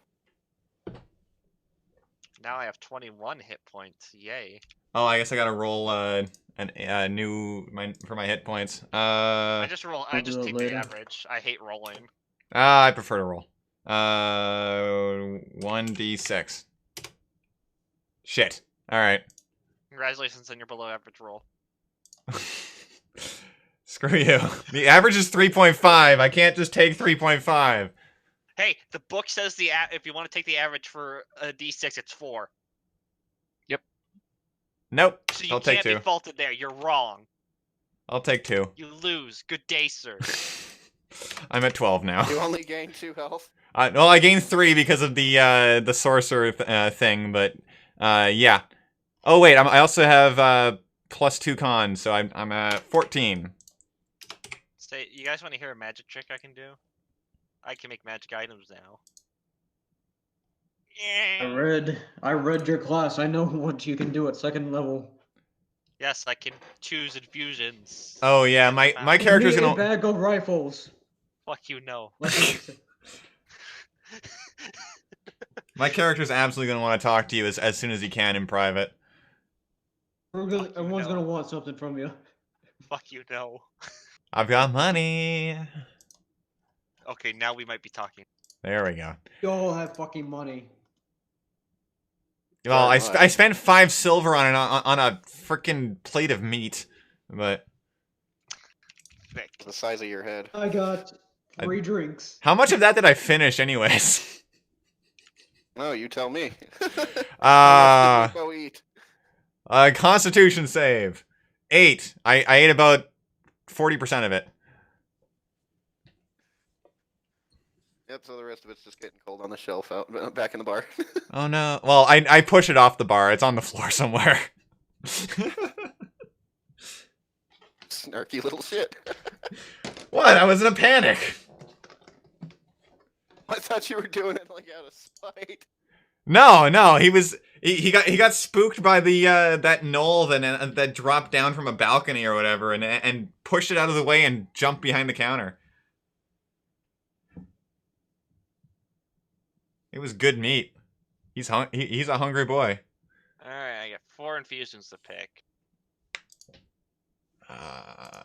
Now I have 21 hit points. Yay. Oh, I guess I gotta roll for my hit points. I just roll. I I'll do just it take later. the average. I hate rolling. I prefer to roll. 1d6. Shit. All right. Congratulations on your below average roll. Screw you. The average is 3.5. I can't just take 3.5. Hey, the book says if you want to take the average for a d6, it's 4. Nope. So you I'll take can't be 2. faulted there. You're wrong. I'll take 2. You lose. Good day, sir. I'm at 12 now. You only gain 2 health. Well, I gained 3 because of the sorcerer thing, but yeah. Oh wait, I also have plus 2 con, so I'm at 14. You guys want to hear a magic trick I can do? I can make magic items now. I read your class. I know what you can do at 2nd level. Yes, I can choose infusions. Oh yeah, my character's Give me a gonna. bag of rifles. Fuck you, no. Like what you My character's absolutely gonna want to talk to you as soon as he can in private. Everyone's gonna want something from you. Fuck you, no. I've got money. Okay, now we might be talking. There we go. You all have fucking money. Well, Very I spent 5 silver on a freaking plate of meat, but Thick. The size of your head. I got 3 drinks. how much of that did I finish, anyways? No, you tell me. Uh, Go eat. Constitution save. 8. I ate about 40% of it. Yep, so the rest of it's just getting cold on the shelf out back in the bar. Oh no. Well, I push it off the bar. It's on the floor somewhere. Snarky little shit. What? I was in a panic. I thought you were doing it like out of spite. No, he got spooked by the that knoll that dropped down from a balcony or whatever and pushed it out of the way and jumped behind the counter. It was good meat. He's a hungry boy. Alright, I got 4 infusions to pick.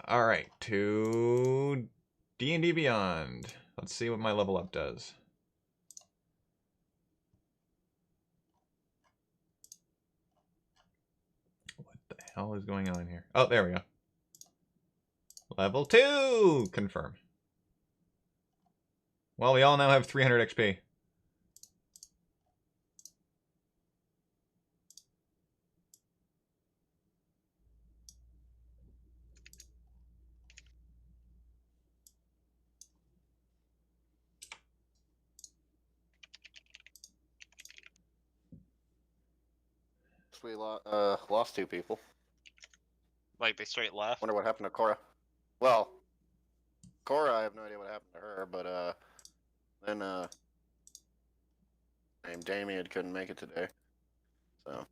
All right, to D&D Beyond. Let's see what my level up does. What the hell is going on here? Oh, there we go. Level 2! Confirm. Well, we all now have 300 XP. We lost 2 people. Like, they straight left. Wonder what happened to Cora. Well, Cora, I have no idea what happened to her, but then named Damien couldn't make it today. So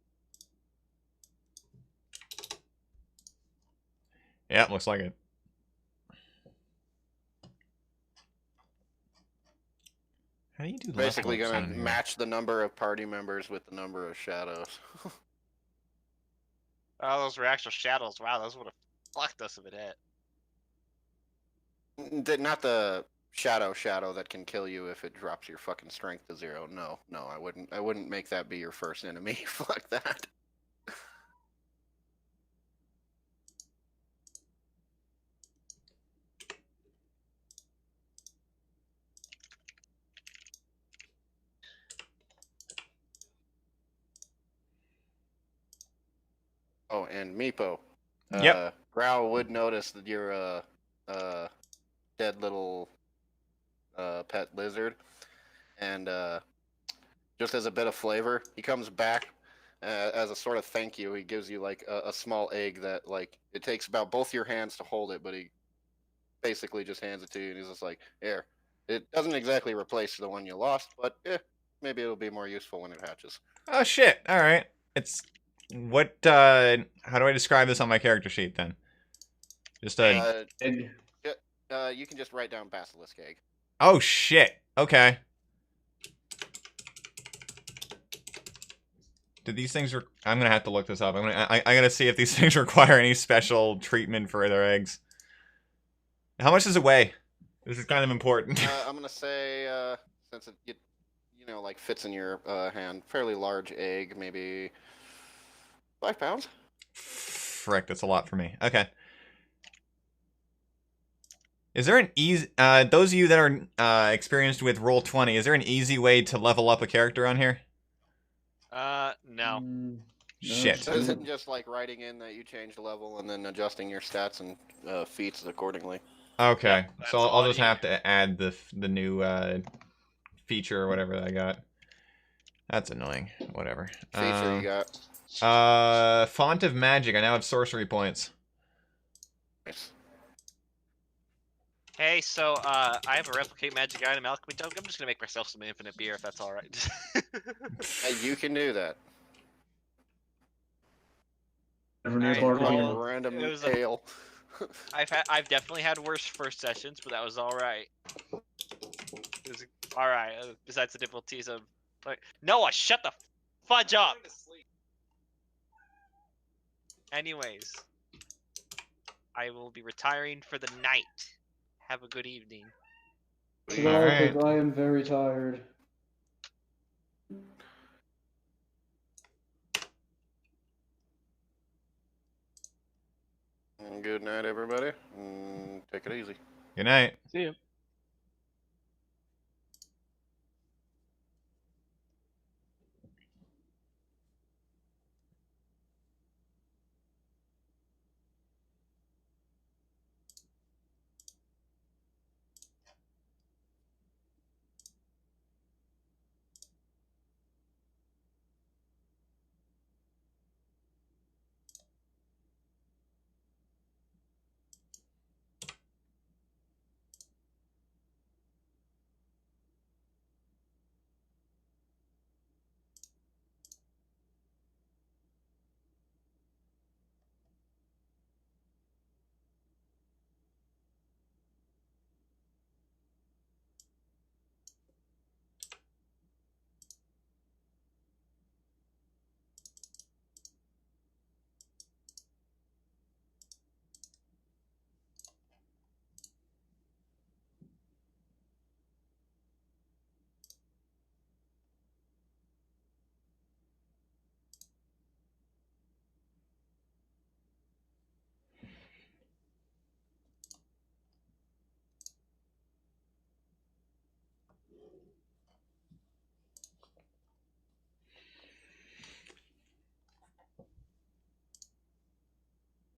Yeah, looks like it. How do you do basically level ups gonna on here? match the number of party members with the number of shadows. Oh, those were actual shadows. Wow, those would have fucked us if it hit. Not the shadow that can kill you if it drops your fucking strength to 0. No, I wouldn't make that be your first enemy. Fuck that. Oh, and Meepo. Yep. Growl would notice that you're a dead little pet lizard, and just as a bit of flavor, he comes back As a sort of thank you, he gives you like a small egg that like it takes about both your hands to hold it, but he basically just hands it to you, and he's just like, "Here." It doesn't exactly replace the one you lost, but maybe it'll be more useful when it hatches. Oh shit! All right. It's what? How do I describe this on my character sheet then? Just a. Egg. You can just write down basilisk egg. Oh shit! Okay. Do these things? I'm gonna have to look this up. I gotta see if these things require any special treatment for their eggs. How much does it weigh? This is kind of important. I'm gonna say since it like fits in your hand, fairly large egg, maybe 5 pounds. Frick, that's a lot for me. Okay. Is there an easy? Those of you that are experienced with Roll20, is there an easy way to level up a character on here? No. No, Shit. it's So is too- it just like writing in that you changed level and then adjusting your stats and feats accordingly? Okay, Yep, so that's I'll all just I need. have to add the new feature or whatever that I got. That's annoying. Whatever. Feature you got. Font of Magic. I now have sorcery points. Nice. Hey, so I have a replicate magic item alchemy token. I'm just gonna make myself some infinite beer if that's all right. You can do that. Never near Alright, Bard well, here. Like random it was a- ale. I've definitely had worse first sessions, but that was all right. It was all right. Besides the difficulties of like Noah, shut the fudge up. Anyways, I will be retiring for the night. Have a good evening. Alright. I am very tired. Good night, everybody. Take it easy. Good night. See you.